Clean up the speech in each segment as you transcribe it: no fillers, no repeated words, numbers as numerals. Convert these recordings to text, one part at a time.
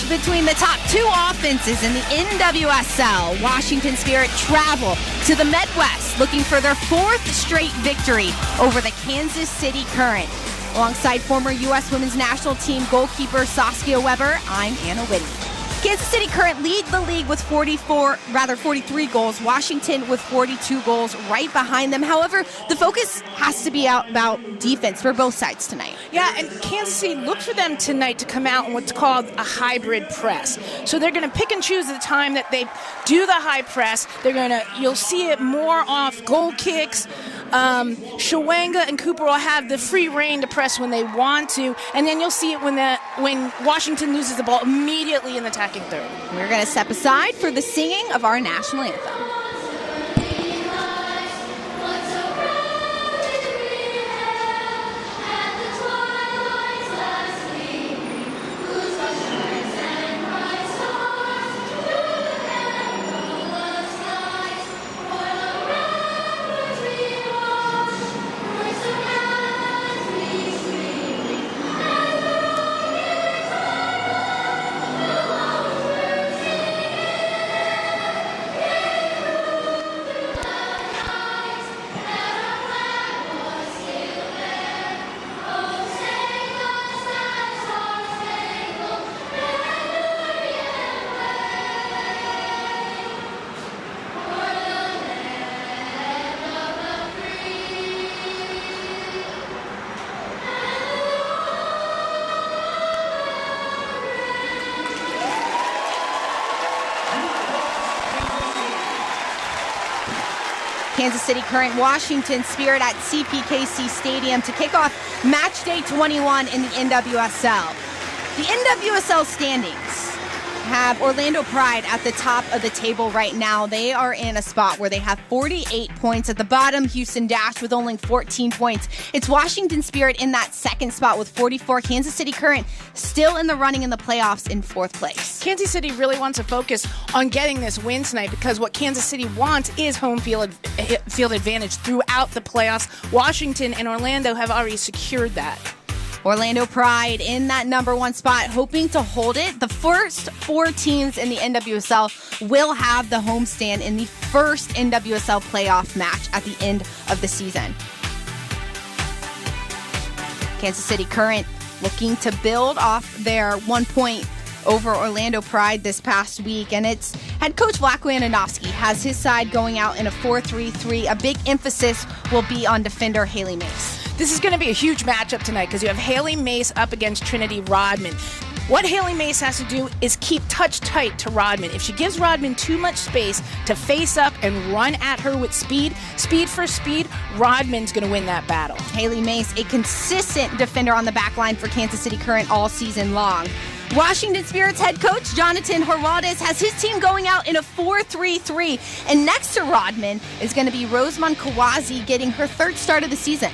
between the top two offenses in the NWSL. Washington Spirit travel to the Midwest looking for their fourth straight victory over the Kansas City Current. Alongside former U.S. Women's National Team goalkeeper Saskia Weber, I'm Anna Whitty. Kansas City Current lead the league with 43 goals. Washington with 42 goals right behind them. However, the focus has to be about defense for both sides tonight. Yeah, and Kansas City, look for them tonight to come out in what's called a hybrid press. So they're going to pick and choose the time that they do the high press. You'll see it more off goal kicks. Shawanga and Cooper will have the free reign to press when they want to, and then you'll see it when Washington loses the ball immediately in the attacking third. We're going to step aside for the singing of our national anthem. Kansas City Current Washington Spirit at CPKC Stadium to kick off match day 21 in the NWSL. The NWSL standings have Orlando Pride at the top of the table right now. They are in a spot where they have 48 points. At the bottom, Houston Dash with only 14 points. It's Washington Spirit in that second spot with 44. Kansas City Current still in the running in the playoffs in fourth place. Kansas City really wants to focus on getting this win tonight because what Kansas City wants is home field advantage throughout the playoffs. Washington and Orlando have already secured that. Orlando Pride in that number one spot, hoping to hold it. The first four teams in the NWSL will have the homestand in the first NWSL playoff match at the end of the season. Kansas City Current looking to build off their 1 point over Orlando Pride this past week, and it's head coach Vlatko Andonovski has his side going out in a 4-3-3. A big emphasis will be on defender Haley Mace. This is going to be a huge matchup tonight because you have Haley Mace up against Trinity Rodman. What Haley Mace has to do is keep touch tight to Rodman. If she gives Rodman too much space to face up and run at her with speed for speed, Rodman's going to win that battle. Haley Mace, a consistent defender on the back line for Kansas City Current all season long. Washington Spirit's head coach Jonathan Horwaldez has his team going out in a 4-3-3. And next to Rodman is going to be Rosamond Kawazi getting her third start of the season.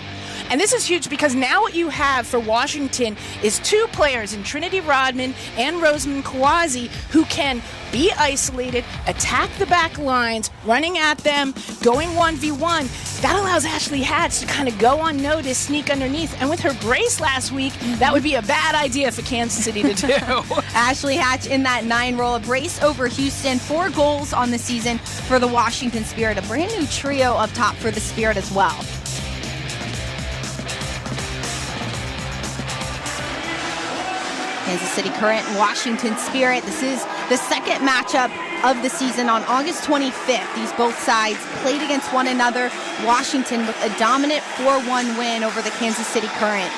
And this is huge because now what you have for Washington is two players in Trinity Rodman and Rosamond Kawazi who can be isolated, attack the back lines, running at them, going 1v1. That allows Ashley Hatch to kind of go unnoticed, sneak underneath. And with her brace last week, that would be a bad idea for Kansas City to do. Ashley Hatch in that 9 roll, a brace over Houston, 4 goals on the season for the Washington Spirit. A brand new trio up top for the Spirit as well. Kansas City Current and Washington Spirit. This is the second matchup of the season on August 25th. These both sides played against one another. Washington with a dominant 4-1 win over the Kansas City Current.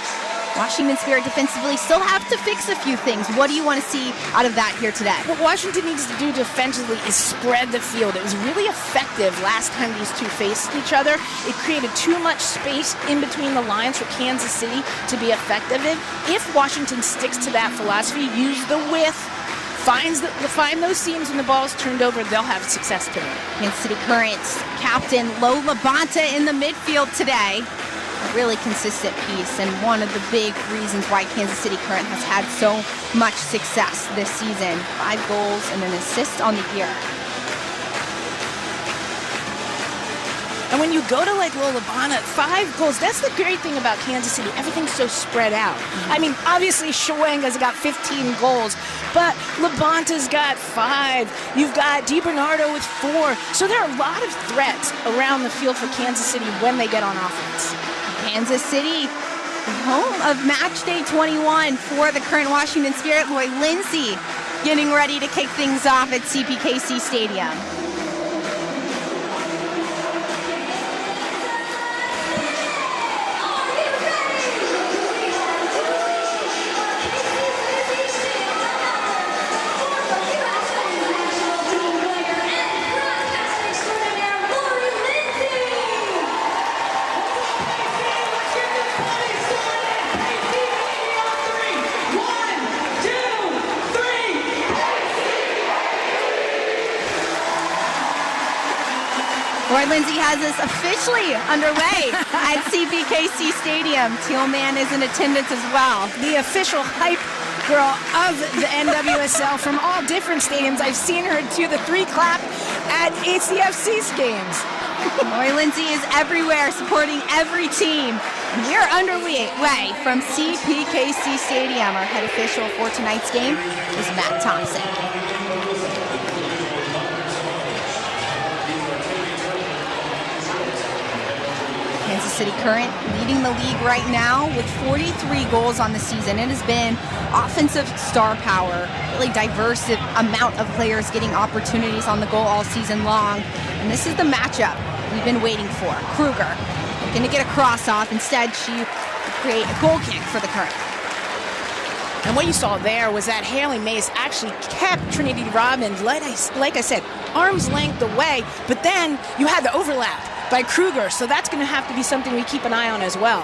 Washington Spirit defensively still have to fix a few things. What do you want to see out of that here today? What Washington needs to do defensively is spread the field. It was really effective last time these two faced each other. It created too much space in between the lines for Kansas City to be effective in. If Washington sticks to that philosophy, use the width, find those seams when the ball's turned over, they'll have success today. Kansas City Current's captain Lola Bonta in the midfield today. A really consistent piece and one of the big reasons why Kansas City Current has had so much success this season. 5 goals and an assist on the year. And when you go to like Lolabana, 5 goals, that's the great thing about Kansas City. Everything's so spread out. I mean, obviously, Shwenga's got 15 goals, but Labanta's got 5. You've got DiBernardo with 4. So there are a lot of threats around the field for Kansas City when they get on offense. Kansas City, home of match day 21 for the current Washington Spirit. Lloyd Lindsay getting ready to kick things off at CPKC Stadium. Lloyd Lindsay has us officially underway at CPKC Stadium. Tealman is in attendance as well. The official hype girl of the NWSL from all different stadiums. I've seen her do the 3 clap at ACFC's games. Lloyd Lindsay is everywhere, supporting every team. We're underway from CPKC Stadium. Our head official for tonight's game is Matt Thompson. Kansas City Current leading the league right now with 43 goals on the season. It has been offensive star power, really diverse amount of players getting opportunities on the goal all season long. And this is the matchup we've been waiting for. Kruger looking to get a cross off. Instead, she create a goal kick for the Current. And what you saw there was that Haley Mace actually kept Trinity Rodman, like I said, arm's length away. But then you had the overlap by Kruger, so that's going to have to be something we keep an eye on as well.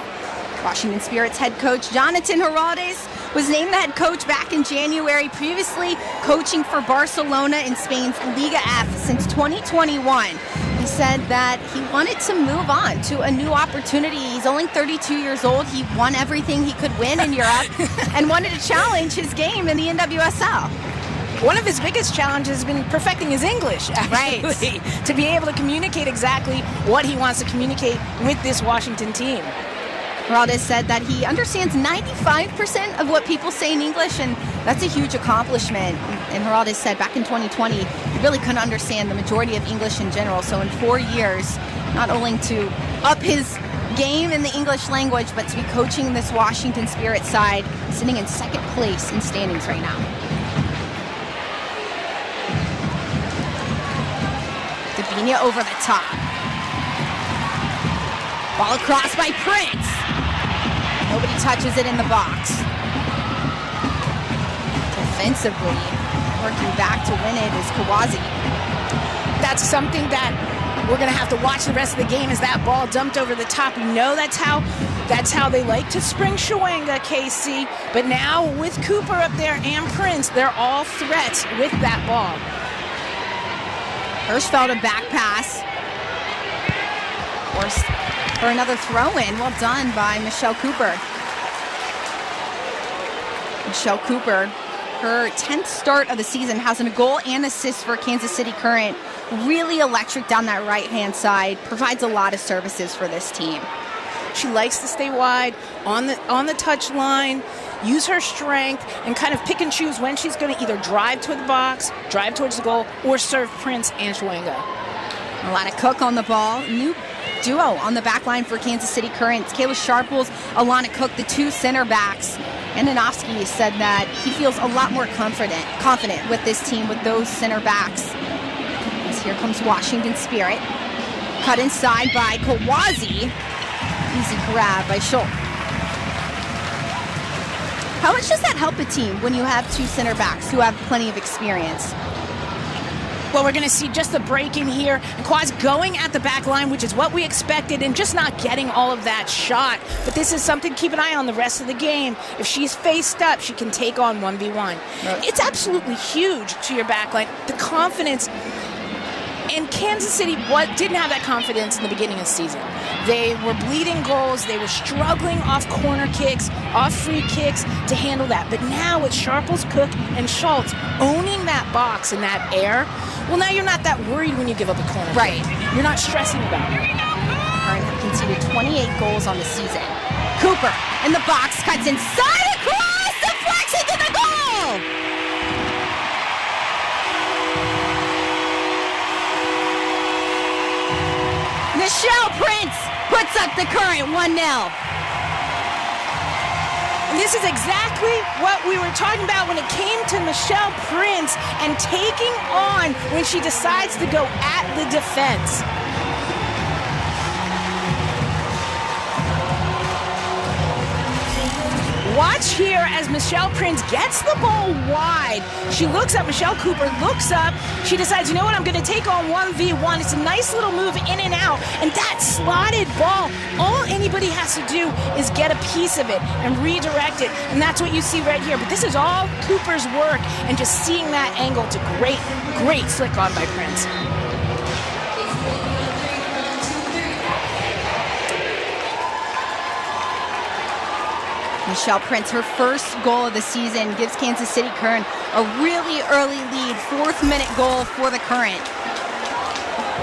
Washington Spirit's head coach Jonathan Heraldes was named the head coach back in January, previously coaching for Barcelona in Spain's Liga F since 2021. He said that he wanted to move on to a new opportunity. He's only 32 years old. He won everything he could win in Europe and wanted to challenge his game in the NWSL. One of his biggest challenges has been perfecting his English, actually, right, to be able to communicate exactly what he wants to communicate with this Washington team. Heraldes said that he understands 95% of what people say in English, and that's a huge accomplishment. And Heraldes said back in 2020, he really couldn't understand the majority of English in general. So in 4 years, not only to up his game in the English language, but to be coaching this Washington Spirit side, sitting in second place in standings right now. Davinia over the top. Ball across by Prince. Nobody touches it in the box. Defensively, working back to win it is Kawazi. That's something that we're going to have to watch the rest of the game as that ball dumped over the top. We know that's how they like to spring Shwenga, KC. But now with Cooper up there and Prince, they're all threats with that ball. Hirschfeld, a back pass. Forced for another throw-in. Well done by Michelle Cooper. Michelle Cooper, her 10th start of the season, has a goal and assist for Kansas City Current. Really electric down that right-hand side. Provides a lot of services for this team. She likes to stay wide on the touch line, use her strength, and kind of pick and choose when she's going to either drive to the box, drive towards the goal, or serve Prince and Shwenga. A lot of Cook on the ball. New duo on the back line for Kansas City Current. Kayla Sharples, Alana Cook, the 2 center backs. Andonovsky said that he feels a lot more confident with this team, with those center backs. As here comes Washington Spirit. Cut inside by Kawazi. Easy grab by Schultz. How much does that help a team when you have 2 center backs who have plenty of experience? Well, we're going to see just the break in here. And Quaz going at the back line, which is what we expected, and just not getting all of that shot. But this is something to keep an eye on the rest of the game. If she's faced up, she can take on 1v1. Right. It's absolutely huge to your back line. The confidence. And Kansas City didn't have that confidence in the beginning of the season. They were bleeding goals. They were struggling off corner kicks, off free kicks to handle that. But now with Sharples, Cook, and Schultz owning that box and that air, well, now you're not that worried when you give up a corner kick. You're not stressing about it. conceded 28 goals on the season. Cooper in the box, cuts inside, across, deflects into the goal! Michelle Prince puts up the Current 1-0. And this is exactly what we were talking about when it came to Michelle Prince and taking on when she decides to go at the defense. Watch here as Michelle Prince gets the ball wide. She looks up, Michelle Cooper looks up. She decides, you know what, I'm going to take on 1v1. It's a nice little move in and out. And that slotted ball, all anybody has to do is get a piece of it and redirect it. And that's what you see right here. But this is all Cooper's work. And just seeing that angle, it's a great, great slick on by Prince. Michelle Prince, her first goal of the season, gives Kansas City Current a really early lead, 4th-minute goal for the Current.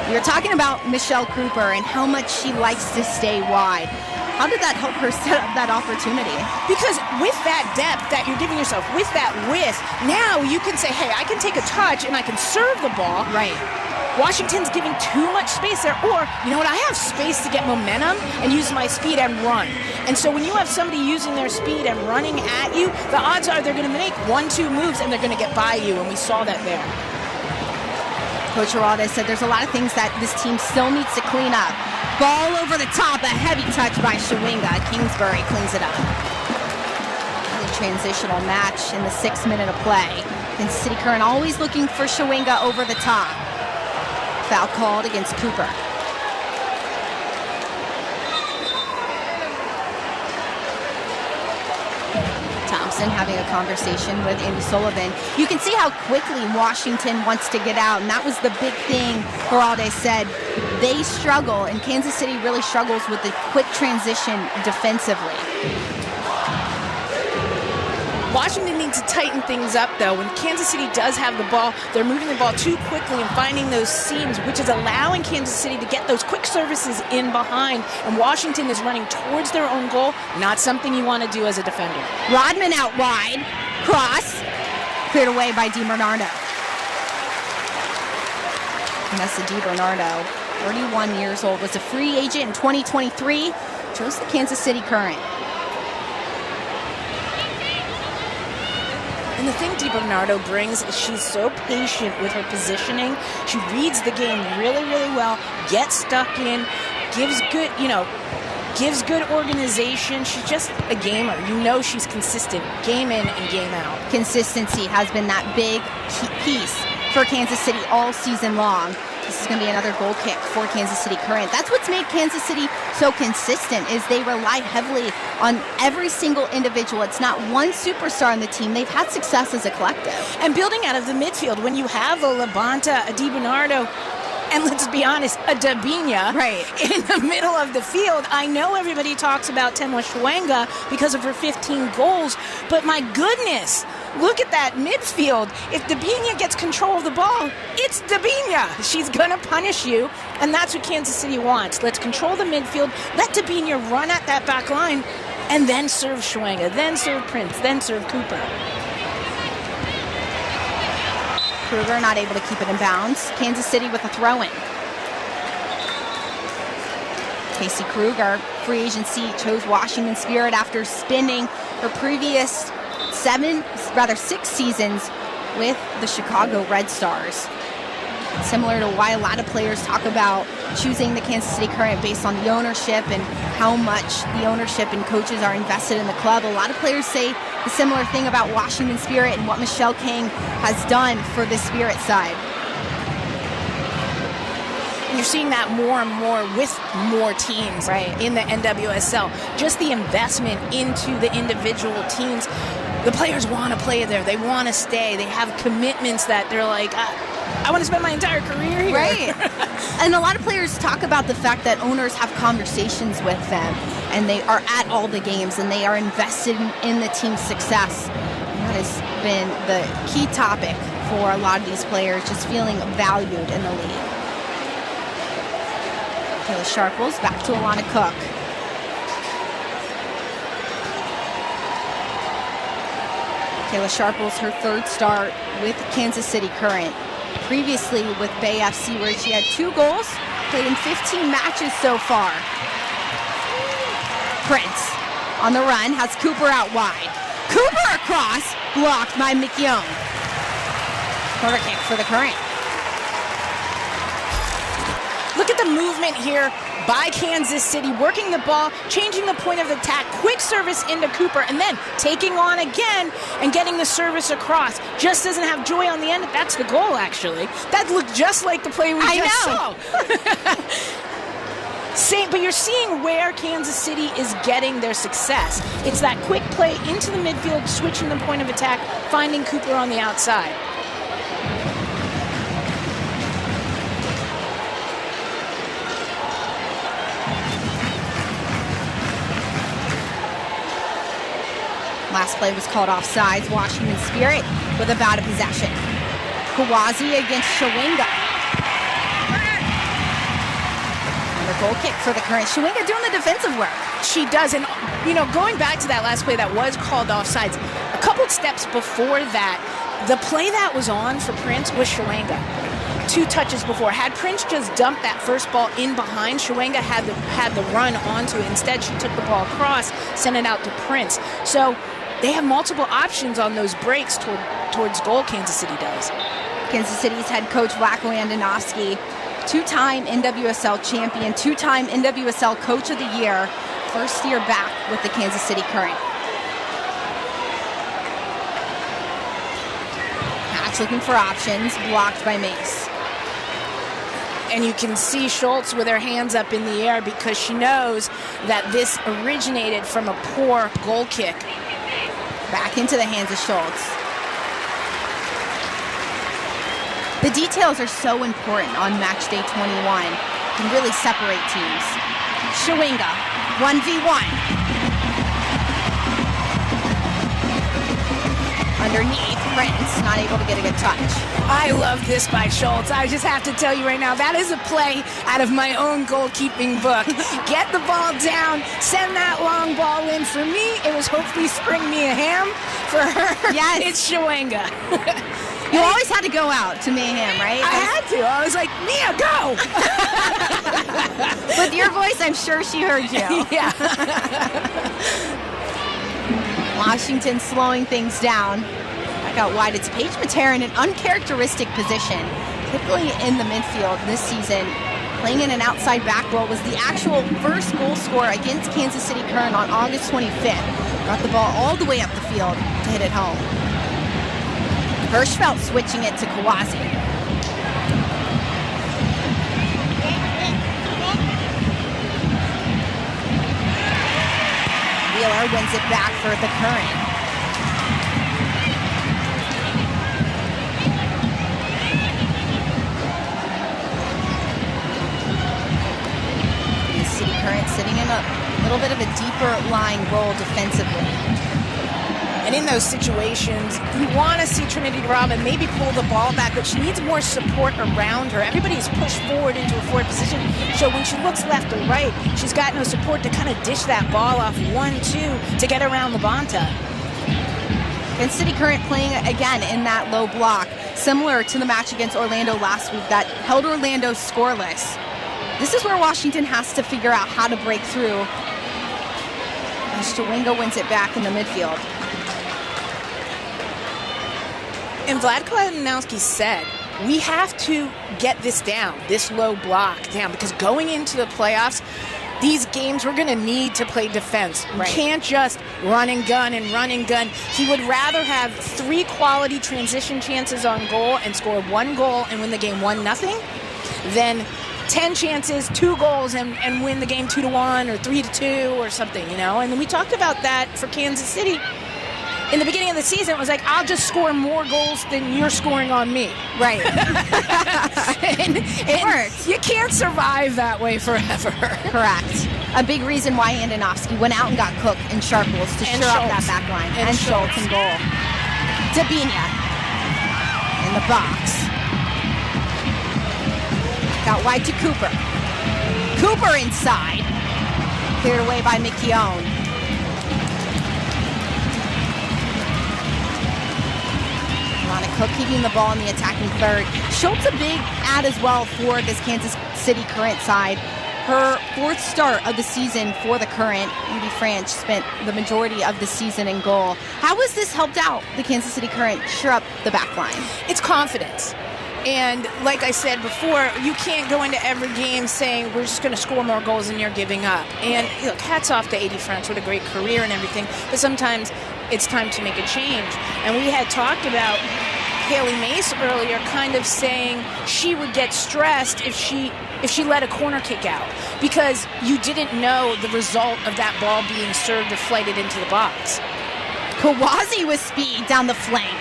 We were talking about Michelle Cooper and how much she likes to stay wide. How did that help her set up that opportunity? Because with that depth that you're giving yourself, with that width, now you can say, hey, I can take a touch and I can serve the ball. Right. Washington's giving too much space there, or, you know what, I have space to get momentum and use my speed and run. And so when you have somebody using their speed and running at you, the odds are they're going to make 1-2 moves and they're going to get by you, and we saw that there. Coach Geraldes said there's a lot of things that this team still needs to clean up. Ball over the top, a heavy touch by Shawinga. Kingsbury cleans it up. Really transitional match in the 6th minute of play. Kansas City Current always looking for Shawinga over the top. Foul called against Cooper. Thompson having a conversation with Andy Sullivan. You can see how quickly Washington wants to get out, and that was the big thing Geraldes said. They struggle, and Kansas City really struggles with the quick transition defensively. Washington needs to tighten things up, though. When Kansas City does have the ball, they're moving the ball too quickly and finding those seams, which is allowing Kansas City to get those quick services in behind. And Washington is running towards their own goal, not something you want to do as a defender. Rodman out wide. Cross. Cleared away by DiBernardo. Vanessa DiBernardo, 31 years old, was a free agent in 2023. Chose the Kansas City Current. And the thing DiBernardo brings is she's so patient with her positioning. She reads the game really, really well, gets stuck in, gives good organization. She's just a gamer. You know she's consistent, game in and game out. Consistency has been that big piece for Kansas City all season long. This is going to be another goal kick for Kansas City Current. That's what's made Kansas City so consistent, is they rely heavily on every single individual. It's not one superstar on the team. They've had success as a collective. And building out of the midfield, when you have a Labonta, a DiBernardo, and let's be honest, a Dabinia in the middle of the field. I know everybody talks about Temwa Shawinga because of her 15 goals, but my goodness, look at that midfield. If Dabinia gets control of the ball, it's Dabinia. She's going to punish you, and that's what Kansas City wants. Let's control the midfield, let Dabinia run at that back line, and then serve Shawinga, then serve Prince, then serve Cooper. Kruger not able to keep it in bounds. Kansas City with a throw-in. Casey Kruger, free agency, chose Washington Spirit after spending her previous 6 seasons with the Chicago Red Stars. Similar to why a lot of players talk about choosing the Kansas City Current based on the ownership and how much the ownership and coaches are invested in the club. A lot of players say the similar thing about Washington Spirit and what Michelle King has done for the Spirit side. You're seeing that more and more with more teams in the NWSL. Just the investment into the individual teams. The players want to play there. They want to stay. They have commitments that they're like, I want to spend my entire career here. Right. And a lot of players talk about the fact that owners have conversations with them and they are at all the games and they are invested in the team's success. And that has been the key topic for a lot of these players, just feeling valued in the league. Kayla Sharples back to Alana Cook. Kayla Sharples, her third start with Kansas City Current. Previously with Bay FC, where she had 2 goals, played in 15 matches so far. Prince on the run, has Cooper out wide. Cooper across, blocked by McKeown. Corner kick for the Current. Look at the movement here by Kansas City, working the ball, changing the point of attack, quick service into Cooper, and then taking on again and getting the service across. Just doesn't have joy on the end. That's the goal, actually. That looked just like the play we just saw. But you're seeing where Kansas City is getting their success. It's that quick play into the midfield, switching the point of attack, finding Cooper on the outside. Last play was called offsides. Washington Spirit with a bout of possession. Kawazi against Shawinga. Another goal kick for the Current. Shawinga doing the defensive work. She does, and going back to that last play that was called offsides, a couple steps before that, the play that was on for Prince was Shawinga. 2 touches before. Had Prince just dumped that first ball in behind, Shawinga had the run onto it. Instead, she took the ball across, sent it out to Prince. So they have multiple options on those breaks towards goal, Kansas City does. Kansas City's head coach, Vlatko Andonovski, 2-time NWSL champion, 2-time NWSL Coach of the Year, first year back with the Kansas City Current. Hatch looking for options, blocked by Mace. And you can see Schultz with her hands up in the air because she knows that this originated from a poor goal kick. Back into the hands of Schultz. The details are so important on match day 21. Can really separate teams. Shawinga, 1v1. Underneath, Prince, not able to get a good touch. I love this by Schultz. I just have to tell you right now, that is a play out of my own goalkeeping book. Get the ball down, send that long ball in. For me, it was hopefully spring me a ham. For her, yes, it's Shawinga. You always had to go out to Mayhem, right? I had to. I was like, Mia, go! With your voice, I'm sure she heard you. Yeah. Washington slowing things down. Back out wide. It's Paige Matera in an uncharacteristic position. Typically in the midfield this season, playing in an outside back role, was the actual first goal scorer against Kansas City Current on August 25th. Got the ball all the way up the field to hit it home. Hirschfeld switching it to Kawazi. Wheeler wins it back for the Current. The City Current sitting in a little bit of a deeper lying role defensively. And in those situations, you want to see Trinity Rodman maybe pull the ball back, but she needs more support around her. Everybody's pushed forward into a forward position, so when she looks left or right, she's got no support to kind of dish that ball off 1-2 to get around Labonta. And City Current playing again in that low block, similar to the match against Orlando last week that held Orlando scoreless. This is where Washington has to figure out how to break through as Shawinga wins it back in the midfield. And Vlatko Andonovski said, we have to get this down, this low block down, because going into the playoffs, these games we're going to need to play defense. We can't just run and gun and run and gun. He would rather have 3 quality transition chances on goal and score 1 goal and win the game 1-0 than 10 chances, 2 goals, and win the game 2-1 or 3-2 or something, And then we talked about that for Kansas City. In the beginning of the season, it was like, I'll just score more goals than you're scoring on me. Right. and it worked. You can't survive that way forever. Correct. A big reason why Andonovski went out and got Cook and Sharples to shore up that back line. And Schultz in goal. Dabinia in the box. Got wide to Cooper. Cooper inside. Cleared away by McKeown. Alana Cook keeping the ball in the attacking third. Schultz a big add as well for this Kansas City Current side. Her fourth start of the season for the Current. Ruby Franch spent the majority of the season in goal. How has this helped out the Kansas City Current shore up the back line? It's confidence. And like I said before, you can't go into every game saying we're just going to score more goals than you're giving up. And look, hats off to A.D. French, what a great career and everything. But sometimes it's time to make a change. And we had talked about Haley Mace earlier, kind of saying she would get stressed if she let a corner kick out, because you didn't know the result of that ball being served or flighted into the box. Kawazi with speed down the flank.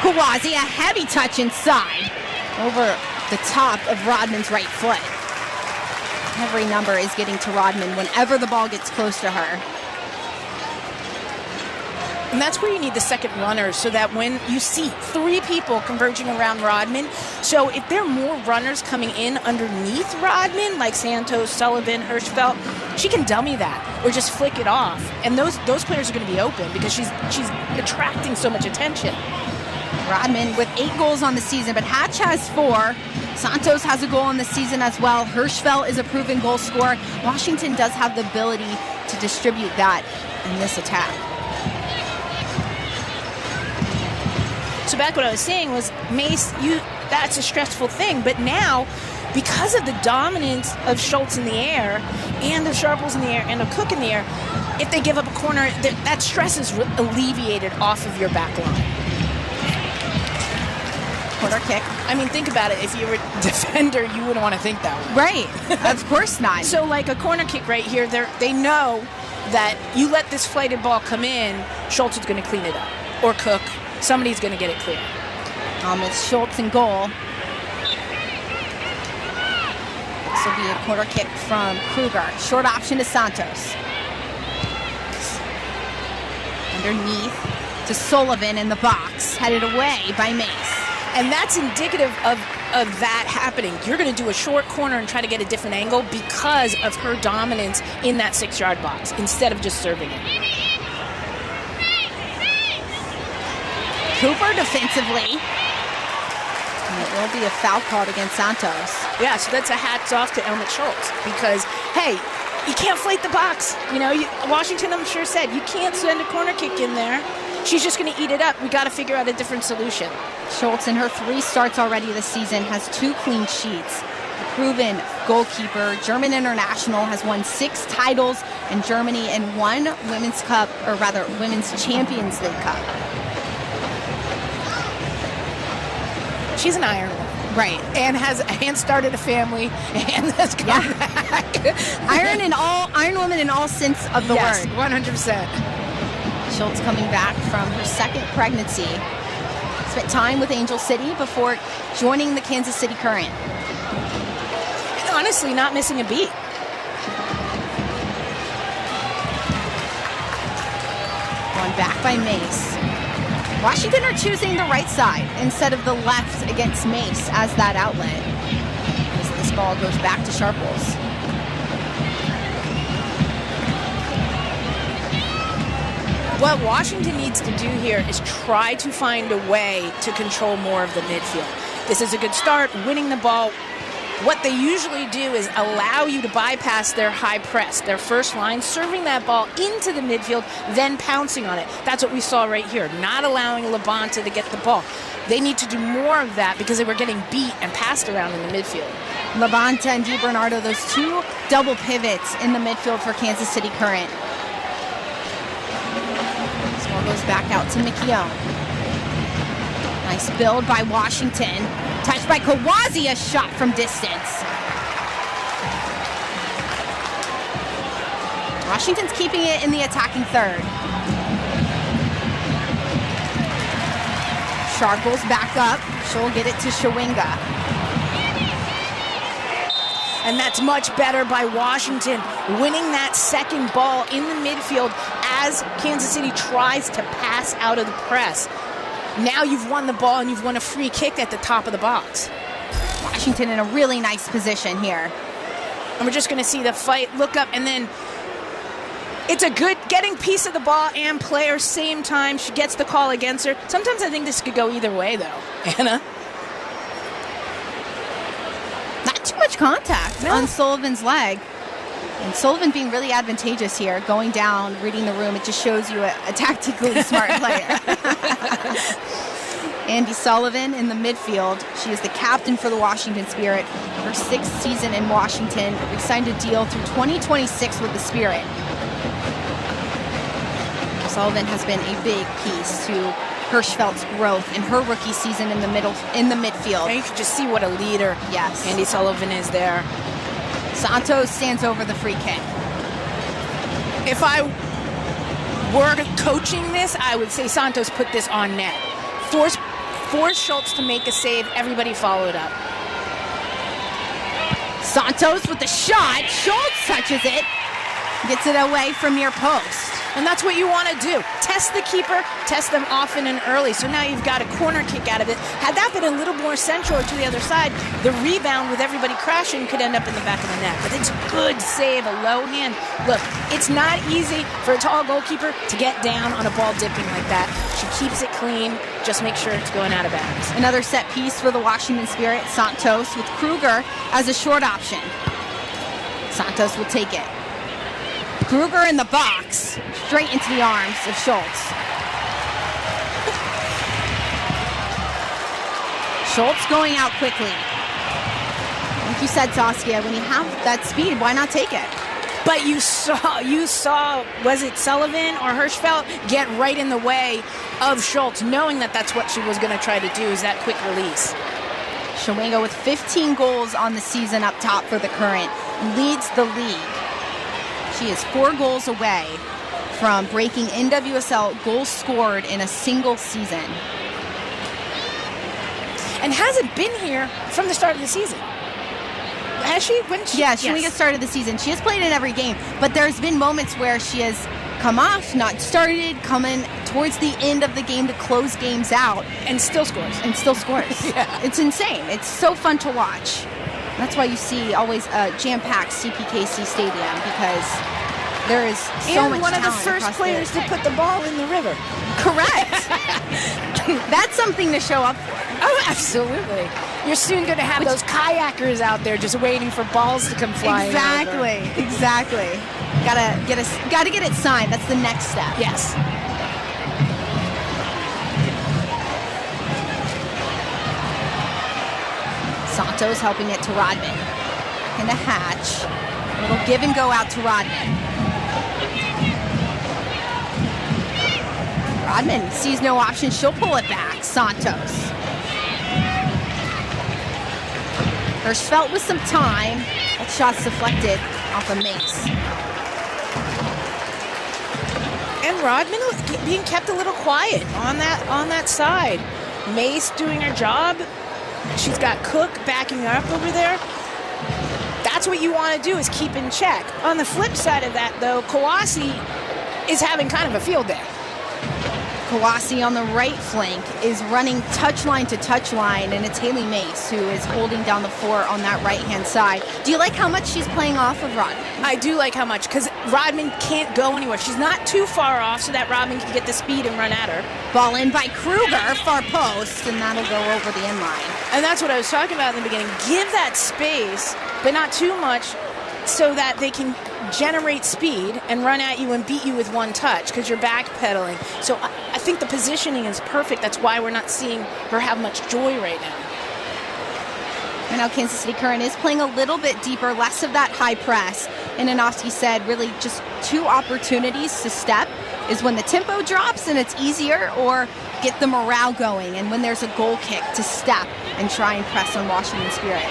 Kawazi, a heavy touch inside over the top of Rodman's right foot. Every number is getting to Rodman whenever the ball gets close to her. And that's where you need the second runner, so that when you see three people converging around Rodman, so if there are more runners coming in underneath Rodman, like Santos, Sullivan, Hirschfeld, she can dummy that or just flick it off. And those players are going to be open because she's attracting so much attention. Rodman with 8 goals on the season, but Hatch has 4. Santos has a goal in the season as well. Hirschfeld is a proven goal scorer. Washington does have the ability to distribute that in this attack. So back what I was saying was, Mace, that's a stressful thing. But now, because of the dominance of Schultz in the air and of Sharples in the air and of Cook in the air, if they give up a corner, that stress is alleviated off of your back line. Corner kick. I mean, think about it. If you were a defender, you wouldn't want to think that way. Right. Of course not. So like a corner kick right here, they know that you let this flighted ball come in, Schultz is going to clean it up. Or Cook. Somebody's going to get it clear. It's Schultz in goal. This will be a corner kick from Kruger. Short option to Santos. Underneath to Sullivan in the box. Headed away by Mace. And that's indicative of that happening. You're going to do a short corner and try to get a different angle because of her dominance in that 6-yard box instead of just serving it. Cooper defensively. And it will be a foul called against Santos. Yeah, so that's a hats off to Elmit Schultz because, hey, you can't flight the box. You know, Washington, I'm sure, said you can't send a corner kick in there. She's just going to eat it up. We got to figure out a different solution. Schultz, in her 3 starts already this season, has 2 clean sheets. A proven goalkeeper. German international, has won 6 titles in Germany and 1 Women's Cup, or rather, Women's Champions League Cup. She's an Iron Woman. Right. And started a family and has come back. Iron Woman in all sense of the yes, word. 100%. Schultz coming back from her 2nd pregnancy. Spent time with Angel City before joining the Kansas City Current. And honestly, not missing a beat. Going back by Mace. Washington are choosing the right side instead of the left against Mace as that outlet. As this ball goes back to Sharples. What Washington needs to do here is try to find a way to control more of the midfield. This is a good start, winning the ball. What they usually do is allow you to bypass their high press, their first line, serving that ball into the midfield, then pouncing on it. That's what we saw right here, not allowing Labonta to get the ball. They need to do more of that because they were getting beat and passed around in the midfield. Labonta and DiBernardo, those 2 double pivots in the midfield for Kansas City Current. This ball goes back out to McKeown. Nice build by Washington. Touched by Kawazi, a shot from distance. Washington's keeping it in the attacking third. Sharples back up. She'll get it to Shawinga. And that's much better by Washington, winning that second ball in the midfield as Kansas City tries to pass out of the press. Now you've won the ball and you've won a free kick at the top of the box. Washington in a really nice position here. And we're just going to see the fight, look up, and then it's a good getting piece of the ball and player same time. She gets the call against her. Sometimes I think this could go either way, though. Anna? Not too much contact on Sullivan's leg. And Sullivan being really advantageous here, going down, reading the room. It just shows you a tactically smart player. Andy Sullivan in the midfield. She is the captain for the Washington Spirit. Her 6th season in Washington. We signed a deal through 2026 with the Spirit. Sullivan has been a big piece to Hirschfeld's growth in her rookie season in the midfield. And you can just see what a leader Andy Sullivan is there. Santos stands over the free kick. If I were coaching this, I would say Santos put this on net. Force Schultz to make a save. Everybody followed up. Santos with the shot. Schultz touches it. Gets it away from near post. And that's what you want to do. Test the keeper, test them often and early. So now you've got a corner kick out of it. Had that been a little more central to the other side, the rebound with everybody crashing could end up in the back of the net. But it's a good save, a low hand. Look, it's not easy for a tall goalkeeper to get down on a ball dipping like that. She keeps it clean. Just make sure it's going out of bounds. Another set piece for the Washington Spirit. Santos with Kruger as a short option. Santos will take it. Kruger in the box, straight into the arms of Schultz. Schultz going out quickly. Like you said, Saskia, when you have that speed, why not take it? But you saw, was it Sullivan or Hirschfeld get right in the way of Schultz, knowing that that's what she was going to try to do, is that quick release. Shawanga with 15 goals on the season up top for the Current, leads the league. She is 4 goals away from breaking NWSL goals scored in a single season. And hasn't been here from the start of the season. Has she? Shawanga started the season. She has played in every game, but there's been moments where she has come off, not started, coming towards the end of the game to close games out. And still scores. Yeah. It's insane. It's so fun to watch. That's why you see always a jam-packed CPKC Stadium, because there is so much talent. And one of the first players to put the ball in the river. Correct. That's something to show up for. Oh, absolutely. You're soon going to have those kayakers out there just waiting for balls to come flying. Exactly. Gotta get it signed. That's the next step. Yes. Santos helping it to Rodman. In the hatch. A little give and go out to Rodman. Rodman sees no option. She'll pull it back. Santos. Hirschfeld with some time. That shot's deflected off of Mace. And Rodman being kept a little quiet on that side. Mace doing her job. She's got Cook backing her up over there. That's what you want to do, is keep in check. On the flip side of that, though, Kawasi is having kind of a field day. Kawasi on the right flank is running touchline to touchline, and it's Haley Mace who is holding down the fort on that right-hand side. Do you like how much she's playing off of Rodman? I do like how much, because Rodman can't go anywhere. She's not too far off so that Rodman can get the speed and run at her. Ball in by Kruger, far post, and that'll go over the end line. And that's what I was talking about in the beginning. Give that space, but not too much, so that they can generate speed and run at you and beat you with one touch, because you're backpedaling. So I think the positioning is perfect. That's why we're not seeing her have much joy right now. And now Kansas City Current is playing a little bit deeper, less of that high press. And Anofsky said really just 2 opportunities to step is when the tempo drops and it's easier, or get the morale going, and when there's a goal kick to step and try and press on Washington Spirit.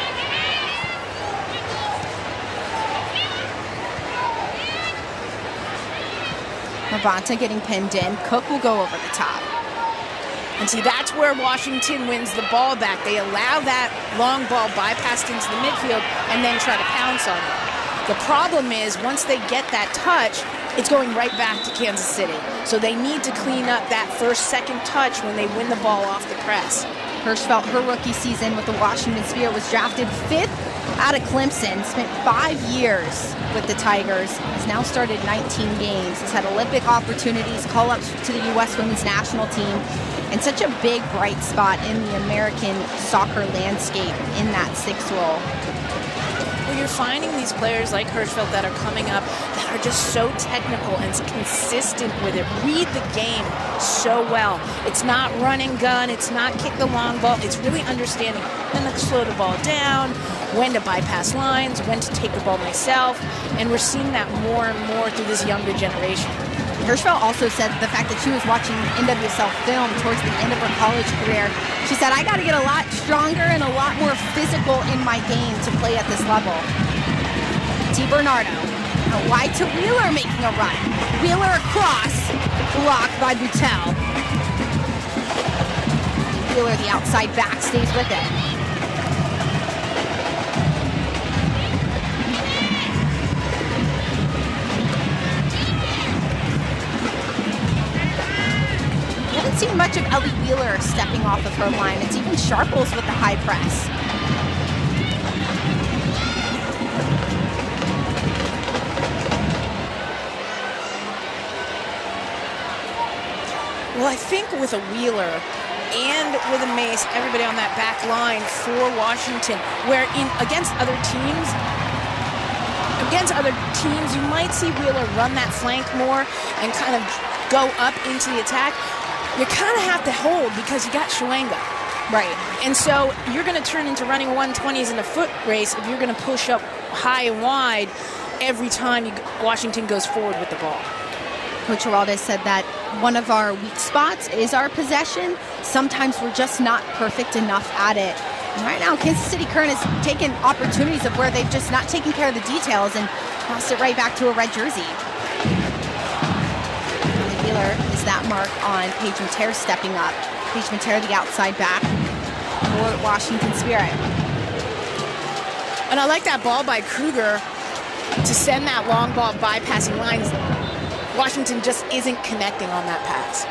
Mavanta getting pinned in. Cook will go over the top. And see, that's where Washington wins the ball back. They allow that long ball bypassed into the midfield and then try to pounce on it. The problem is, once they get that touch, it's going right back to Kansas City. So they need to clean up that first, second touch when they win the ball off the press. Hirschfeld, her rookie season with the Washington Spirit, was drafted 5th out of Clemson, spent 5 years with the Tigers. He's now started 19 games. He's had Olympic opportunities, call-ups to the U.S. women's national team, and such a big, bright spot in the American soccer landscape in that 6th role. Well, you're finding these players like Hirschfeld that are coming up that are just so technical and consistent with it, read the game so well. It's not run and gun, it's not kick the long ball, it's really understanding when to slow the ball down, when to bypass lines, when to take the ball myself, and we're seeing that more and more through this younger generation. Hirschfeld also said the fact that she was watching NWSL film towards the end of her college career. She said, I got to get a lot stronger and a lot more physical in my game to play at this level. T. Bernardo, wide to Wheeler making a run. Wheeler across, blocked by Boutel. Wheeler, the outside back, stays with it. Haven't seen much of Ellie Wheeler stepping off of her line. It's even Sharples with the high press. Well, I think with a Wheeler and with a Mace, everybody on that back line for Washington, where against other teams, you might see Wheeler run that flank more and kind of go up into the attack. You kind of have to hold because you got Schwenga. Right. And so you're going to turn into running 120s in a foot race if you're going to push up high and wide every time Washington goes forward with the ball. Coach Geraldes said that one of our weak spots is our possession. Sometimes we're just not perfect enough at it. And right now, Kansas City Current has taken opportunities of where they've just not taken care of the details and tossed it right back to a red jersey. Wheeler is that mark on Paige Mater stepping up. Paige Mater, the outside back for Washington Spirit. And I like that ball by Kruger to send that long ball bypassing lines. Washington just isn't connecting on that pass.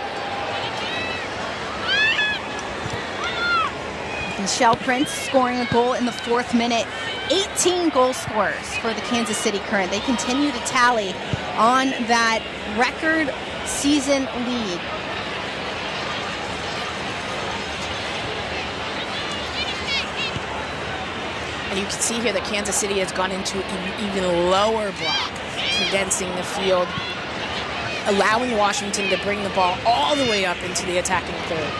Michelle Prince scoring a goal in the 4th minute. 18 goal scorers for the Kansas City Current. They continue to tally on that record season lead. And you can see here that Kansas City has gone into an even lower block, condensing the field, allowing Washington to bring the ball all the way up into the attacking third.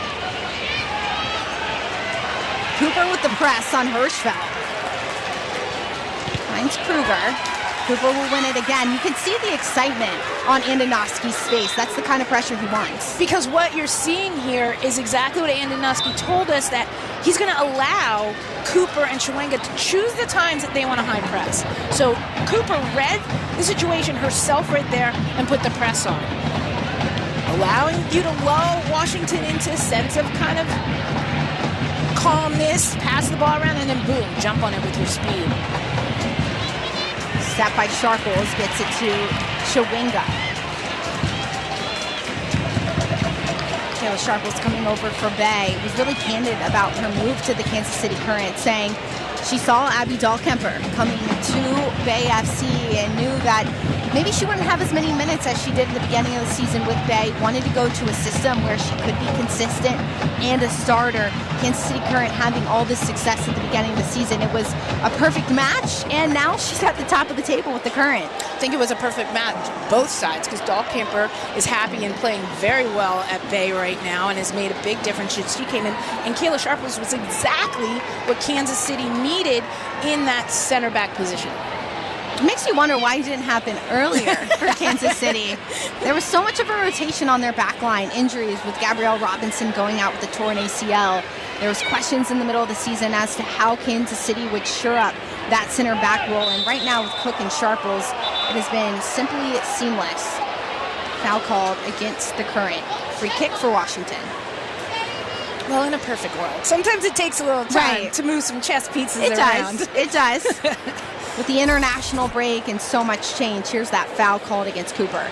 Cooper with the press on Hirschfeld. Finds Kruger. Cooper will win it again. You can see the excitement on Andonovski's face. That's the kind of pressure he wants. Because what you're seeing here is exactly what Andonovski told us, that he's going to allow Cooper and Schwenga to choose the times that they want to high press. So Cooper read the situation herself right there and put the press on, allowing you to lull Washington into a sense of kind of calmness, pass the ball around, and then boom, jump on it with your speed. Step by Sharples gets it to Schwenga. Kayla Sharples coming over for Bay was really candid about her move to the Kansas City Current, saying she saw Abby Dahlkemper coming to Bay FC and knew that maybe she wouldn't have as many minutes as she did at the beginning of the season with Bay. Wanted to go to a system where she could be consistent and a starter. Kansas City Current having all this success at the beginning of the season. It was a perfect match, and now she's at the top of the table with the Current. I think it was a perfect match, both sides, because Dahlkemper is happy and playing very well at Bay right now and has made a big difference since she came in. And Kayla Sharples was exactly what Kansas City needed in that center back position. It makes you wonder why it didn't happen earlier for Kansas City. There was so much of a rotation on their back line. Injuries with Gabrielle Robinson going out with a torn ACL. There was questions in the middle of the season as to how Kansas City would shore up that center back role. And right now with Cook and Sharples, it has been simply seamless. Foul called against the Current. Free kick for Washington. Well, in a perfect world. Sometimes it takes a little time to move some chess pieces around. It does. With the international break and so much change, here's that foul called against Cooper.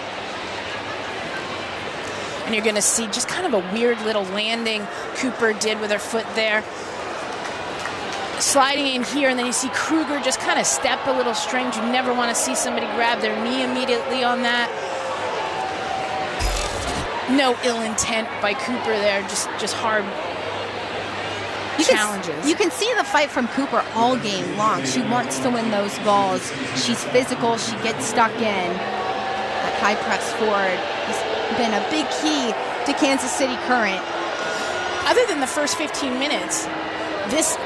And you're going to see just kind of a weird little landing Cooper did with her foot there. sliding in here, and then you see Kruger just kind of step a little strange. You never want to see somebody grab their knee immediately on that. No ill intent by Cooper there, just hard challenges. You can see the fight from Cooper all game long. She wants to win those balls. She's physical. She gets stuck in. That high press forward has been a big key to Kansas City Current. Other than the first 15 minutes, this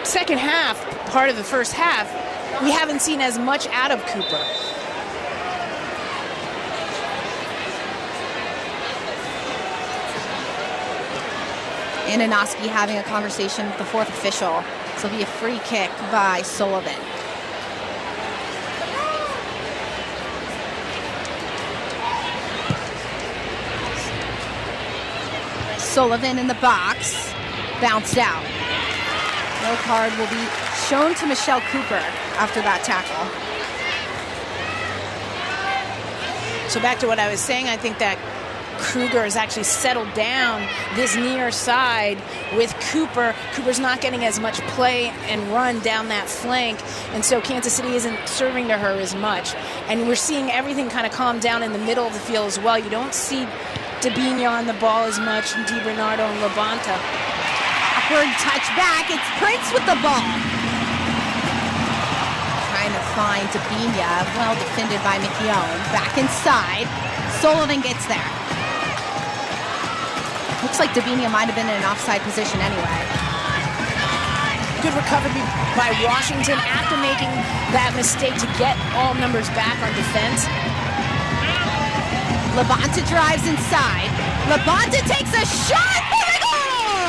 second half, part of the first half, we haven't seen as much out of Cooper. Ananoski having a conversation with the fourth official. This will be a free kick by Sullivan. Sullivan in the box, bounced out. No card will be shown to Michelle Cooper after that tackle. So back to what I was saying, I think that Kruger has actually settled down this near side with Cooper. Cooper's not getting as much play and run down that flank, and so Kansas City isn't serving to her as much. And we're seeing everything kind of calm down in the middle of the field as well. You don't see Dabinha on the ball as much, and DiBernardo and Labonta. Backward touch back. It's Prince with the ball. Trying to find Dabinha. Well defended by McKeown. Back inside. Sullivan gets there. Looks like Dabinha might have been in an offside position anyway. Good recovery by Washington after making that mistake to get all numbers back on defense. Labonta drives inside. Labonta takes a shot for the goal!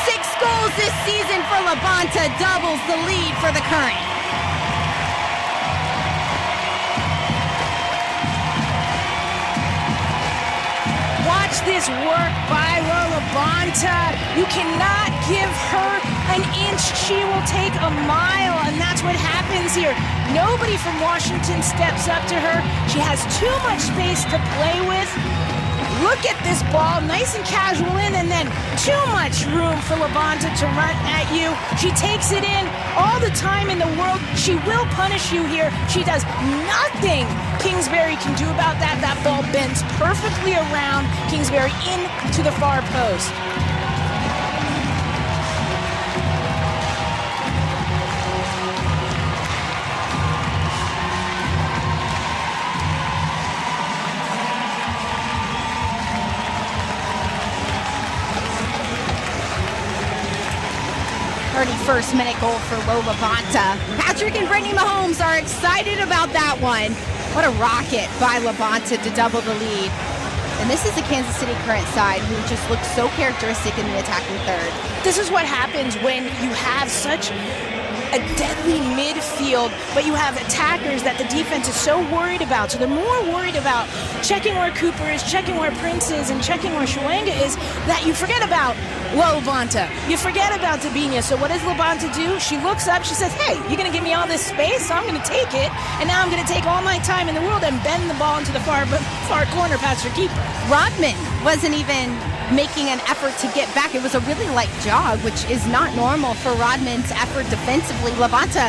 6 goals this season for Labonta, doubles the lead for the Current. Watch this work by Labonta. You cannot give her an inch. She will take a mile, and that's what happens here. Nobody from Washington steps up to her. She has too much space to play with. Look at this ball, nice and casual in, and then too much room for Labonta to run at you. She takes it in all the time in the world. She will punish you here. She does nothing Kingsbury can do about that. That ball bends perfectly around Kingsbury into the far post. First minute goal for Lola Bonta. Patrick and Brittany Mahomes are excited about that one. What a rocket by Labonta to double the lead. And this is the Kansas City Current side who just looks so characteristic in the attacking third. This is what happens when you have such a deadly midfield, but you have attackers that the defense is so worried about. So they're more worried about checking where Cooper is, checking where Prince is, and checking where Chwenga is, that you forget about Labonta. You forget about Dabinha. So what does Labonta do? She looks up, she says, hey, you're going to give me all this space, so I'm going to take it, and now I'm going to take all my time in the world and bend the ball into the far corner past her keeper. Rodman wasn't even making an effort to get back. It was a really light jog, which is not normal for Rodman's effort defensively. Labonta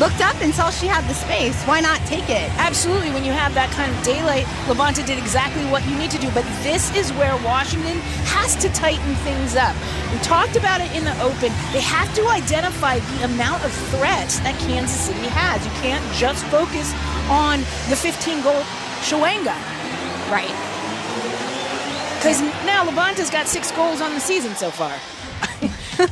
looked up and saw she had the space. Why not take it? Absolutely. When you have that kind of daylight, Labonta did exactly what you need to do. But this is where Washington has to tighten things up. We talked about it in the open. They have to identify the amount of threats that Kansas City has. You can't just focus on the 15-goal Chwenga. Right. Because now Labonta's got 6 goals on the season so far.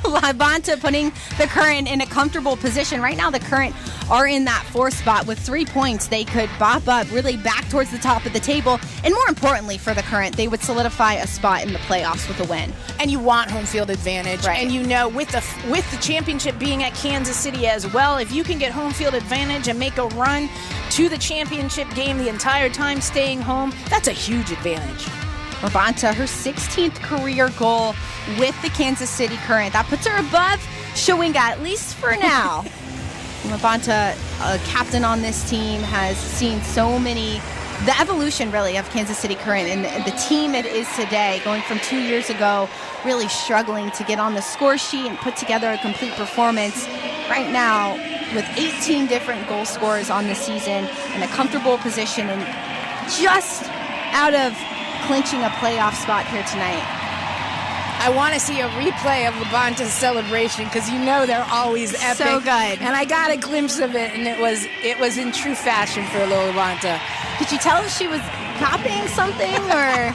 Labonta putting the Current in a comfortable position. Right now the Current are in that 4th spot. With 3 points, they could bop up really back towards the top of the table. And more importantly for the Current, they would solidify a spot in the playoffs with a win. And you want home field advantage. Right. And you know, with the championship being at Kansas City as well, if you can get home field advantage and make a run to the championship game the entire time staying home, that's a huge advantage. Labonta, her 16th career goal with the Kansas City Current. That puts her above Chwenga, at least for now. Labonta, a captain on this team, has seen so many the evolution really of Kansas City Current and the team it is today, going from 2 years ago, really struggling to get on the score sheet and put together a complete performance. Right now, with 18 different goal scorers on the season in a comfortable position and just out of clinching a playoff spot here tonight. I want to see a replay of Levante's celebration because you know they're always epic. So good. And I got a glimpse of it, and it was in true fashion for Levante. Could you tell if she was copying something, or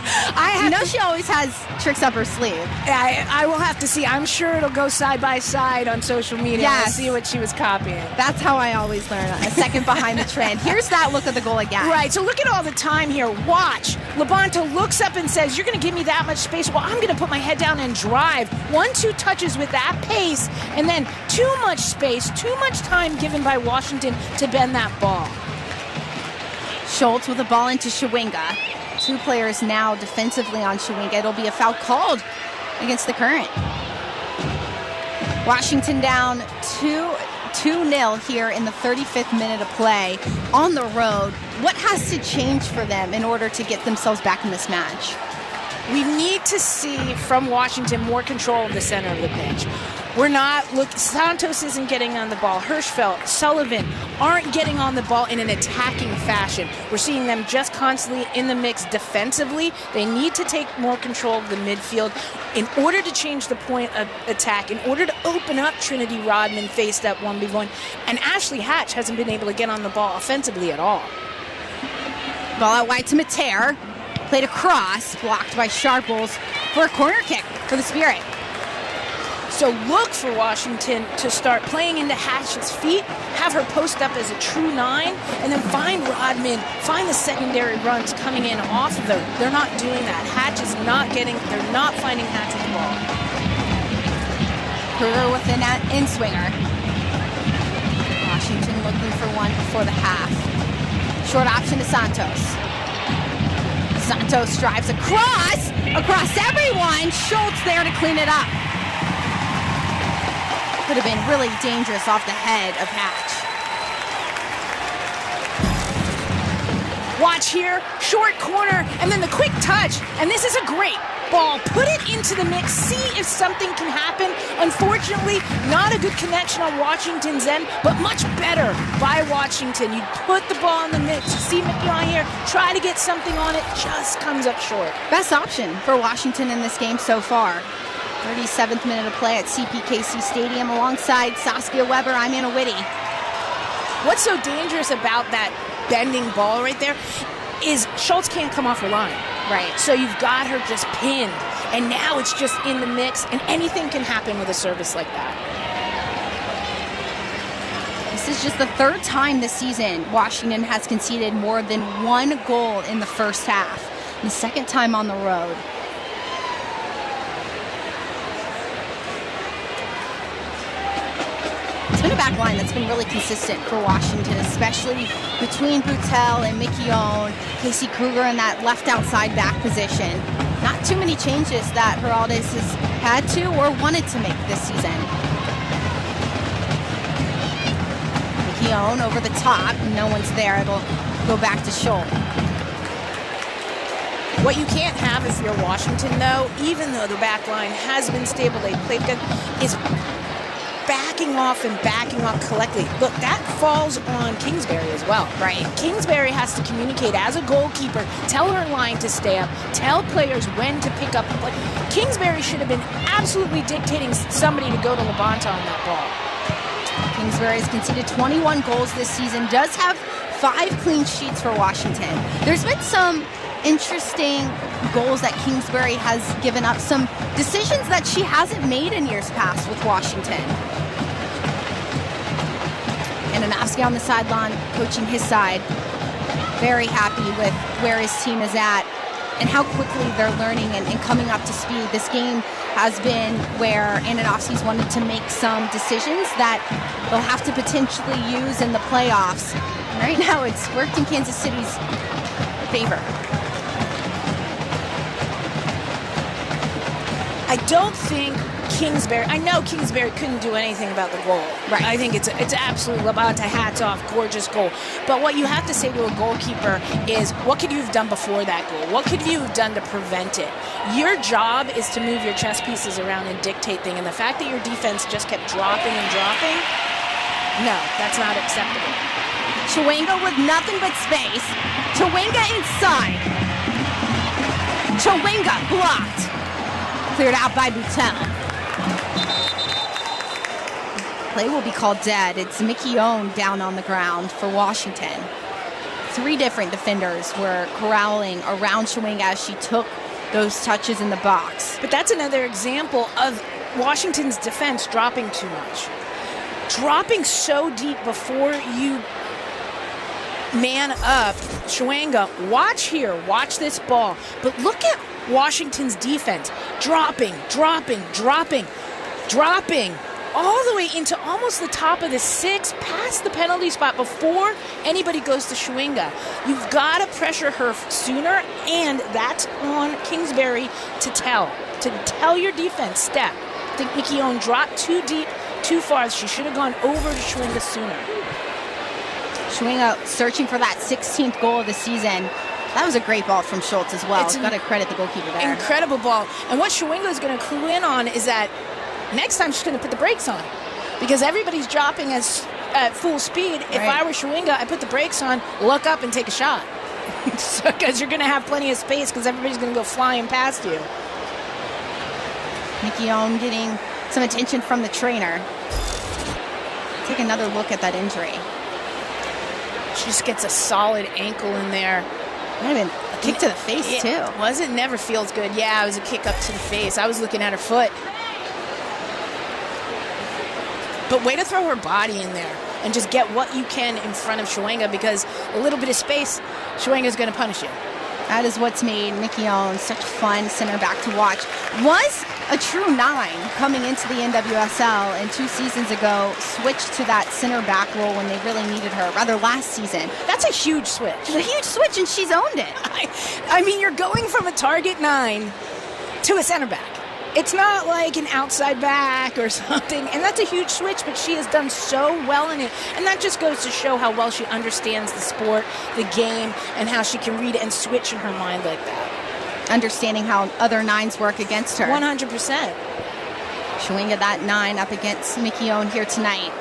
she always has tricks up her sleeve? I will have to see. I'm sure it'll go side by side on social media. Yes. I'll see what she was copying. That's how I always learn. A second behind the trend. Here's that look of the goal again. Right. So look at all the time here. Watch. Levante looks up and says, "You're going to give me that much space? Well, I'm going to put my head down and drive." 1-2 touches with that pace, and then too much space, too much time given by Washington to bend that ball. Schultz with the ball into Shawinga. 2 players now defensively on Shawinga. It'll be a foul called against the Current. Washington down 2-0 here in the 35th minute of play on the road. What has to change for them in order to get themselves back in this match? We need to see from Washington more control of the center of the pitch. Santos isn't getting on the ball. Hirschfeld, Sullivan aren't getting on the ball in an attacking fashion. We're seeing them just constantly in the mix defensively. They need to take more control of the midfield in order to change the point of attack, in order to open up Trinity Rodman faced up 1v1. And Ashley Hatch hasn't been able to get on the ball offensively at all. Ball out wide to Mater. Played across, blocked by Sharples for a corner kick for the Spirit. So look for Washington to start playing into Hatch's feet, have her post up as a true 9, and then find Rodman, find the secondary runs coming in off of her. They're not doing that. They're not finding Hatch's ball. Kruger with an in-swinger. Washington looking for one before the half. Short option to Santos. Santos drives across everyone. Schultz there to clean it up. Could have been really dangerous off the head of Hatch. Watch here, short corner, and then the quick touch. And this is a great ball. Put it into the mix. See if something can happen. Unfortunately, not a good connection on Washington's end, but much better by Washington. You put the ball in the mix. You see McKeon here, try to get something on it, just comes up short. Best option for Washington in this game so far. 37th minute of play at CPKC Stadium alongside Saskia Weber. I'm Anna Whitty. What's so dangerous about that bending ball right there is Schultz can't come off her line. Right. So you've got her just pinned, and now it's just in the mix, and anything can happen with a service like that. This is just the 3rd time this season Washington has conceded more than 1 goal in the first half. And the 2nd time on the road. It's been a back line that's been really consistent for Washington, especially between Boutel and McKeon, Casey Kruger in that left outside back position. Not too many changes that Heraldez has had to or wanted to make this season. McKeon over the top, no one's there. It'll go back to Schultz. What you can't have if you're Washington, though, even though the back line has been stable, they played good, is backing off collectively. Look, that falls on Kingsbury as well. Right. Kingsbury has to communicate as a goalkeeper, tell her line to stay up, tell players when to pick up the play. Kingsbury should have been absolutely dictating somebody to go to Levante on that ball. Kingsbury has conceded 21 goals this season, does have 5 clean sheets for Washington. There's been some interesting goals that Kingsbury has given up, some decisions that she hasn't made in years past with Washington. And Anofsky on the sideline, coaching his side. Very happy with where his team is at and how quickly they're learning and coming up to speed. This game has been where Anofsky's wanted to make some decisions that they'll have to potentially use in the playoffs. And right now, it's worked in Kansas City's favor. I I don't think Kingsbury, I know Kingsbury couldn't do anything about the goal. Right. I think it's absolutely about to hats off, gorgeous goal. But what you have to say to a goalkeeper is, what could you have done before that goal? What could you have done to prevent it? Your job is to move your chess pieces around and dictate things. And the fact that your defense just kept dropping and dropping, no, that's not acceptable. Chwenga with nothing but space. Chwenga inside. Chwenga blocked. Cleared out by Boutel. Play will be called dead. It's Mickey Owen down on the ground for Washington. 3 different defenders were corralling around Chwenga as she took those touches in the box. But that's another example of Washington's defense dropping too much. Dropping so deep before you man up. Chwenga, watch here, watch this ball. But look at Washington's defense. Dropping, all the way into almost the top of the 6, past the penalty spot before anybody goes to Chwenga. You've got to pressure her sooner, and that's on Kingsbury to tell your defense, step. I think Mickey Owen dropped too deep, too far. She should have gone over to Chwenga sooner. Chwenga searching for that 16th goal of the season. That was a great ball from Schultz as well. Got to credit the goalkeeper there. Incredible ball. And what Chwenga is going to clue in on is that next time she's going to put the brakes on, because everybody's dropping at full speed. If I were Chwenga, I put the brakes on, look up and take a shot, because you're going to have plenty of space because everybody's going to go flying past you. Mickey Owen getting some attention from the trainer. Take another look at that injury. She just gets a solid ankle in there. Might have been a kick to the face, too. Was it? Never feels good. Yeah, it was a kick up to the face. I was looking at her foot. But way to throw her body in there and just get what you can in front of Chwenga, because a little bit of space, Chwenga's going to punish you. That is what's made Mickey Owen such a fun center back to watch. Was a true 9 coming into the NWSL, and 2 seasons ago switched to that center back role when they really needed her, rather last season. That's a huge switch. It's a huge switch, and she's owned it. I mean, you're going from a target 9 to a center back. It's not like an outside back or something, and that's a huge switch, but she has done so well in it, and that just goes to show how well she understands the sport, the game, and how she can read and switch in her mind like that. Understanding how other 9s work against her. 100%. Chwenga that 9 up against Mickey Owen here tonight.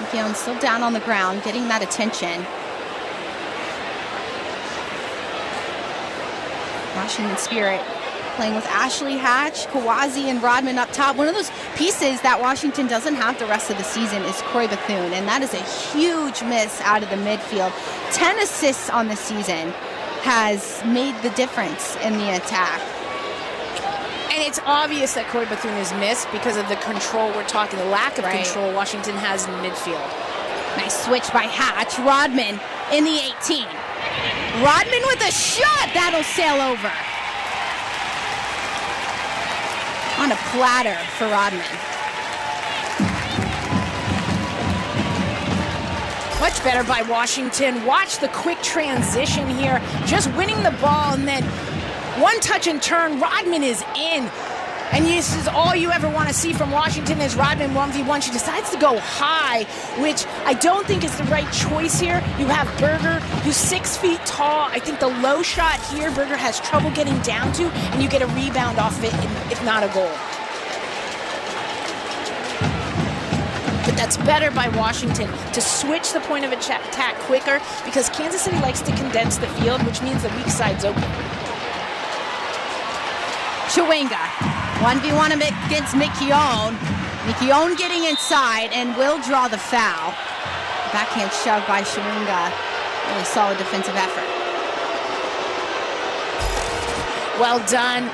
Mickey Owen still down on the ground, getting that attention. Washington Spirit playing with Ashley Hatch, Kawazi, and Rodman up top. One of those pieces that Washington doesn't have the rest of the season is Croy Bethune, and that is a huge miss out of the midfield. 10 assists on the season, has made the difference in the attack. And it's obvious that Croy Bethune is missed because of the control the lack of control Washington has in midfield. Nice switch by Hatch. Rodman in the 18. Rodman with a shot. That'll sail over. On a platter for Rodman. Much better by Washington. Watch the quick transition here. Just winning the ball, and then one touch and turn. Rodman is in. And this is all you ever want to see from Washington is Rodman 1v1. She decides to go high, which I don't think is the right choice here. You have Berger, who's 6 feet tall. I think the low shot here, Berger has trouble getting down to, and you get a rebound off of it, if not a goal. But that's better by Washington to switch the point of attack quicker, because Kansas City likes to condense the field, which means the weak side's open. Chwenga, 1v1 against Mickey Owen. Mickey Owen getting inside and will draw the foul. Backhand shove by Chwenga. Really solid defensive effort. Well done.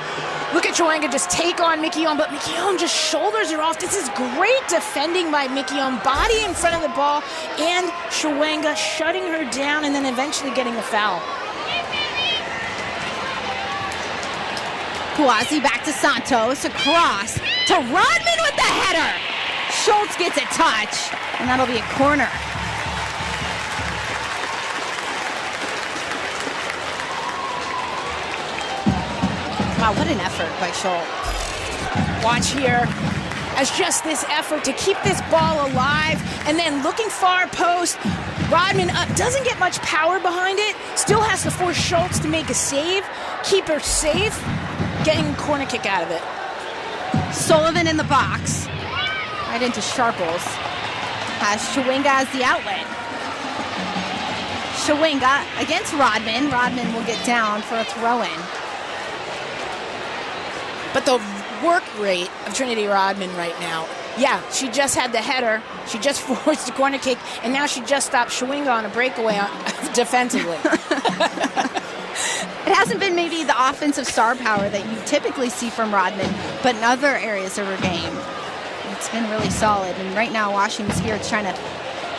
Look at Chwenga just take on Mickey Owen, but Mickey Owen just shoulders her off. This is great defending by Mickey Owen. Body in front of the ball, and Chwenga shutting her down and then eventually getting the foul. Kawazi back to Santos, across to Rodman with the header. Schultz gets a touch, and that'll be a corner. Wow, what an effort by Schultz. Watch here as just this effort to keep this ball alive, and then looking far post. Rodman up, doesn't get much power behind it, still has to force Schultz to make a save, keep her safe, getting a corner kick out of it. Sullivan in the box, right into Sharples. Has Chawinga as the outlet. Chawinga against Rodman. Rodman will get down for a throw-in. But the work rate of Trinity Rodman right now, yeah, she just had the header, she just forced a corner kick, and now she just stopped Chawinga on a breakaway defensively. It hasn't been maybe the offensive star power that you typically see from Rodman, but in other areas of her game, it's been really solid. And right now, Washington Spirit's trying to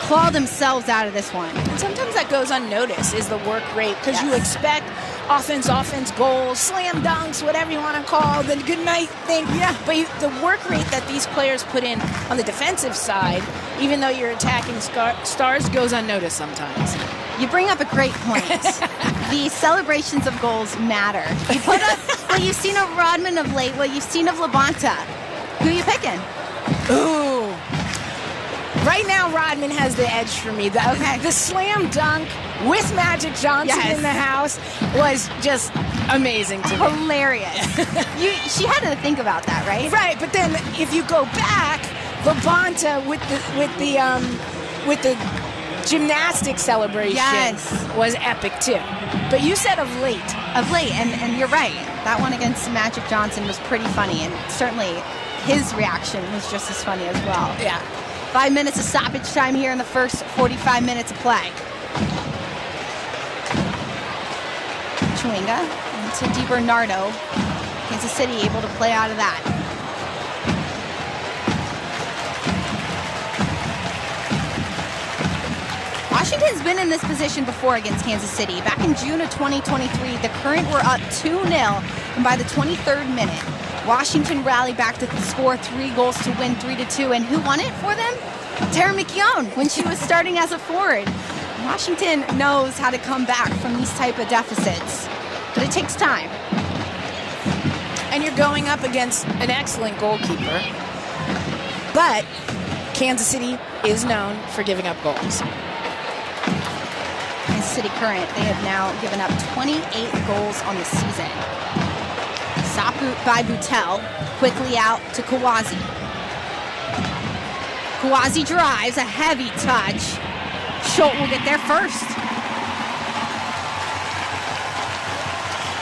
claw themselves out of this one. And sometimes that goes unnoticed, is the work rate, because you expect offense, goals, slam dunks, whatever you want to call the good night thing. Yeah. But the work rate that these players put in on the defensive side, even though you're attacking stars, goes unnoticed sometimes. You bring up a great point. The celebrations of goals matter. You put up what you've seen of Rodman of late, what you've seen of Labonta. Who are you picking? Ooh. Right now, Rodman has the edge for me. The slam dunk with Magic Johnson in the house was just amazing to me. Hilarious. She had to think about that, right? Right, but then if you go back, Labonta with the gymnastic celebration was epic too. But you said of late. Of late, and you're right. That one against Magic Johnson was pretty funny, and certainly his reaction was just as funny as well. Yeah. 5 minutes of stoppage time here in the first 45 minutes of play. Chawinga into DiBernardo. Kansas City able to play out of that. Washington's been in this position before against Kansas City. Back in June of 2023, the Current were up 2-0, and by the 23rd minute, Washington rallied back to score 3 goals to win 3-2. And who won it for them? Tara McKeown, when she was starting as a forward. Washington knows how to come back from these type of deficits, but it takes time. And you're going up against an excellent goalkeeper, but Kansas City is known for giving up goals. Kansas City Current, they have now given up 28 goals on the season. Stopped by Boutel, quickly out to Kawazi. Kawazi drives, a heavy touch. Schultz will get there first.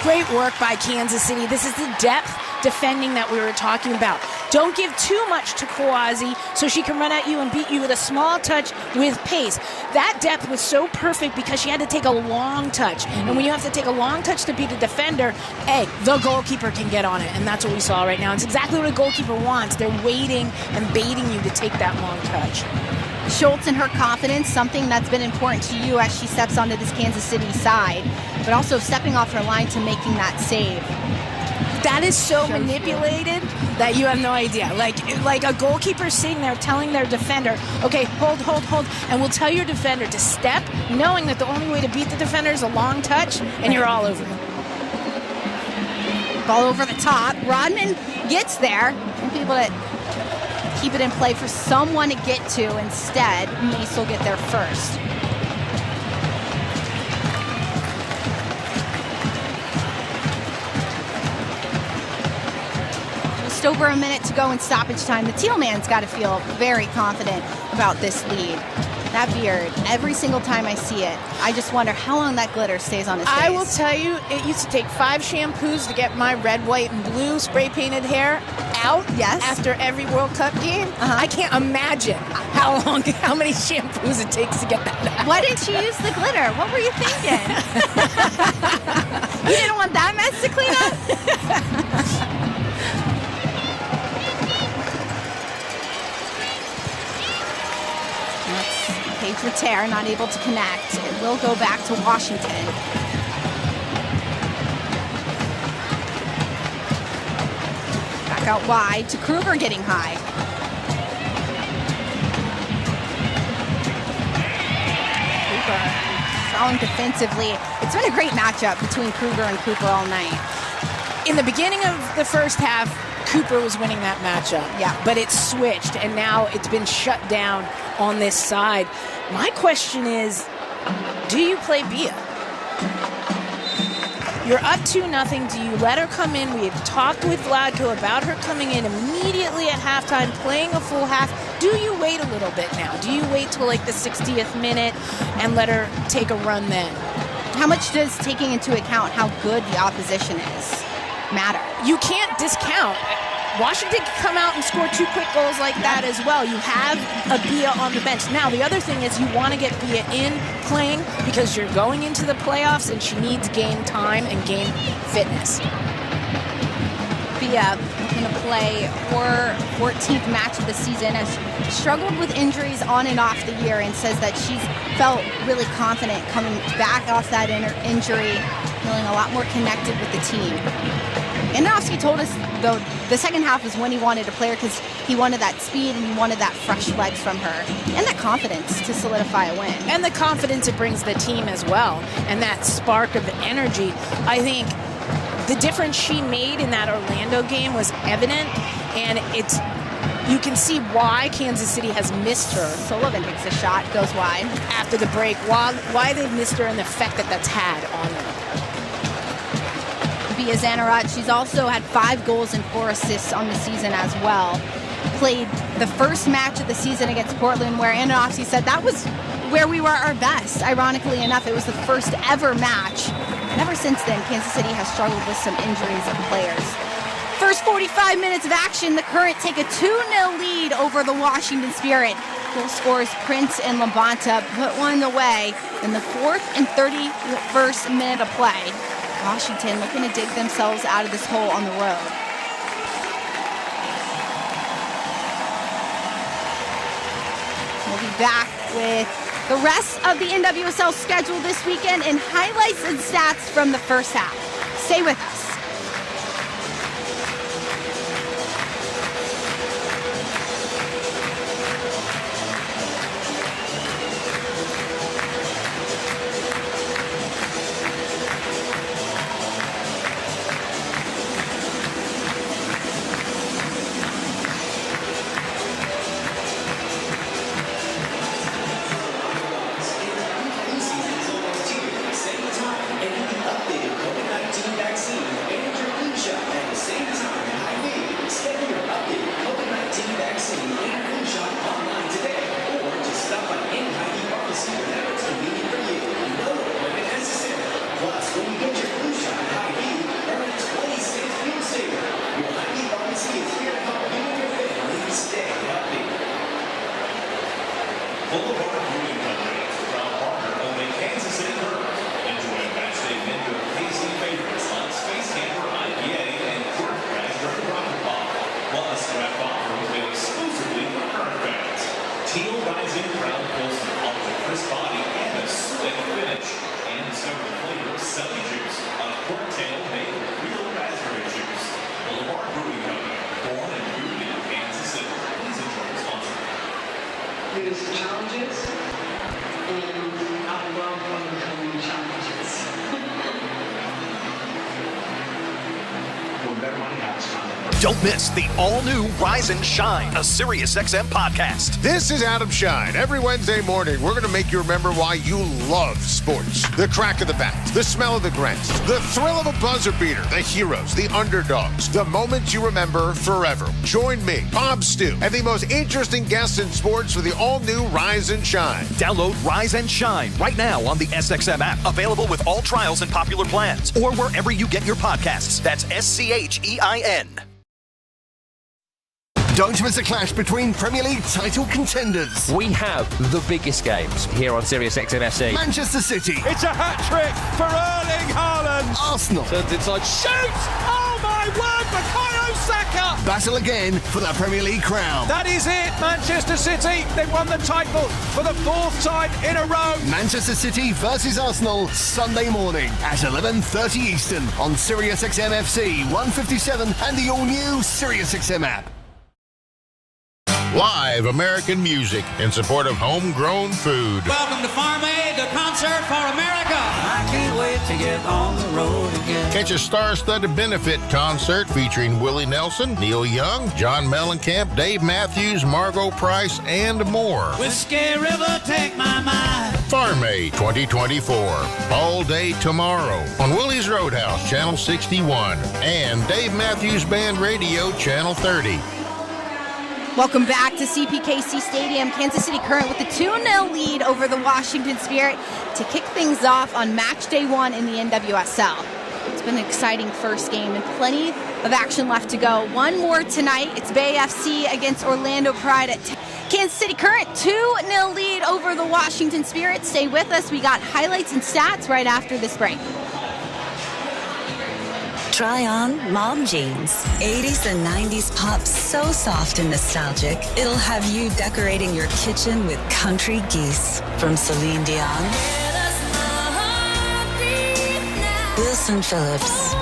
Great work by Kansas City. This is the depth defending that we were talking about. Don't give too much to Kawazi so she can run at you and beat you with a small touch with pace. That depth was so perfect because she had to take a long touch. And when you have to take a long touch to beat a defender, hey, the goalkeeper can get on it. And that's what we saw right now. It's exactly what a goalkeeper wants. They're waiting and baiting you to take that long touch. Schultz and her confidence, something that's been important to you as she steps onto this Kansas City side, but also stepping off her line to making that save. That is so manipulated that you have no idea. Like a goalkeeper sitting there telling their defender, okay, hold, and we'll tell your defender to step, knowing that the only way to beat the defender is a long touch, and you're all over them. Ball over the top. Rodman gets there. Won't be able to keep it in play for someone to get to. Instead, Mace will get there first. Over a minute to go in stoppage time. The Teal Man's got to feel very confident about this lead. That beard, every single time I see it, I just wonder how long that glitter stays on his face. I will tell you, it used to take 5 shampoos to get my red, white, and blue spray-painted hair out after every World Cup game. I can't imagine how many shampoos it takes to get that out. Why didn't you use the glitter? What were you thinking? You didn't want that mess to clean up? Paige Rater not able to connect. It will go back to Washington. Back out wide to Kruger getting high. Kruger strong defensively. It's been a great matchup between Kruger and Cooper all night. In the beginning of the first half, Cooper was winning that matchup. Yeah. But it switched, and now it's been shut down on this side. My question is, do you play Bia? You're up 2-0. Do you let her come in? We had talked with Vladko about her coming in immediately at halftime, playing a full half. Do you wait a little bit now? Do you wait till like the 60th minute and let her take a run then? How much does taking into account how good the opposition is matter? You can't discount. Washington can come out and score 2 quick goals like that as well. You have a Bia on the bench. Now, the other thing is you want to get Bia in playing because you're going into the playoffs and she needs game time and game fitness. Bia going to play her 14th match of the season, has struggled with injuries on and off the year, and says that she's felt really confident coming back off that injury, feeling a lot more connected with the team. Andonovski told us, though, the second half was when he wanted to play her because he wanted that speed and he wanted that fresh legs from her and that confidence to solidify a win. And the confidence it brings the team as well, and that spark of energy. I think the difference she made in that Orlando game was evident, and you can see why Kansas City has missed her. Sullivan takes a shot, goes wide. After the break, why they've missed her and the effect that's had on them. Bia Zanarat, she's also had 5 goals and 4 assists on the season as well. Played the first match of the season against Portland where Andonovski said that was where we were our best. Ironically enough, it was the first ever match. And ever since then, Kansas City has struggled with some injuries of players. First 45 minutes of action, the Current take a 2-0 lead over the Washington Spirit. Goal scorers Prince and Labonta put one away in the 4th and 31st minute of play. Washington looking to dig themselves out of this hole on the road. We'll be back with the rest of the NWSL schedule this weekend and highlights and stats from the first half. Stay with us. Don't miss the all-new Rise and Shine, a SiriusXM podcast. This is Adam Shine. Every Wednesday morning, we're going to make you remember why you love sports. The crack of the bat, the smell of the Grants, the thrill of a buzzer beater, the heroes, the underdogs, the moments you remember forever. Join me, Bob Stew, and the most interesting guests in sports for the all-new Rise and Shine. Download Rise and Shine right now on the SXM app, available with all trials and popular plans, or wherever you get your podcasts. That's SCHEIN. Don't miss a clash between Premier League title contenders. We have the biggest games here on SiriusXM FC. Manchester City. It's a hat-trick for Erling Haaland. Arsenal. Turns inside, shoots! Oh my word, Bukayo Saka! Battle again for the Premier League crown. That is it, Manchester City. They've won the title for the 4th time in a row. Manchester City versus Arsenal, Sunday morning at 11:30 Eastern on SiriusXM FC 157 and the all-new SiriusXM app. Live American music in support of homegrown food. Welcome to Farm Aid, the concert. concert for America. I can't wait to get on the road again. Catch a star-studded benefit concert featuring Willie Nelson, Neil Young, John Mellencamp, Dave Matthews, Margot Price, and more. Whiskey River, take my mind. Farm Aid 2024. All day tomorrow on Willie's Roadhouse, Channel 61, and Dave Matthews Band Radio, Channel 30. Welcome back to CPKC Stadium. Kansas City Current with a 2-0 lead over the Washington Spirit to kick things off on match day 1 in the NWSL. It's been an exciting first game and plenty of action left to go. One more tonight. It's Bay FC against Orlando Pride at 10. Kansas City Current 2-0 lead over the Washington Spirit. Stay with us. We got highlights and stats right after this break. Try on mom jeans. 80s and 90s pop, so soft and nostalgic. It'll have you decorating your kitchen with country geese. From Celine Dion, Wilson Phillips,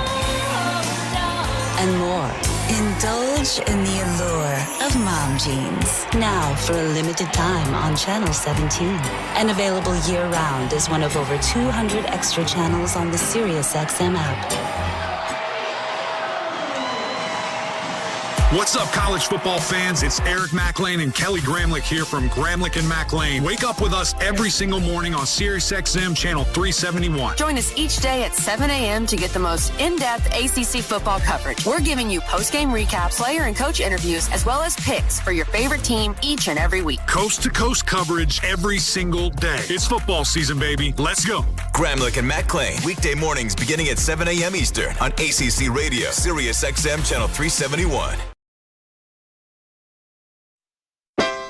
and more. Indulge in the allure of mom jeans. Now for a limited time on Channel 17. And available year-round as one of over 200 extra channels on the SiriusXM app. What's up, college football fans? It's Eric McLean and Kelly Gramlich here from Gramlich and McLean. Wake up with us every single morning on SiriusXM Channel 371. Join us each day at 7 a.m. to get the most in-depth ACC football coverage. We're giving you post-game recaps, player and coach interviews, as well as picks for your favorite team each and every week. Coast-to-coast coverage every single day. It's football season, baby. Let's go. Gramlich and McLean, weekday mornings beginning at 7 a.m. Eastern on ACC Radio, SiriusXM Channel 371.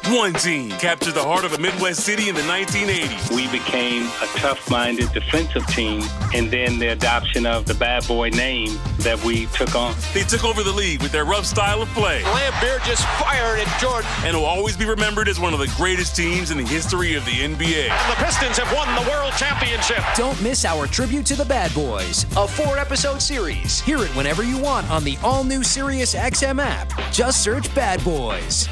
One team captured the heart of a Midwest city in the 1980s. We became a tough-minded defensive team, and then the adoption of the bad boy name that we took on. They took over the league with their rough style of play. Lambert just fired at Jordan. And will always be remembered as one of the greatest teams in the history of the NBA. And the Pistons have won the world championship. Don't miss our tribute to the Bad Boys, a 4-episode series. Hear it whenever you want on the all-new SiriusXM app. Just search Bad Boys.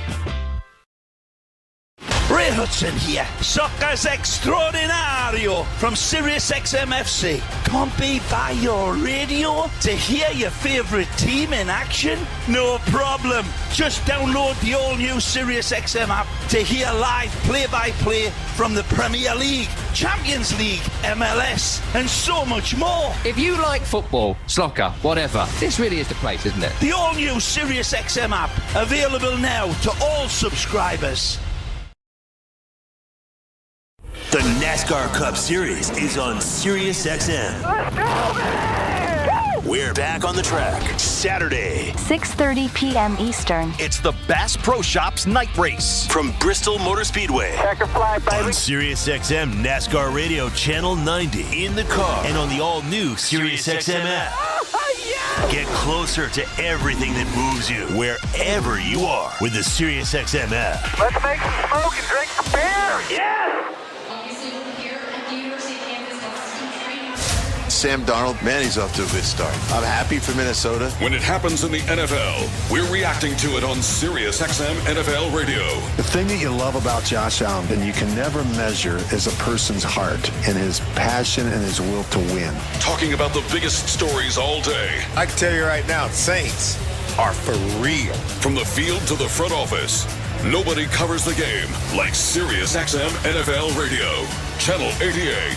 Ray Hudson here, Soccer's Extraordinario from SiriusXM FC. Can't be by your radio to hear your favourite team in action? No problem. Just download the all-new SiriusXM app to hear live play-by-play from the Premier League, Champions League, MLS, and so much more. If you like football, soccer, whatever, this really is the place, isn't it? The all-new SiriusXM app, available now to all subscribers. The NASCAR Cup Series is on SiriusXM. We're back on the track Saturday, 6:30 p.m. Eastern. It's the Bass Pro Shops Night Race from Bristol Motor Speedway. Checker flag, baby. On SiriusXM NASCAR Radio Channel 90 in the car and on the all-new SiriusXM app. Get closer to everything that moves you wherever you are with the SiriusXM app. Let's make some smoke and drink some beer. Yes. Sam Darnold, man, he's off to a good start. I'm happy for Minnesota. When it happens in the NFL, we're reacting to it on SiriusXM NFL Radio. The thing that you love about Josh Allen and you can never measure is a person's heart and his passion and his will to win. Talking about the biggest stories all day. I can tell you right now, Saints are for real. From the field to the front office, nobody covers the game like SiriusXM NFL Radio. Channel 88.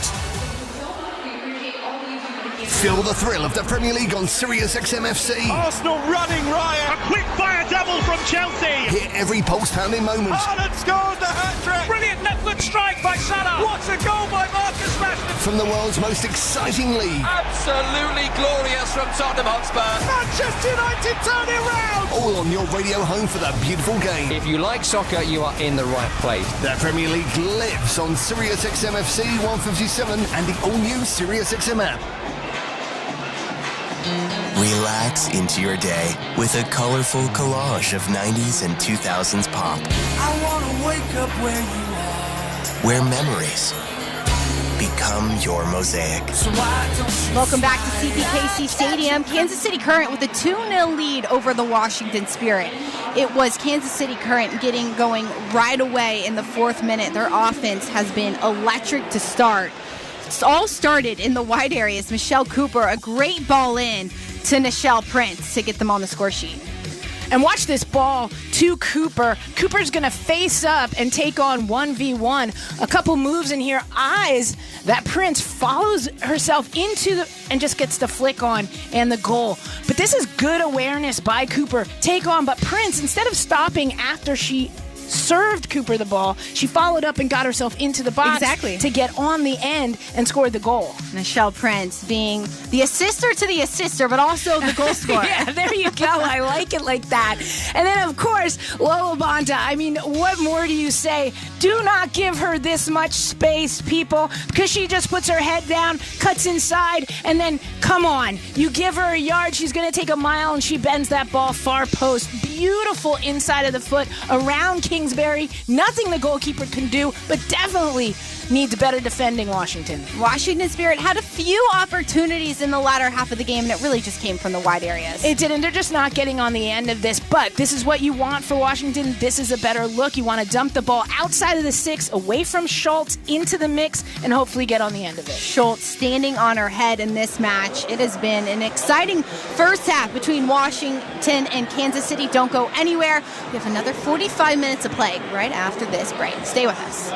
Feel the thrill of the Premier League on SiriusXM FC. Arsenal running riot. A quick-fire double from Chelsea. Hear every pulse-pounding moment. Haaland scored the hat-trick. Brilliant left-foot strike by Salah. What a goal by Marcus Rashford. From the world's most exciting league. Absolutely glorious from Tottenham Hotspur. Manchester United turn it round. All on your radio home for the beautiful game. If you like soccer, you are in the right place. The Premier League lives on SiriusXM FC 157 and the all-new SiriusXM app. Relax into your day with a colorful collage of 90s and 2000s pop. I wanna wake up where you are. Where memories become your mosaic. So Welcome back to CPKC Stadium. Kansas City Current with a 2-0 lead over the Washington Spirit. It was Kansas City Current getting going right away in the 4th minute. Their offense has been electric to start. It all started in the wide areas. Michelle Cooper, a great ball in to Nichelle Prince to get them on the score sheet. And watch this ball to Cooper. Cooper's going to face up and take on 1v1. A couple moves in here. Eyes that Prince follows herself into and just gets the flick on and the goal. But this is good awareness by Cooper. Take on, but Prince, instead of stopping after she served Cooper the ball, she followed up and got herself into the box to get on the end and scored the goal. Nichelle Prince being the assister to the assister, but also the goal scorer. Yeah, there you go. I like it like that. And then, of course, Lola Bonta. I mean, what more do you say? Do not give her this much space, people, because she just puts her head down, cuts inside, and then, come on, you give her a yard, she's going to take a mile, and she bends that ball far post. Beautiful inside of the foot around Kingsbury. Nothing the goalkeeper can do, but definitely needs better defending, Washington. Washington Spirit had a few opportunities in the latter half of the game, and it really just came from the wide areas. It didn't. They're just not getting on the end of this, but this is what you want for Washington. This is a better look. You want to dump the ball outside of the 6, away from Schultz, into the mix, and hopefully get on the end of it. Schultz standing on her head in this match. It has been an exciting first half between Washington and Kansas City. Don't go anywhere. We have another 45 minutes of play right after this break. Stay with us.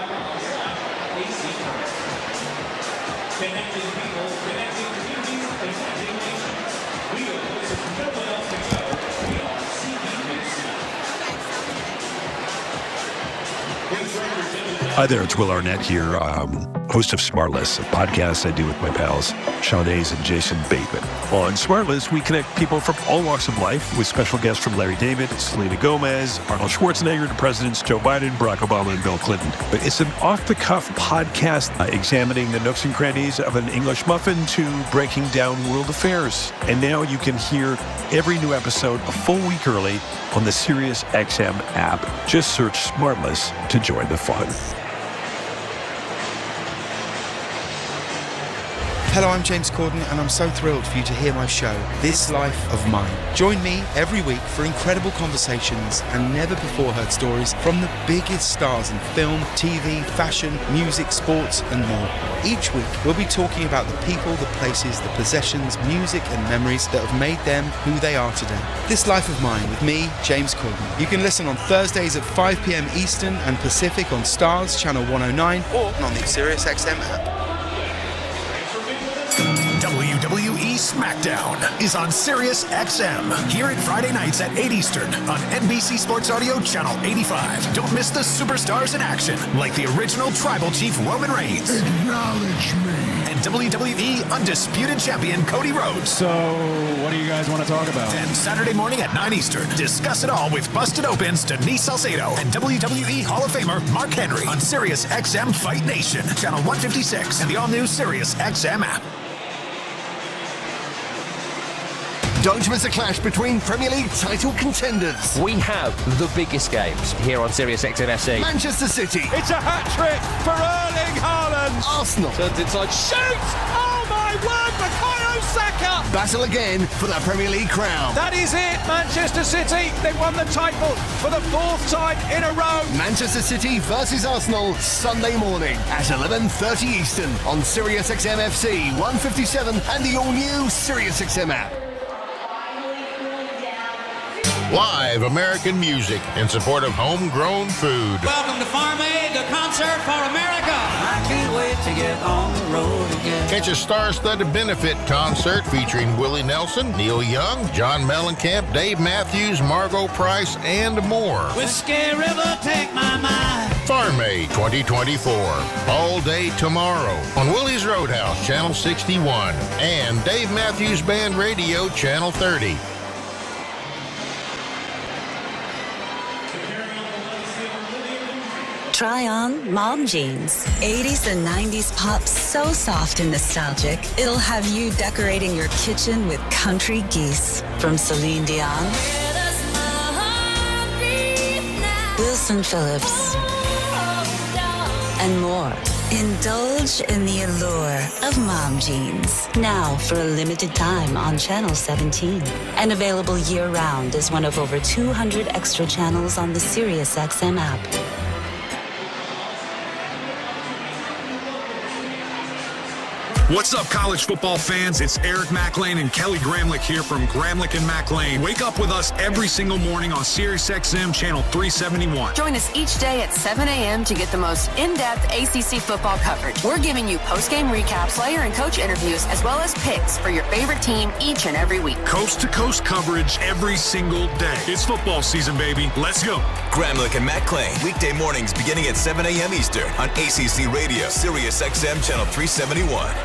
Hi there, it's Will Arnett here, host of Smartless, a podcast I do with my pals Sean Hayes and Jason Bateman. On Smartless, we connect people from all walks of life with special guests from Larry David, Selena Gomez, Arnold Schwarzenegger to Presidents Joe Biden, Barack Obama, and Bill Clinton. But it's an off-the-cuff podcast examining the nooks and crannies of an English muffin to breaking down world affairs. And now you can hear every new episode a full week early on the SiriusXM app. Just search Smartless to join the fun. Hello, I'm James Corden, and I'm so thrilled for you to hear my show, This Life of Mine. Join me every week for incredible conversations and never-before-heard stories from the biggest stars in film, TV, fashion, music, sports, and more. Each week, we'll be talking about the people, the places, the possessions, music, and memories that have made them who they are today. This Life of Mine with me, James Corden. You can listen on Thursdays at 5 p.m. Eastern and Pacific on Stars, Channel 109, or on the SiriusXM app. WWE SmackDown is on SiriusXM. Hear it Friday nights at 8 Eastern on NBC Sports Audio Channel 85. Don't miss the superstars in action, like the original Tribal Chief Roman Reigns. Acknowledge me. And WWE Undisputed Champion Cody Rhodes. So, what do you guys want to talk about? And Saturday morning at 9 Eastern, discuss it all with Busted Open's Denise Salcedo and WWE Hall of Famer Mark Henry on SiriusXM Fight Nation, Channel 156, and the all-new SiriusXM app. Don't miss a clash between Premier League title contenders. We have the biggest games here on SiriusXM FC. Manchester City. It's a hat-trick for Erling Haaland. Arsenal. Turns inside, shoots! Oh my word, Bukayo Saka! Battle again for the Premier League crown. That is it, Manchester City. They won the title for the 4th time in a row. Manchester City versus Arsenal, Sunday morning at 11:30 Eastern on SiriusXM FC 157 and the all-new SiriusXM app. Live American music in support of homegrown food. Welcome to Farm Aid, the concert for America. I can't wait to get on the road again. Catch a star-studded benefit concert featuring Willie Nelson, Neil Young, John Mellencamp, Dave Matthews, Margot Price, and more. Whiskey River, take my mind. Farm Aid 2024. All day tomorrow on Willie's Roadhouse, Channel 61, and Dave Matthews Band Radio, Channel 30. Try on mom jeans. 80s and 90s pop so soft and nostalgic, it'll have you decorating your kitchen with country geese. From Celine Dion, Wilson Phillips, and more. Indulge in the allure of mom jeans. Now for a limited time on Channel 17. And available year-round as one of over 200 extra channels on the SiriusXM app. What's up, college football fans? It's Eric McLean and Kelly Gramlich here from Gramlich and McLean. Wake up with us every single morning on SiriusXM Channel 371. Join us each day at 7 a.m. to get the most in-depth ACC football coverage. We're giving you post-game recaps, player and coach interviews, as well as picks for your favorite team each and every week. Coast-to-coast coverage every single day. It's football season, baby. Let's go. Gramlich and McLean, weekday mornings beginning at 7 a.m. Eastern on ACC Radio, SiriusXM Channel 371.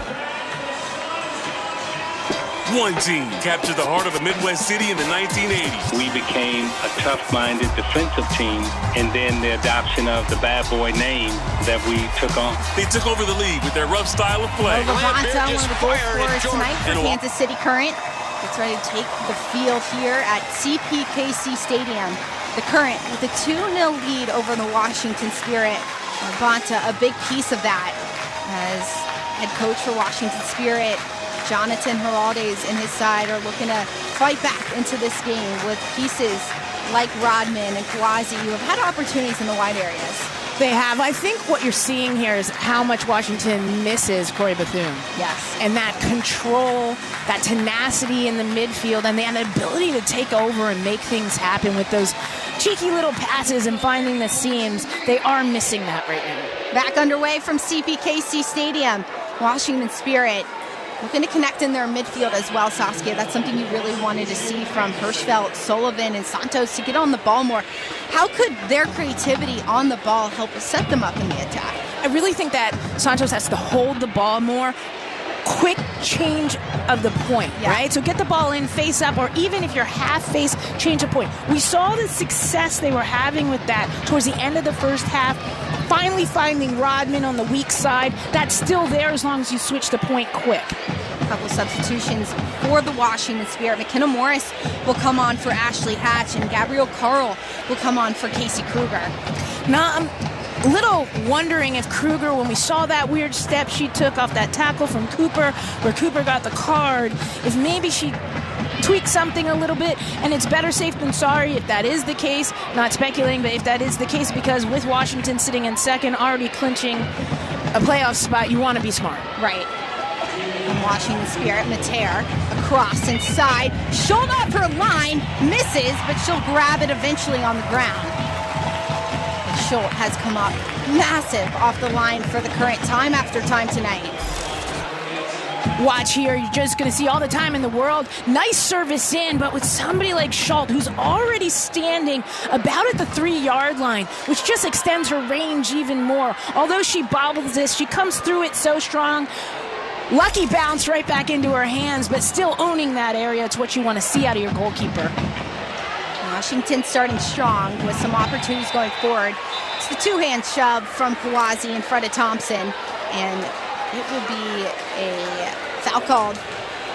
One team captured the heart of a Midwest city in the 1980s. We became a tough-minded defensive team, and then the adoption of the bad boy name that we took on. They took over the league with their rough style of play. Bonta, one of the goal scorers tonight for Kansas City Current, gets ready to take the field here at CPKC Stadium. The Current with a 2-0 lead over the Washington Spirit. Bonta, a big piece of that as head coach for Washington Spirit. Jonathan Heraldes and his side are looking to fight back into this game with pieces like Rodman and Kouazi who have had opportunities in the wide areas. They have. I think what you're seeing here is how much Washington misses Corey Bethune. Yes. And that control, that tenacity in the midfield, and the ability to take over and make things happen with those cheeky little passes and finding the seams. They are missing that right now. Back underway from CPKC Stadium. Washington Spirit looking to connect in their midfield as well, Saskia. That's something you really wanted to see from Hirschfeld, Sullivan, and Santos to get on the ball more. How could their creativity on the ball help set them up in the attack? I really think that Santos has to hold the ball more. Quick change of the point, right? So get the ball in, face up, or even if you're half face, change the point. We saw the success they were having with that towards the end of the first half. Finally finding Rodman on the weak side. That's still there as long as you switch the point quick. A couple substitutions for the Washington Spirit. McKenna Morris will come on for Ashley Hatch, and Gabrielle Carl will come on for Casey Kruger. Now, I'm a little wondering if Kruger, when we saw that weird step she took off that tackle from Cooper, where Cooper got the card, if maybe she tweak something a little bit, and it's better safe than sorry if that is the case. Not speculating, but if that is the case, because with Washington sitting in second, already clinching a playoff spot, you want to be smart. Right. And Washington Spirit, Mater, across inside, shoulder up her line, misses, but she'll grab it eventually on the ground. Schultz has come up massive off the line for the Current time after time tonight. Watch here, you're just going to see all the time in the world. Nice service in, but with somebody like Schultz, who's already standing about at the 3-yard line, which just extends her range even more. Although she bobbles this, she comes through it so strong. Lucky bounce right back into her hands, but still owning that area. It's what you want to see out of your goalkeeper. Washington starting strong with some opportunities going forward. It's the two-hand shove from Kouazi in front of Thompson, and it will be a foul called.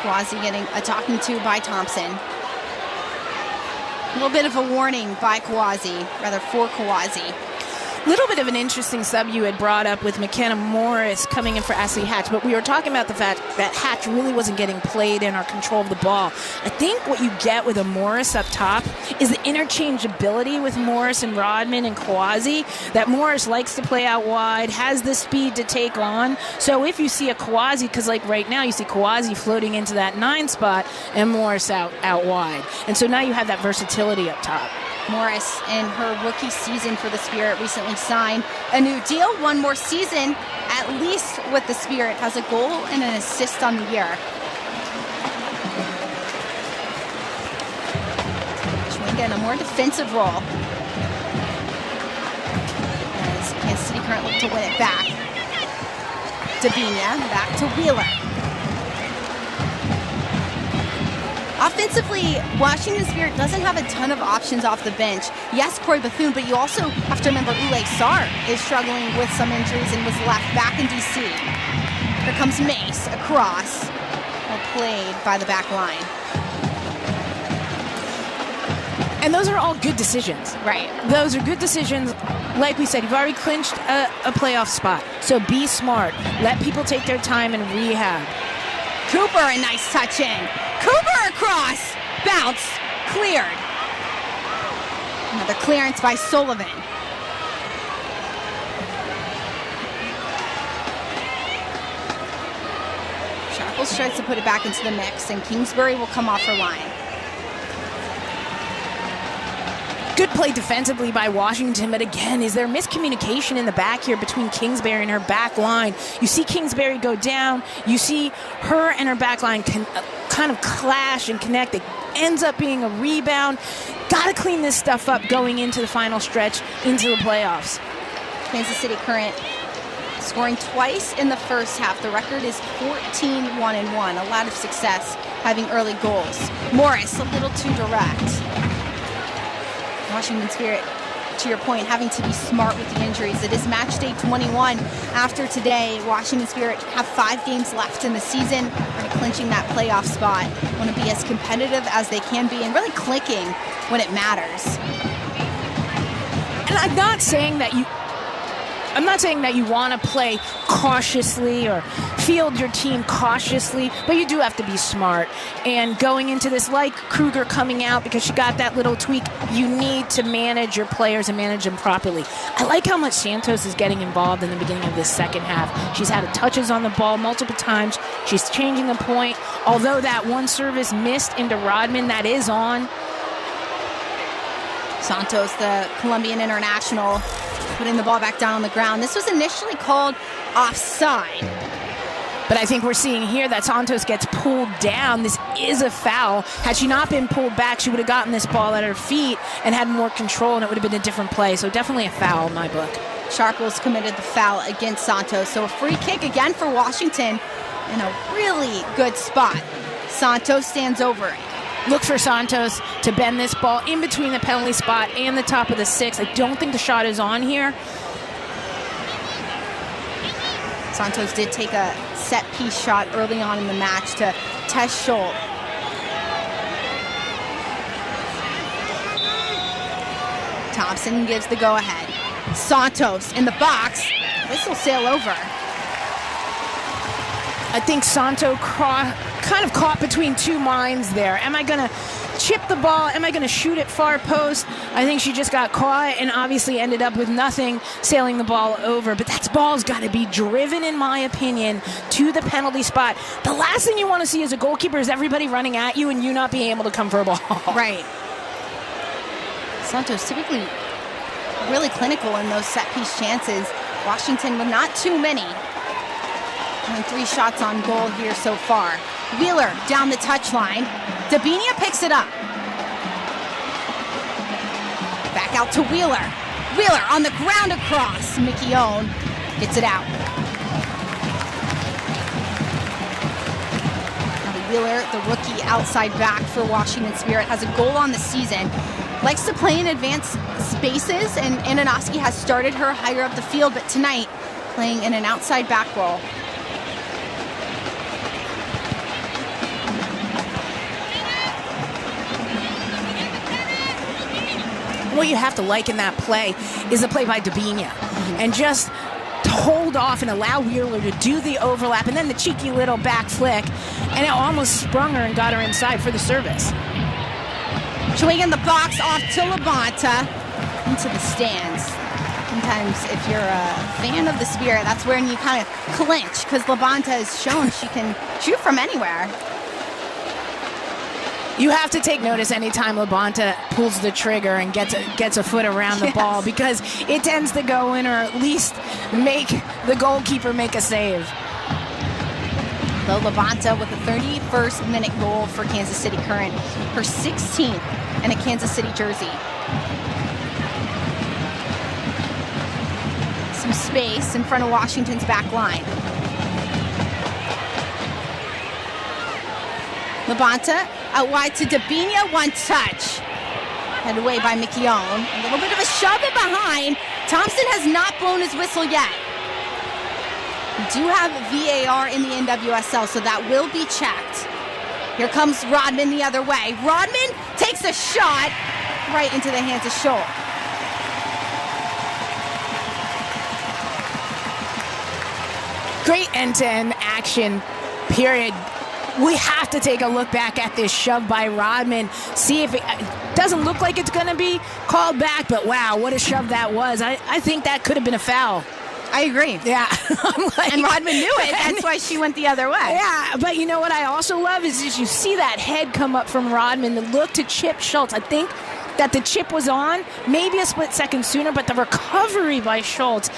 Kouazi getting a talking to by Thompson. A little bit of a warning by Kouazi, rather for Kouazi. Little bit of an interesting sub you had brought up with McKenna Morris coming in for Ashley Hatch, but we were talking about the fact that Hatch really wasn't getting played in or control of the ball. I think what you get with a Morris up top is the interchangeability with Morris and Rodman and Kouazi, that Morris likes to play out wide, has the speed to take on. So if you see a Kouazi, because like right now you see Kouazi floating into that 9 spot and Morris out wide. And so now you have that versatility up top. Morris, in her rookie season for the Spirit, recently signed a new deal. One more season, at least with the Spirit. Has a goal and an assist on the year. Again, a more defensive role. As Kansas City Current look to win it back. Davinia, back to Wheeler. Offensively, Washington Spirit doesn't have a ton of options off the bench. Yes, Corey Bethune, but you also have to remember Ule Sarr is struggling with some injuries and was left back in DC. Here comes Mace across, well played by the back line. And those are all good decisions. Right. Those are good decisions. Like we said, you've already clinched a playoff spot. So be smart. Let people take their time and rehab. Cooper, a nice touch in. Cooper across. Bounce. Cleared. Another clearance by Sullivan. Santos tries to put it back into the mix, and Kingsbury will come off her line. Good play defensively by Washington, but again, is there miscommunication in the back here between Kingsbury and her back line? You see Kingsbury go down. You see her and her back line kind of clash and connect. It ends up being a rebound. Got to clean this stuff up going into the final stretch, into the playoffs. Kansas City Current scoring twice in the first half. The record is 14-1-1. A lot of success having early goals. Morris, a little too direct. Washington Spirit, to your point, having to be smart with the injuries. It is match day 21. After today, Washington Spirit have 5 games left in the season. They're clinching that playoff spot. Want to be as competitive as they can be and really clicking when it matters. And I'm not saying that you want to play cautiously or field your team cautiously, but you do have to be smart. And going into this, like Kruger coming out because she got that little tweak, you need to manage your players and manage them properly. I like how much Santos is getting involved in the beginning of this second half. She's had touches on the ball multiple times. She's changing the point. Although that one service missed into Rodman, that is on. Santos, the Colombian international, putting the ball back down on the ground. This was initially called offside. But I think we're seeing here that Santos gets pulled down. This is a foul. Had she not been pulled back, she would have gotten this ball at her feet and had more control, and it would have been a different play. So definitely a foul in my book. Sharples committed the foul against Santos. So a free kick again for Washington in a really good spot. Santos stands over it. Look for Santos to bend this ball in between the penalty spot and the top of the 6. I don't think the shot is on here. Santos did take a set-piece shot early on in the match to test Schultz. Thompson gives the go-ahead. Santos in the box. This will sail over. I think Santos kind of caught between two minds there. Am I going to chip the ball? Am I going to shoot it far post? I think she just got caught and obviously ended up with nothing, sailing the ball over. But that ball's got to be driven, in my opinion, to the penalty spot. The last thing you want to see as a goalkeeper is everybody running at you and you not being able to come for a ball. Right. Santos typically really clinical in those set-piece chances. Washington with not too many. Only 3 shots on goal here so far. Wheeler down the touchline. Dabinia picks it up. Back out to Wheeler. Wheeler on the ground across. Mickey Owen gets it out. Wheeler, the rookie outside back for Washington Spirit, has a goal on the season. Likes to play in advanced spaces, and Ananoski has started her higher up the field, but tonight playing in an outside back role. What you have to like in that play is the play by Dabinia. And just to hold off and allow Wheeler to do the overlap and then the cheeky little back flick, and it almost sprung her and got her inside for the service. Swing in the box off to Labonta into the stands. Sometimes if you're a fan of the Spirit, that's when you kind of clinch, because Labonta has shown she can shoot from anywhere. You have to take notice anytime Labonta pulls the trigger and gets a foot around the ball, because it tends to go in or at least make the goalkeeper make a save. Lo Labonta with a 31st minute goal for Kansas City Current, her 16th in a Kansas City jersey. Some space in front of Washington's back line. Labonta out wide to Dabinia, one touch. Headed away by Mickey Owen. A little bit of a shove it behind. Thompson has not blown his whistle yet. We do have VAR in the NWSL, so that will be checked. Here comes Rodman the other way. Rodman takes a shot right into the hands of Schultz. Great end-to-end action, period. We have to take a look back at this shove by Rodman, see if it doesn't look like it's going to be called back, but wow, what a shove that was. I think that could have been a foul. I agree. Yeah. And Rodman knew it. That's why she went the other way. Yeah, but you know what I also love is you see that head come up from Rodman, the look to chip Schultz. I think that the chip was on, maybe a split second sooner, but the recovery by Schultz,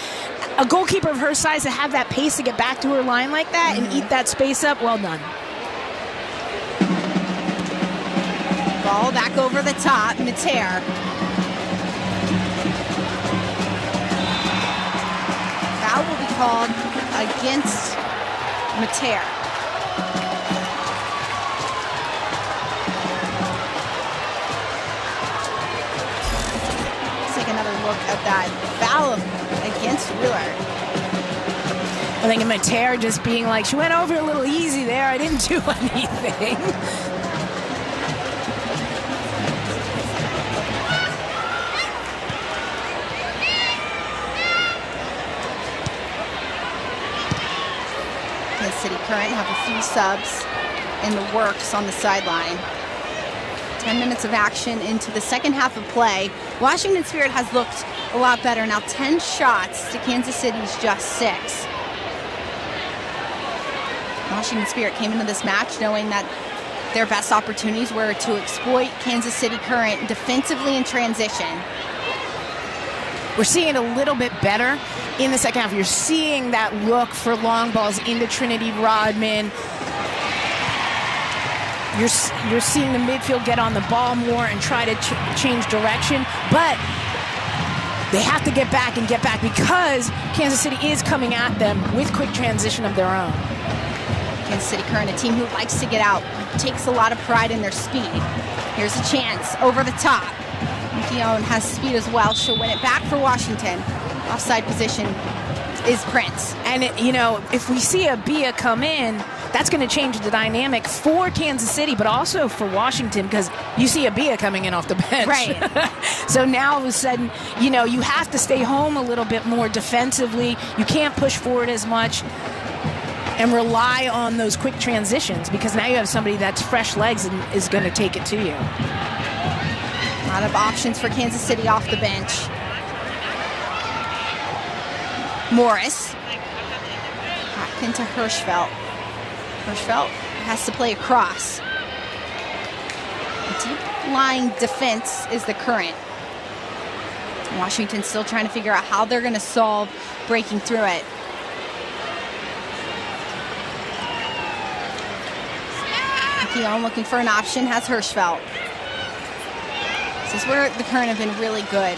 a goalkeeper of her size to have that pace to get back to her line like that and eat that space up, well done. Ball back over the top, Mater. Foul will be called against Mater. Let's take another look at that foul against Wheeler. I think Mater just being like, she went over a little easy there. I didn't do anything. City Current have a few subs in the works on the sideline. 10 minutes of action into the second half of play. Washington Spirit has looked a lot better. Now 10 shots to Kansas City's just 6. Washington Spirit came into this match knowing that their best opportunities were to exploit Kansas City Current defensively in transition. We're seeing it a little bit better in the second half. You're seeing that look for long balls into Trinity Rodman. You're seeing the midfield get on the ball more and try to change direction, but they have to get back because Kansas City is coming at them with quick transition of their own. Kansas City Current, a team who likes to get out, takes a lot of pride in their speed. Here's a chance over the top. Dion has speed as well. She'll win it back for Washington. Offside position is Prince. And, if we see a Bia come in, that's going to change the dynamic for Kansas City, but also for Washington, because you see a Bia coming in off the bench. Right. So now all of a sudden, you have to stay home a little bit more defensively. You can't push forward as much and rely on those quick transitions, because now you have somebody that's fresh legs and is going to take it to you. A lot of options for Kansas City off the bench. Morris. Back into Hirschfeld. Hirschfeld has to play across. Deep lying defense is the Current. Washington still trying to figure out how they're going to solve breaking through it. Keon looking for an option, has Hirschfeld. This is where the Current have been really good,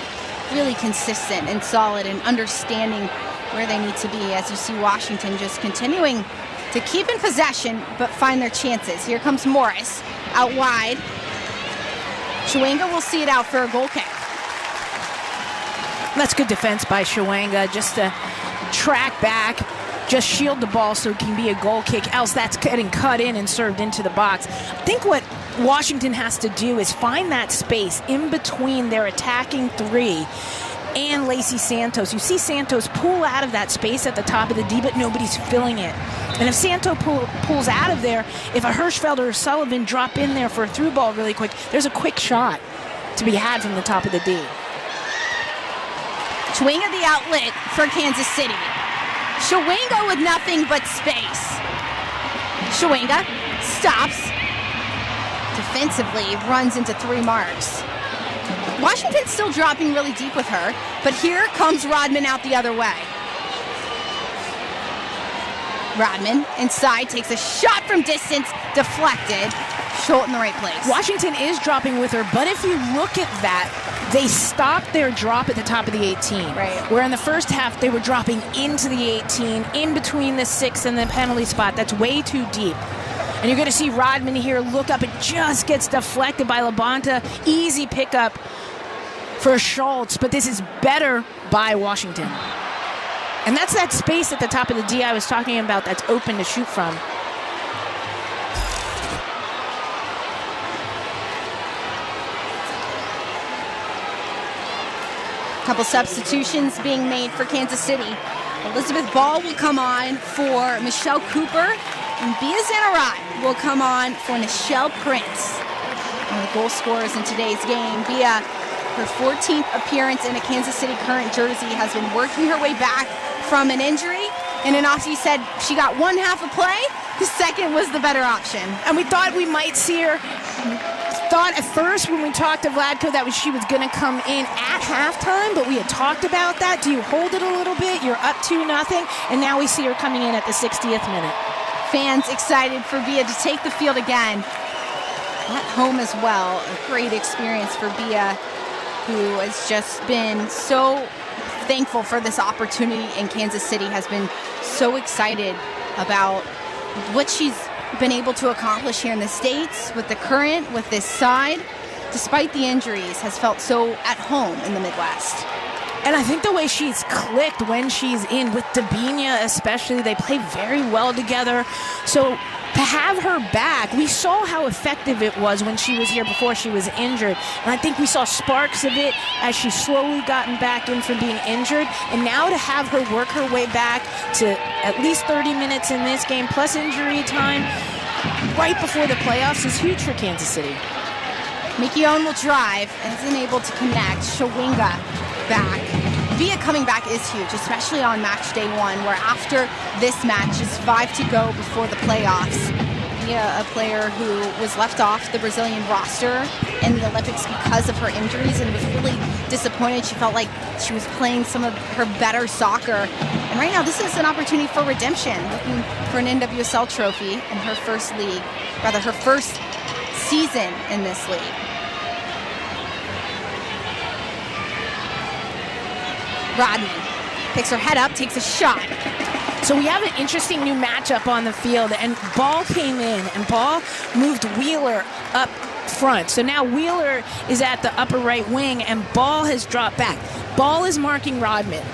really consistent and solid and understanding where they need to be, as you see Washington just continuing to keep in possession but find their chances. Here comes Morris out wide. Chawanga will see it out for a goal kick. That's good defense by Chawanga, just to track back, just shield the ball so it can be a goal kick, else that's getting cut in and served into the box. I think what Washington has to do is find that space in between their attacking three and Lacey Santos. You see Santos pull out of that space at the top of the D, but nobody's filling it. And if Santos pulls out of there, if a Hirschfeld or a Sullivan drop in there for a through ball really quick, there's a quick shot to be had from the top of the D. Chawanga the outlet for Kansas City. Chawanga with nothing but space. Chawanga stops. Defensively runs into 3 marks. Washington's still dropping really deep with her, but here comes Rodman out the other way. Rodman inside takes a shot from distance, deflected. Schultz in the right place. Washington is dropping with her, but if you look at that, they stopped their drop at the top of the 18. Right. Where in the first half, they were dropping into the 18, in between the 6 and the penalty spot. That's way too deep. And you're going to see Rodman here look up. It just gets deflected by Labonta. Easy pickup for Schultz, but this is better by Washington. And that's that space at the top of the D I was talking about that's open to shoot from. Couple substitutions being made for Kansas City. Elizabeth Ball will come on for Michelle Cooper, and Bia Zanarat will come on for Nichelle Prince. One of the goal scorers in today's game. Bia, her 14th appearance in a Kansas City Current jersey, has been working her way back from an injury, and Anasi said she got one half of play. The second was the better option. And we thought we might see her. Thought at first when we talked to Vlatko that she was going to come in at halftime, but we had talked about that. Do you hold it a little bit? You're up 2-0, and now we see her coming in at the 60th minute. Fans excited for Bia to take the field again. At home as well. A great experience for Bia, who has just been so thankful for this opportunity in Kansas City, has been so excited about what she's been able to accomplish here in the States with the Current, with this side, despite the injuries, has felt so at home in the Midwest. And I think the way she's clicked when she's in with Dabinia especially, they play very well together. So to have her back, we saw how effective it was when she was here before she was injured. And I think we saw sparks of it as she's slowly gotten back in from being injured. And now to have her work her way back to at least 30 minutes in this game, plus injury time, right before the playoffs is huge for Kansas City. Mickey Owen will drive and isn't able to connect. Shawinga back. Bia coming back is huge, especially on match day 1, where after this match, just 5 to go before the playoffs. Bia, a player who was left off the Brazilian roster in the Olympics because of her injuries and was really disappointed. She felt like she was playing some of her better soccer. And right now, this is an opportunity for redemption, looking for an NWSL trophy in her first league, rather her first season in this league. Rodman picks her head up, takes a shot. So we have an interesting new matchup on the field, and Ball came in, and Ball moved Wheeler up front. So now Wheeler is at the upper right wing, and Ball has dropped back. Ball is marking Rodman,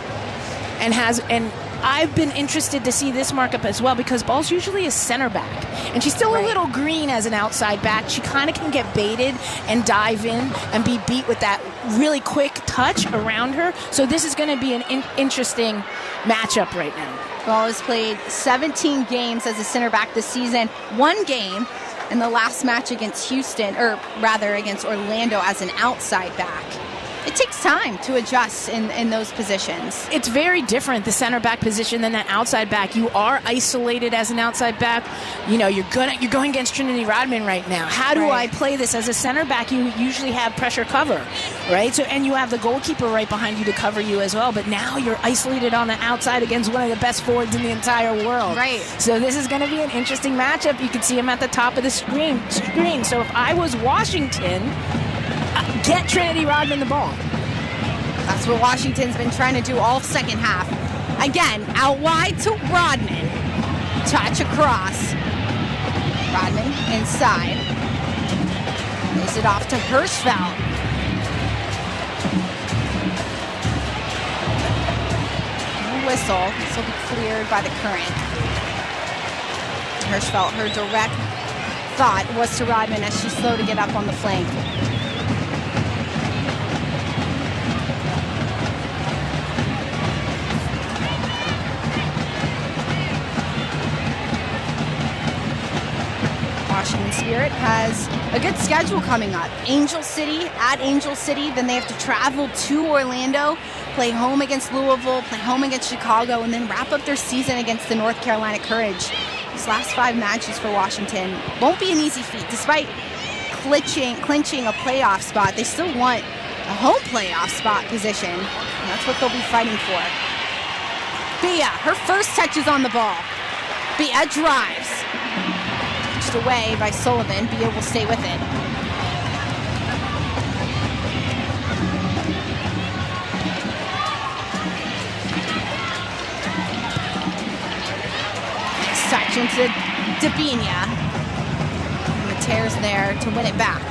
and I've been interested to see this markup as well, because Ball's usually a center back, and she's still a little green as an outside back. She kind of can get baited and dive in and be beat with that really quick touch around her. So this is going to be an interesting matchup right now. Ball has played 17 games as a center back this season. 1 game in the last match against against Orlando as an outside back. It takes time to adjust in those positions. It's very different, the center back position, than that outside back. You are isolated as an outside back. You know, you're going against Trinity Rodman right now. How do I play this as a center back? You usually have pressure cover, right? So, and you have the goalkeeper right behind you to cover you as well. But now you're isolated on the outside against one of the best forwards in the entire world. Right. So this is going to be an interesting matchup. You can see him at the top of the screen. So if I was Washington, get Trinity Rodman the ball. That's what Washington's been trying to do all second half. Again, out wide to Rodman. Touch across. Rodman inside. Lays it off to Hirschfeld. Whistle. This will be cleared by the Current. Hirschfeld, her direct thought was to Rodman as she's slow to get up on the flank. Washington Spirit has a good schedule coming up. Angel City, then they have to travel to Orlando, play home against Louisville, play home against Chicago, and then wrap up their season against the North Carolina Courage. These last 5 matches for Washington won't be an easy feat. Despite clinching a playoff spot, they still want a home playoff spot position, and that's what they'll be fighting for. Bia, her first touch is on the ball. Bia drives. Away by Sullivan. Bia will stay with it. Touch into Dabinia. Mateer's there to win it back.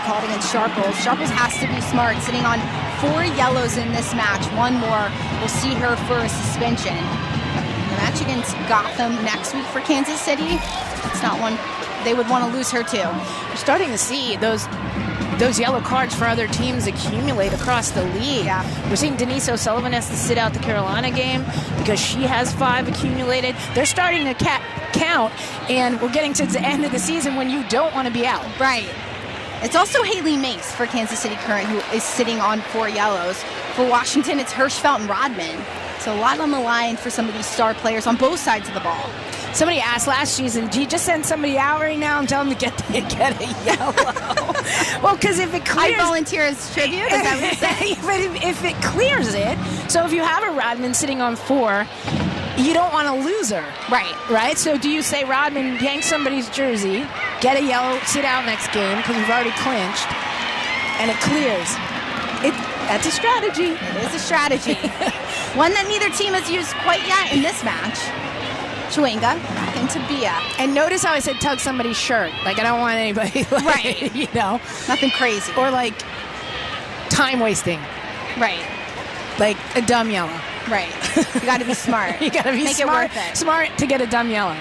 Called against Sharples. Sharples has to be smart, sitting on 4 yellows in this match. 1 more will see her for a suspension. The match against Gotham next week for Kansas City, it's not one they would want to lose her to. We're starting to see those those yellow cards for other teams accumulate across the league. Yeah. We're seeing Denise O'Sullivan has to sit out the Carolina game because she has 5 accumulated. They're starting to count, and we're getting to the end of the season when you don't want to be out. Right. It's also Haley Mace for Kansas City Current, who is sitting on 4 yellows. For Washington, it's Hirschfeld and Rodman. So a lot on the line for some of these star players on both sides of the ball. Somebody asked last season, do you just send somebody out right now and tell them to get a yellow? Well, because if it clears... I volunteer as tribute, is that what you're saying? But if it clears it, so if you have a Rodman sitting on 4, you don't want to lose her. Right? So do you say, Rodman, yank somebody's jersey, get a yellow, sit out next game, because we've already clinched, and it clears. That's a strategy. It is a strategy. One that neither team has used quite yet in this match. Chewinga back into Bia. And notice how I said tug somebody's shirt. Like, I don't want anybody, right. You know. Nothing crazy. Or, like, time wasting. Right. Like, a dumb yellow. Right. You got to be smart. You got to be Make smart. it worth it. Smart to get a dumb yellow.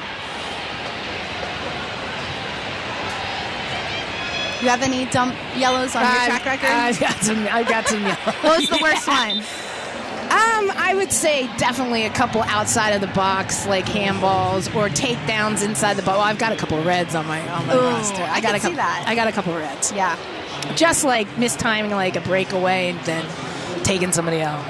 You have any dumb yellows on your track record? I've got some yellows. What was the worst one? I would say definitely a couple outside of the box, like handballs or takedowns inside the box. Well, I've got a couple of reds on my roster. I can see that. I got a couple of reds. Yeah. Just like mistiming like a breakaway and then taking somebody out.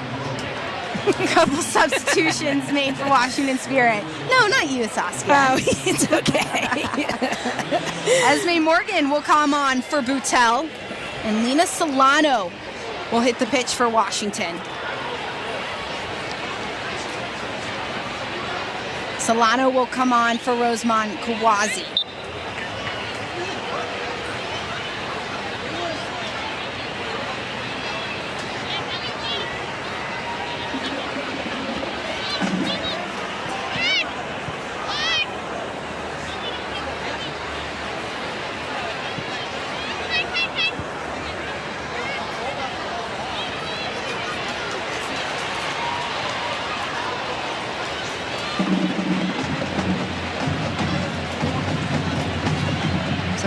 A couple substitutions made for Washington Spirit. No, not you, Saskia. Oh, it's okay. Esme Morgan will come on for Boutel, and Lena Solano will hit the pitch for Washington. Solano will come on for Rosemont Kawazi.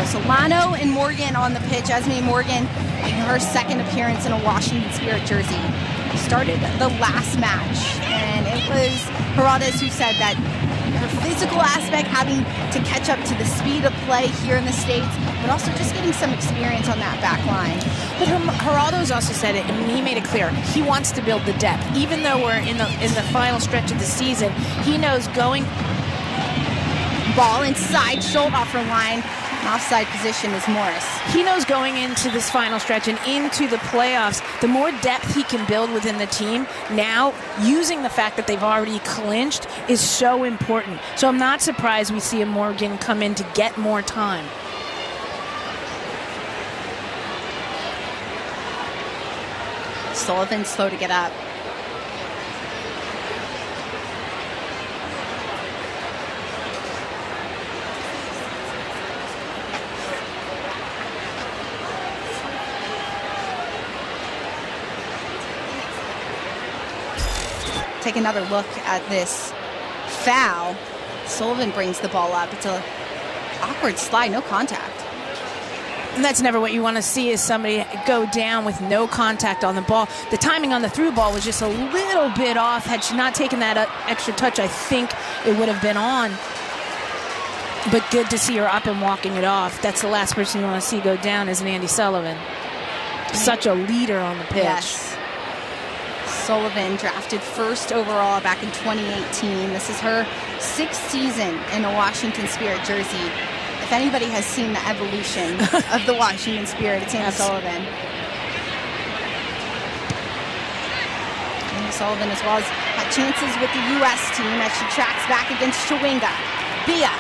Solano and Morgan on the pitch. Esme Morgan in her second appearance in a Washington Spirit jersey. Started the last match, and it was Heraldez who said that her physical aspect, having to catch up to the speed of play here in the States, but also just getting some experience on that back line. But Heraldo's also said it, and he made it clear, he wants to build the depth. Even though we're in the final stretch of the season, he knows going... Ball inside, shoulder off her line. Offside position is Morris. He knows going into this final stretch and into the playoffs, the more depth he can build within the team, now using the fact that they've already clinched is so important. So I'm not surprised we see a Morgan come in to get more time. Sullivan slow to get up. Take another look at this foul. Sullivan brings the ball up. It's a awkward slide, no contact. And that's never what you want to see, is somebody go down with no contact on the ball. The timing on the through ball was just a little bit off. Had she not taken that extra touch, I think it would have been on. But good to see her up and walking it off. That's the last person you want to see go down, is Andy Sullivan. Such a leader on the pitch. Yes. Sullivan drafted first overall back in 2018. This is her 6th season in a Washington Spirit jersey. If anybody has seen the evolution of the Washington Spirit, it's Andy Sullivan. Andy Sullivan as well as had chances with the U.S. team as she tracks back against Chewinga. Bia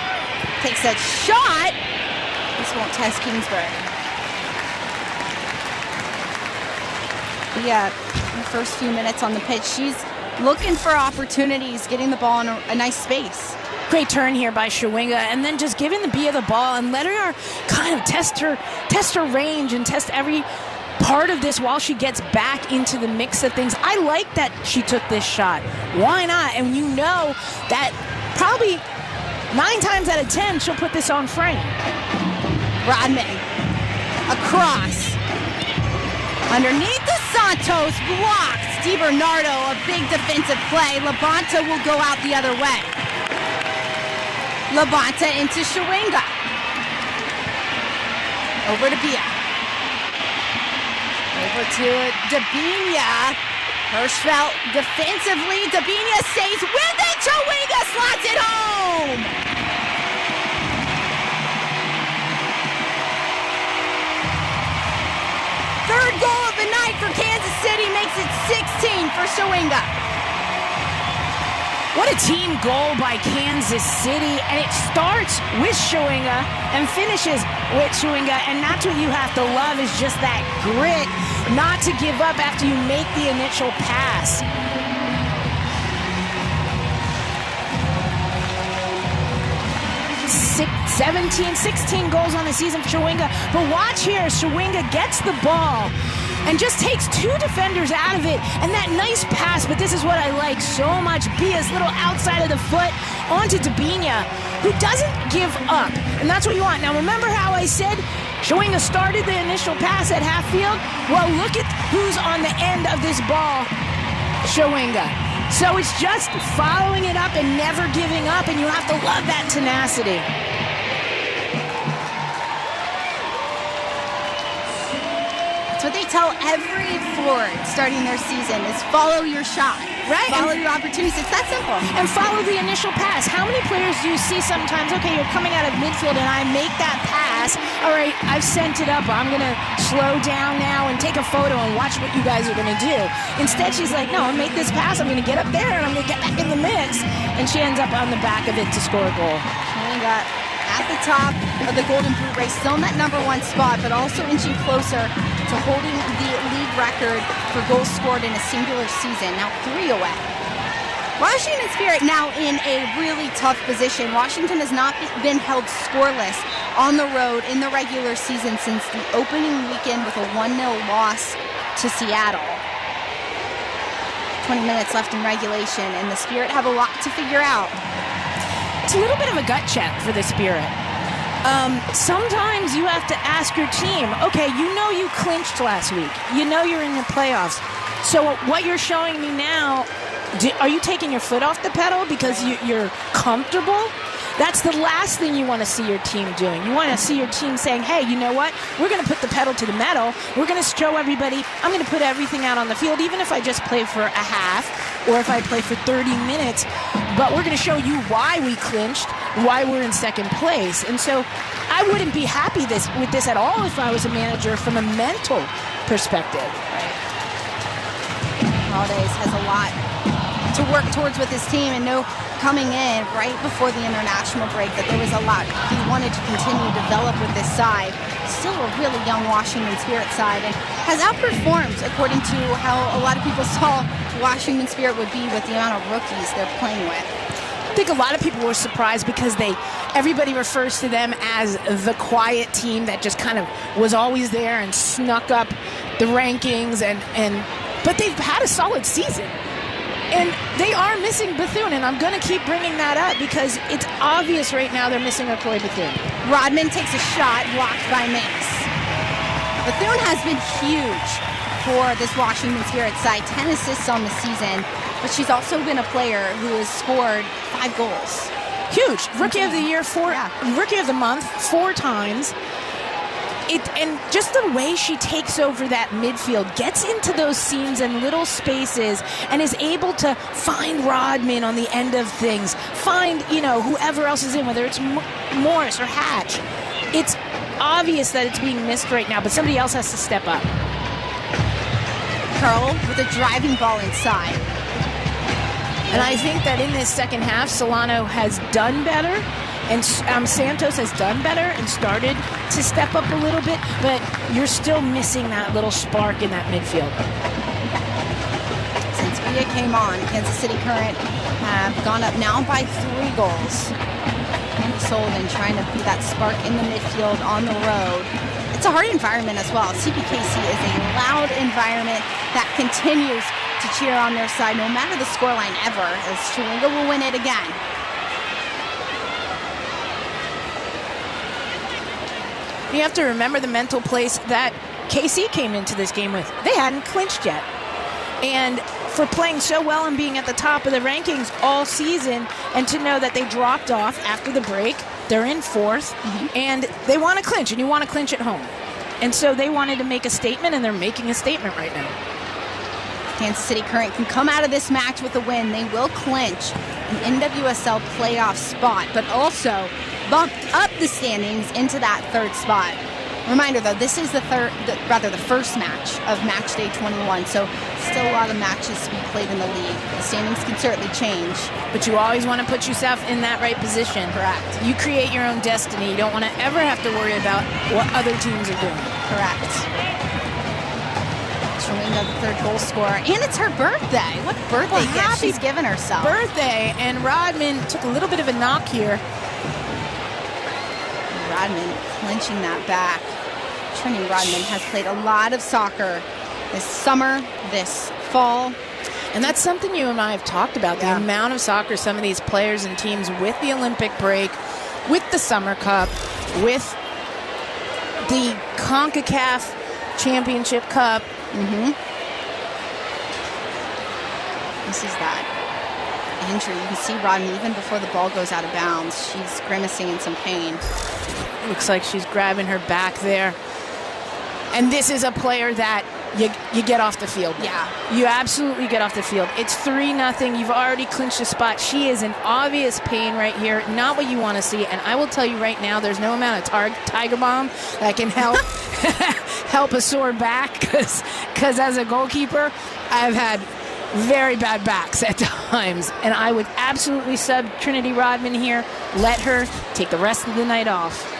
takes that shot. This won't test Kingsburg. Bia, in the first few minutes on the pitch, she's looking for opportunities, getting the ball in a nice space. Great turn here by Chewinga, and then just giving the Bia the ball and letting her kind of test her range and test every part of this while she gets back into the mix of things. I like that she took this shot. Why not? And you know that probably 9 times out of 10 she'll put this on frame. Rodman across. Underneath the Santos, blocked. DiBernardo, a big defensive play. Labonta will go out the other way. Labonta into Shawinga. Over to Bia. Over to Dabinia. Hirschfeld defensively. Dabinia stays with it. Shawinga slots it home. Third goal of the night for Kansas City makes it 16 for Shawinga. What a team goal by Kansas City, and it starts with Shawinga and finishes with Shawinga, and that's what you have to love is just that grit, not to give up after you make the initial pass. Six, 16 goals on the season for Shawinga. But watch here, Shawinga gets the ball and just takes two defenders out of it. And that nice pass, but this is what I like so much. Bia's little outside of the foot onto Dabinia, who doesn't give up. And that's what you want. Now remember how I said Shawinga started the initial pass at half field? Well, look at who's on the end of this ball. Shawinga. So it's just following it up and never giving up, and you have to love that tenacity. That's what they tell every forward starting their season is follow your shot. Right. Follow your opportunities. It's that simple. And follow the initial pass. How many players do you see sometimes, okay, you're coming out of midfield and I make that pass. All right, I've sent it up. I'm going to slow down now and take a photo and watch what you guys are going to do. Instead, she's like, no, I'll make this pass. I'm going to get up there and I'm going to get back in the mix. And she ends up on the back of it to score a goal. We got at the top of the Golden Boot race, still in that number one spot, but also inching closer to holding the league record for goals scored in a singular season, now 3 away. Washington Spirit now in a really tough position. Washington has not been held scoreless on the road in the regular season since the opening weekend with a 1-0 loss to Seattle. 20 minutes left in regulation, and the Spirit have a lot to figure out. It's a little bit of a gut check for the Spirit. Sometimes you have to ask your team, okay, you know you clinched last week. You know you're in the playoffs. So what you're showing me now, are you taking your foot off the pedal because you're comfortable? That's the last thing you want to see your team doing. You want to see your team saying, hey, you know what? We're going to put the pedal to the metal. We're going to show everybody, I'm going to put everything out on the field, even if I just play for a half or if I play for 30 minutes. But we're going to show you why we clinched, why we're in second place. And so I wouldn't be happy with this at all if I was a manager from a mental perspective. Right. Holidays has a lot to work towards with his team, and no coming in right before the international break that there was a lot he wanted to continue to develop with this side. Still a really young Washington Spirit side, and has outperformed according to how a lot of people saw Washington Spirit would be with the amount of rookies they're playing with. I think a lot of people were surprised because everybody refers to them as the quiet team that just kind of was always there and snuck up the rankings, but they've had a solid season. And they are missing Bethune, and I'm going to keep bringing that up because it's obvious right now they're missing Okoye Bethune. Rodman takes a shot, blocked by Mace. Bethune has been huge for this Washington Spirit side, 10 assists on the season, but she's also been a player who has scored 5 goals. Huge. Rookie of the year, Rookie of the month 4 times. And just the way she takes over that midfield, gets into those seams and little spaces, and is able to find Rodman on the end of things, find, whoever else is in, whether it's Morris or Hatch. It's obvious that it's being missed right now, but somebody else has to step up. Curl with a driving ball inside. And I think that in this second half, Solano has done better. And Santos has done better and started to step up a little bit, but you're still missing that little spark in that midfield. Since Bia came on, Kansas City Current have gone up now by 3 goals. Sullivan trying to be that spark in the midfield on the road. It's a hard environment as well. CPKC is a loud environment that continues to cheer on their side no matter the scoreline ever, as Shawinga will win it again. You have to remember the mental place that KC came into this game with. They hadn't clinched yet. And for playing so well and being at the top of the rankings all season, and to know that they dropped off after the break, they're in fourth, and they want to clinch, and you want to clinch at home. And so they wanted to make a statement, and they're making a statement right now. Kansas City Current can come out of this match with a win. They will clinch an NWSL playoff spot, but also bump up the standings into that third spot. Reminder, though, this is the first match of match day 21, so still a lot of matches to be played in the league. The standings can certainly change. But you always want to put yourself in that right position. Correct. You create your own destiny. You don't want to ever have to worry about what other teams are doing. Correct. Shawinga, the third goal scorer, and it's her birthday. What birthday gift she's given herself. Birthday, and Rodman took a little bit of a knock here. Rodman clinching that back. Trinity Rodman has played a lot of soccer this summer, this fall. And that's something you and I have talked about, the amount of soccer some of these players and teams with the Olympic break, with the Summer Cup, with the CONCACAF Championship Cup. This is that injury. You can see Rodman even before the ball goes out of bounds. She's grimacing in some pain. Looks like she's grabbing her back there. And this is a player that you get off the field. Yeah. You absolutely get off the field. It's 3-0. You've already clinched a spot. She is in obvious pain right here. Not what you want to see. And I will tell you right now, there's no amount of Tiger Bomb that can help help a sore back. Because as a goalkeeper, I've had very bad backs at times. And I would absolutely sub Trinity Rodman here. Let her take the rest of the night off.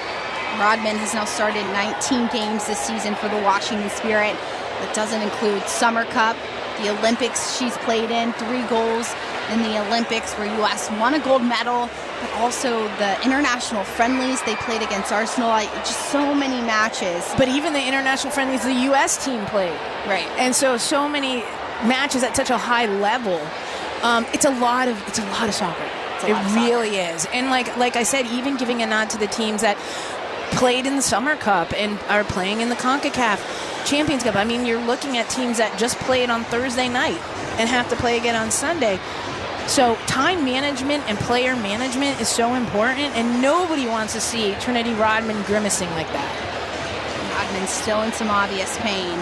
Rodman has now started 19 games this season for the Washington Spirit. That doesn't include Summer Cup, the Olympics she's played in, 3 goals in the Olympics where U.S. won a gold medal, but also the international friendlies they played against Arsenal. Just so many matches. But even the international friendlies the U.S. team played. Right. And so many matches at such a high level. It's a lot of soccer. It really is. And like I said, even giving a nod to the teams that played in the Summer Cup and are playing in the CONCACAF Champions Cup. I mean, you're looking at teams that just played on Thursday night and have to play again on Sunday. So time management and player management is so important, and nobody wants to see Trinity Rodman grimacing like that. Rodman's still in some obvious pain.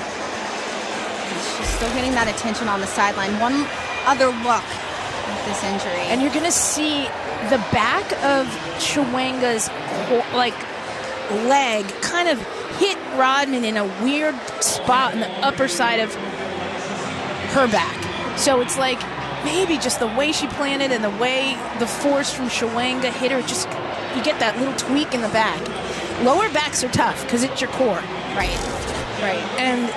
She's still getting that attention on the sideline. One other look at this injury. And you're going to see the back of Shawinga's leg kind of hit Rodman in a weird spot in the upper side of her back. So it's like maybe just the way she planted and the way the force from Shawinga hit her, just you get that little tweak in the back. Lower backs are tough because it's your core. Right. And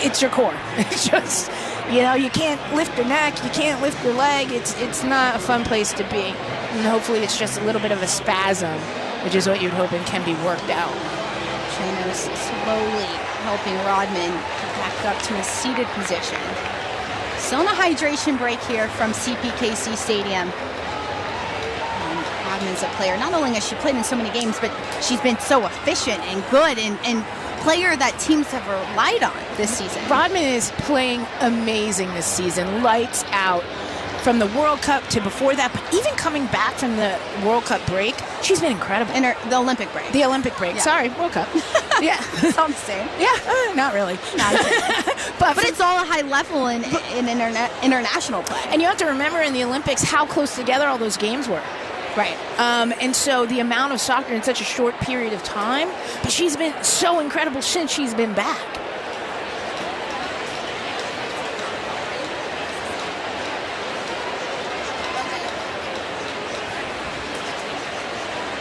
it's your core. It's just, you can't lift your neck, you can't lift your leg. It's not a fun place to be. And hopefully it's just a little bit of a spasm, which is what you'd hope and can be worked out. Chano's slowly helping Rodman back up to a seated position. Still in a hydration break here from CPKC Stadium. And Rodman's a player. Not only has she played in so many games, but she's been so efficient and good and player that teams have relied on this season. Rodman is playing amazing this season. Lights out. From the World Cup to before that, but even coming back from the World Cup break, she's been incredible. In the Olympic break. The Olympic break. Yeah. Sorry, World Cup. Yeah. It's all the same. Yeah, not really. but it's all a high level in international play. And you have to remember in the Olympics how close together all those games were. Right. And so the amount of soccer in such a short period of time, but she's been so incredible since she's been back.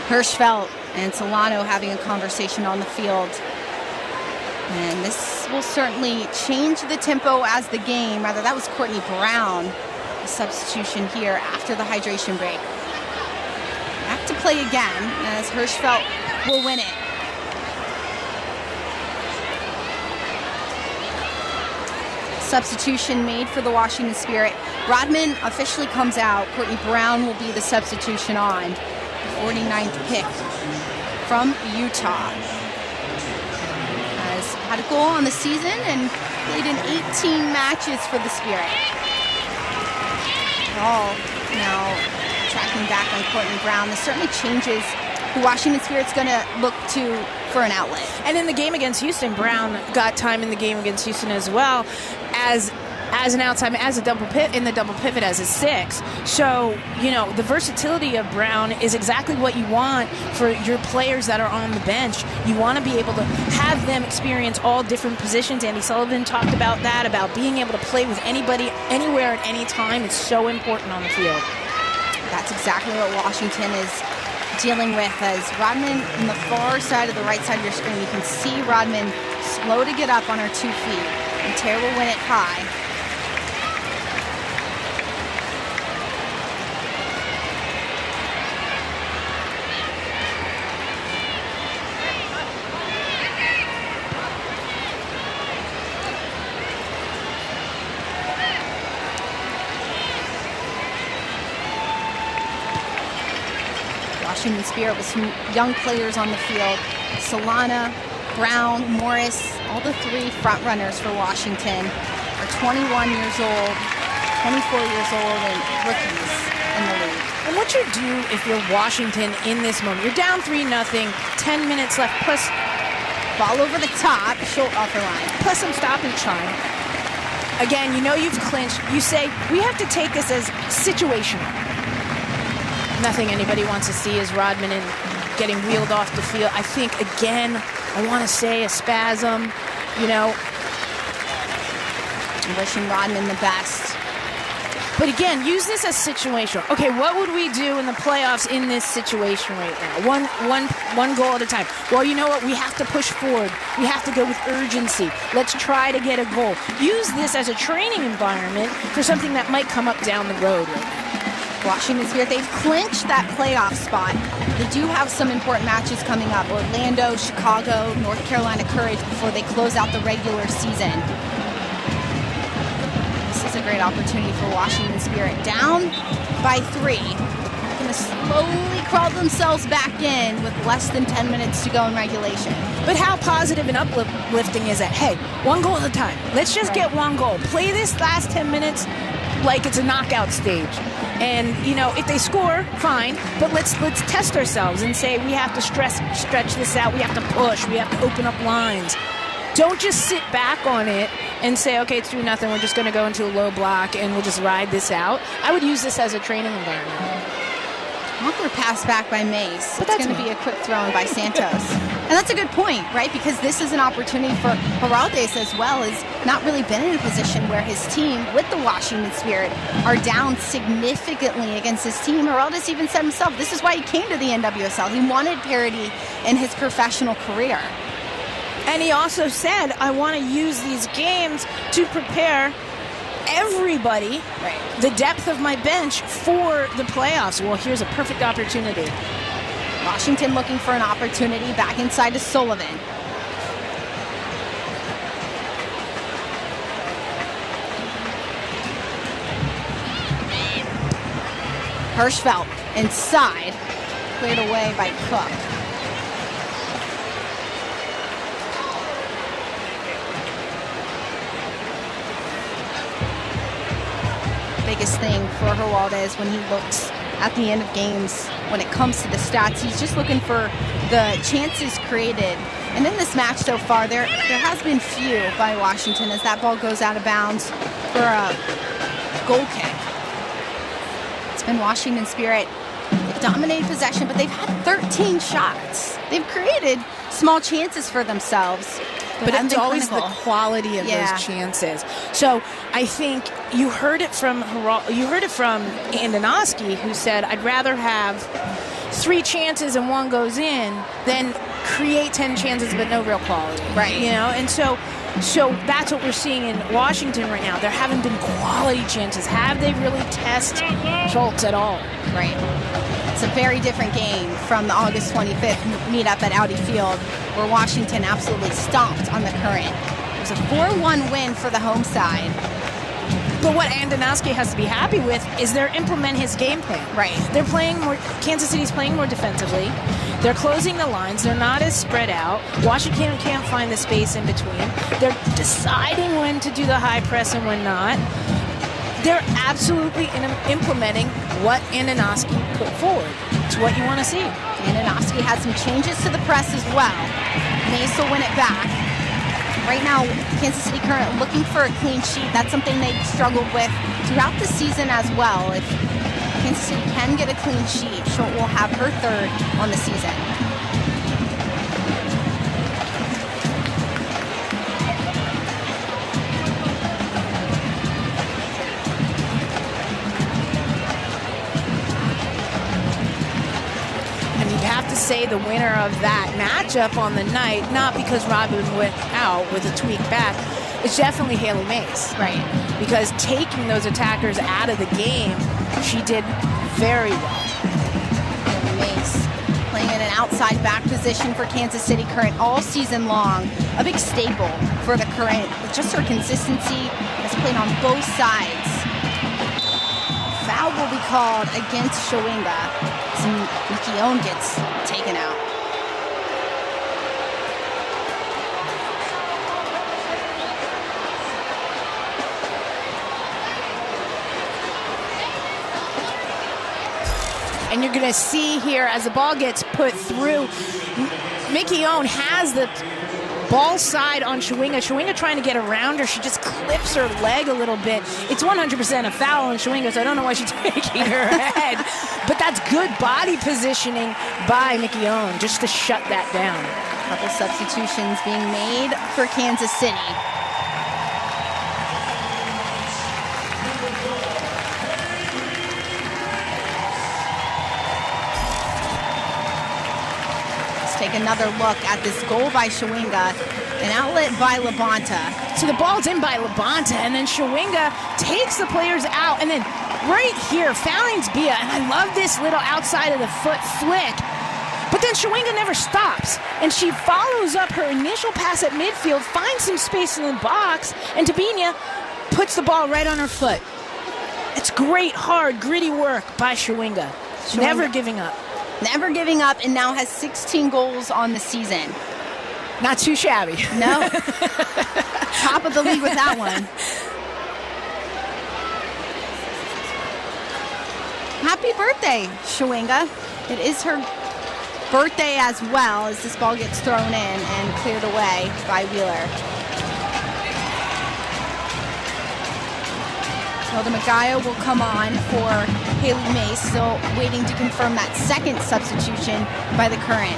Hirschfeld and Solano having a conversation on the field. And this will certainly change the tempo as the game. Rather, that was Courtney Brown, a substitution here after the hydration break. Back to play again as Hirschfeld will win it. Substitution made for the Washington Spirit. Rodman officially comes out. Courtney Brown will be the substitution on. 49th pick from Utah. had a goal on the season and played in 18 matches for the Spirit. All now tracking back on Courtney Brown. This certainly changes who Washington Spirit's going to look to for an outlet. And in the game against Houston, Brown got time in the game against Houston as well as an outside, as a double pivot, in the double pivot as a 6. So, the versatility of Brown is exactly what you want for your players that are on the bench. You want to be able to have them experience all different positions. Andy Sullivan talked about that, about being able to play with anybody, anywhere at any time. It's so important on the field. That's exactly what Washington is dealing with, as Rodman on the far side of the right side of your screen. You can see Rodman slow to get up on her 2 feet, and Tara will win it high. Washington Spirit with some young players on the field. Solana, Brown, Morris, all the 3 front runners for Washington are 21 years old, 24 years old, and rookies in the league. And what you do if you're Washington in this moment, you're down 3-0, 10 minutes left, plus ball over the top, short off the line, plus some stoppage time. Again, you've clinched. You say, we have to take this as situational. Nothing anybody wants to see is Rodman getting wheeled off the field. I think, again, I want to say a spasm, Wishing Rodman the best. But again, use this as situational. Okay, what would we do in the playoffs in this situation right now? One goal at a time. Well, you know what? We have to push forward. We have to go with urgency. Let's try to get a goal. Use this as a training environment for something that might come up down the road right now. Washington Spirit, they've clinched that playoff spot. They do have some important matches coming up. Orlando, Chicago, North Carolina Courage before they close out the regular season. This is a great opportunity for Washington Spirit. Down by 3. Going to slowly crawl themselves back in with less than 10 minutes to go in regulation. But how positive and uplifting is that? Hey, 1 goal at a time. Let's just get 1 goal. Play this last 10 minutes like it's a knockout stage. And, if they score, fine, but let's test ourselves and say we have to stretch this out, we have to push, we have to open up lines. Don't just sit back on it and say, okay, it's 3-0, we're just going to go into a low block and we'll just ride this out. I would use this as a training environment. Awkward pass back by Mace. But that's going to be a quick throw in by Santos. And that's a good point, right? Because this is an opportunity for Heraldes as well, as not really been in a position where his team, with the Washington Spirit, are down significantly against his team. Heraldes even said himself, this is why he came to the NWSL. He wanted parity in his professional career. And he also said, I want to use these games to prepare everybody, the depth of my bench, for the playoffs. Well, here's a perfect opportunity. Washington looking for an opportunity back inside to Sullivan. Hirschfeld inside, cleared away by Cook. Biggest thing for Heraldes when he looks at the end of games, when it comes to the stats, he's just looking for the chances created. And in this match so far, there has been few by Washington as that ball goes out of bounds for a goal kick. It's been Washington Spirit. They've dominated possession, but they've had 13 shots. They've created small chances for themselves. But it's always the quality of those chances. So I think you heard it from Andonoski, who said, I'd rather have 3 chances and 1 goes in than create 10 chances but no real quality. Right. And so that's what we're seeing in Washington right now. There haven't been quality chances. Have they really tested Schultz at all? Right. It's a very different game from the August 25th meetup at Audi Field, where Washington absolutely stomped on the Current. It was a 4-1 win for the home side. But what Andonovski has to be happy with is they're implementing his game plan. Right. They're playing more. Kansas City's playing more defensively. They're closing the lines. They're not as spread out. Washington can't find the space in between. They're deciding when to do the high press and when not. They're absolutely implementing what Andonovski put forward. It's what you want to see. Andonovski has some changes to the press as well. Mace will win it back. Right now, Kansas City Current looking for a clean sheet. That's something they've struggled with throughout the season as well. If Kansas City can get a clean sheet, Schultz will have her third on the season. To say the winner of that matchup on the night, not because Robin went out with a tweaked back, it's definitely Haley Mace. Right. Because taking those attackers out of the game, she did very well. Haley Mace playing in an outside back position for Kansas City Current all season long. A big staple for the Current with just her consistency, has played on both sides. Foul will be called against Shawinga. Nikki Owen gets taken out. And you're going to see here as the ball gets put through, Mickey Owen has the ball side on Shawinga. Shawinga trying to get around her. She just clips her leg a little bit. It's 100% a foul on Shawinga, so I don't know why she's taking her head. But that's good body positioning by Mickey Owen just to shut that down. A couple substitutions being made for Kansas City. Take another look at this goal by Shawinga, an outlet by Labonta. So the ball's in by Labonta, and then Shawinga takes the players out, and then right here, fouling's Bia, and I love this little outside of the foot flick. But then Shawinga never stops, and she follows up her initial pass at midfield, finds some space in the box, and Tabinia puts the ball right on her foot. It's great, hard, gritty work by Shawinga. Never giving up. Never giving up, and now has 16 goals on the season. Not too shabby. No. Top of the league with that one. Happy birthday, Shawinga. It is her birthday as well as this ball gets thrown in and cleared away by Wheeler. Hilda Magaya will come on for Haley Mace, still waiting to confirm that second substitution by the Current.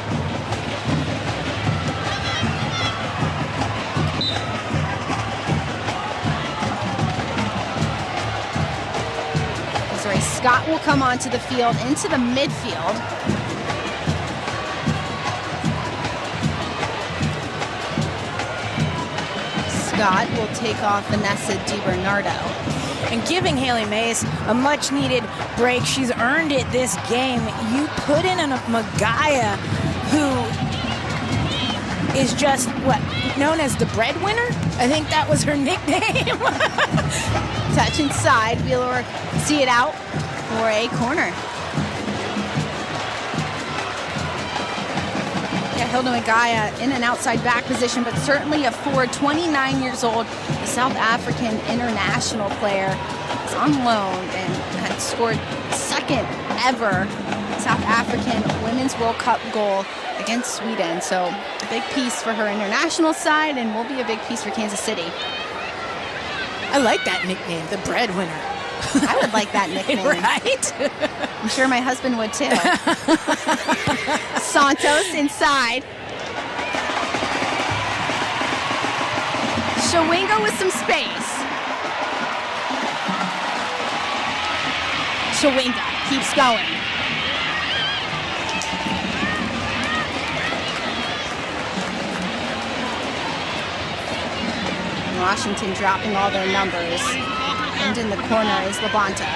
Desiree Scott will come onto the field into the midfield. Scott will take off Vanessa DiBernardo. And giving Haley Mace a much-needed break. She's earned it this game. You put in a Magaya who is just, known as the breadwinner? I think that was her nickname. Touch inside. Wheeler see it out for a corner. Yeah, Hilda Magaya in an outside back position, but certainly a forward, 29 years old, a South African international player. Is on loan and had scored second ever South African Women's World Cup goal against Sweden. So a big piece for her international side and will be a big piece for Kansas City. I like that nickname, the breadwinner. I would like that nickname. Right? I'm sure my husband would too. Santos inside. Shawinga with some space. Shawinga keeps going. Washington dropping all their numbers. And in the corner is Labonta.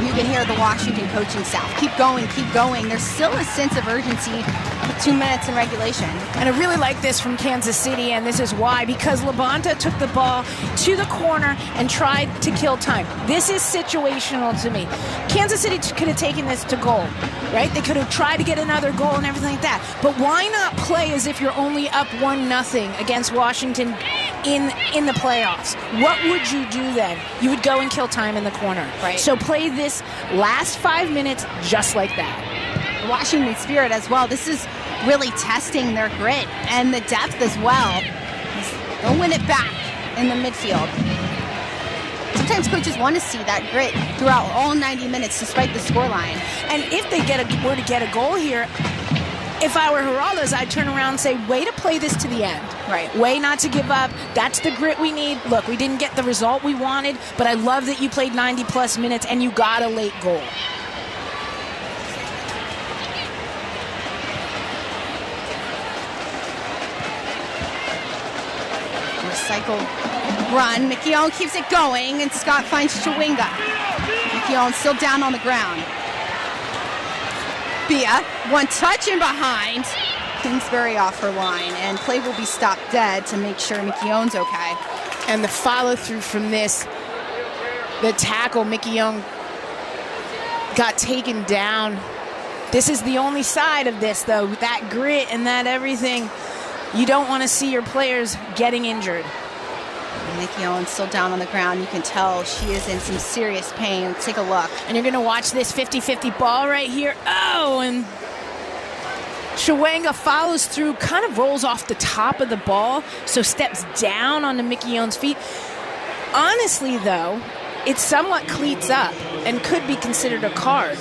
You can hear the Washington coaching staff. Keep going, keep going. There's still a sense of urgency with 2 minutes in regulation. And I really like this from Kansas City, and this is why. Because Labonta took the ball to the corner and tried to kill time. This is situational to me. Kansas City could have taken this to goal, right? They could have tried to get another goal and everything like that. But why not play as if you're only up 1-0 against Washington in the playoffs? What would you do then? You would go and kill time in the corner. Right. So play this last 5 minutes just like that. The Washington Spirit as well. This is really testing their grit and the depth as well. They'll win it back in the midfield. Sometimes coaches want to see that grit throughout all 90 minutes despite the scoreline. And if they were to get a goal here, if I were Geraldo's, I'd turn around and say, way to play this to the end. Right. Way not to give up. That's the grit we need. Look, we didn't get the result we wanted, but I love that you played 90-plus minutes and you got a late goal. Recycled run. McKeown keeps it going, and Scott finds Chawinga. McKeown still down on the ground. Bia, one touch in behind. Kingsbury off her line, and play will be stopped dead to make sure McKeown's okay. And the follow-through from this, the tackle, McKeown got taken down. This is the only side of this, though, that grit and that everything. You don't want to see your players getting injured. McKeown still down on the ground. You can tell she is in some serious pain. Take a look. And you're going to watch this 50-50 ball right here. Oh, and Chawinga follows through, kind of rolls off the top of the ball, so steps down onto McKeown's feet. Honestly, though, it somewhat cleats up and could be considered a card.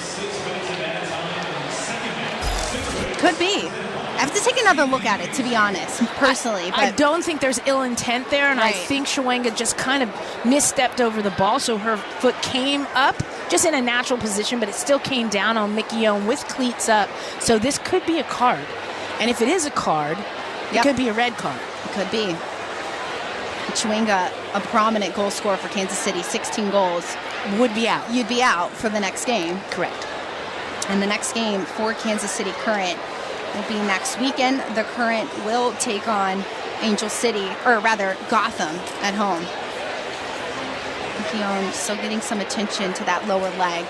Could be. I have to take another look at it, to be honest, personally. I don't think there's ill intent there, and right. I think Chawinga just kind of misstepped over the ball, so her foot came up just in a natural position, but it still came down on McKeown with cleats up. So this could be a card. And if it is a card, it could be a red card. It could be. Chawinga, a prominent goal scorer for Kansas City, 16 goals. Would be out. You'd be out for the next game. Correct. And the next game for Kansas City Current will be next weekend. The Current will take on Angel City, or rather Gotham at home. McKeown still getting some attention to that lower leg.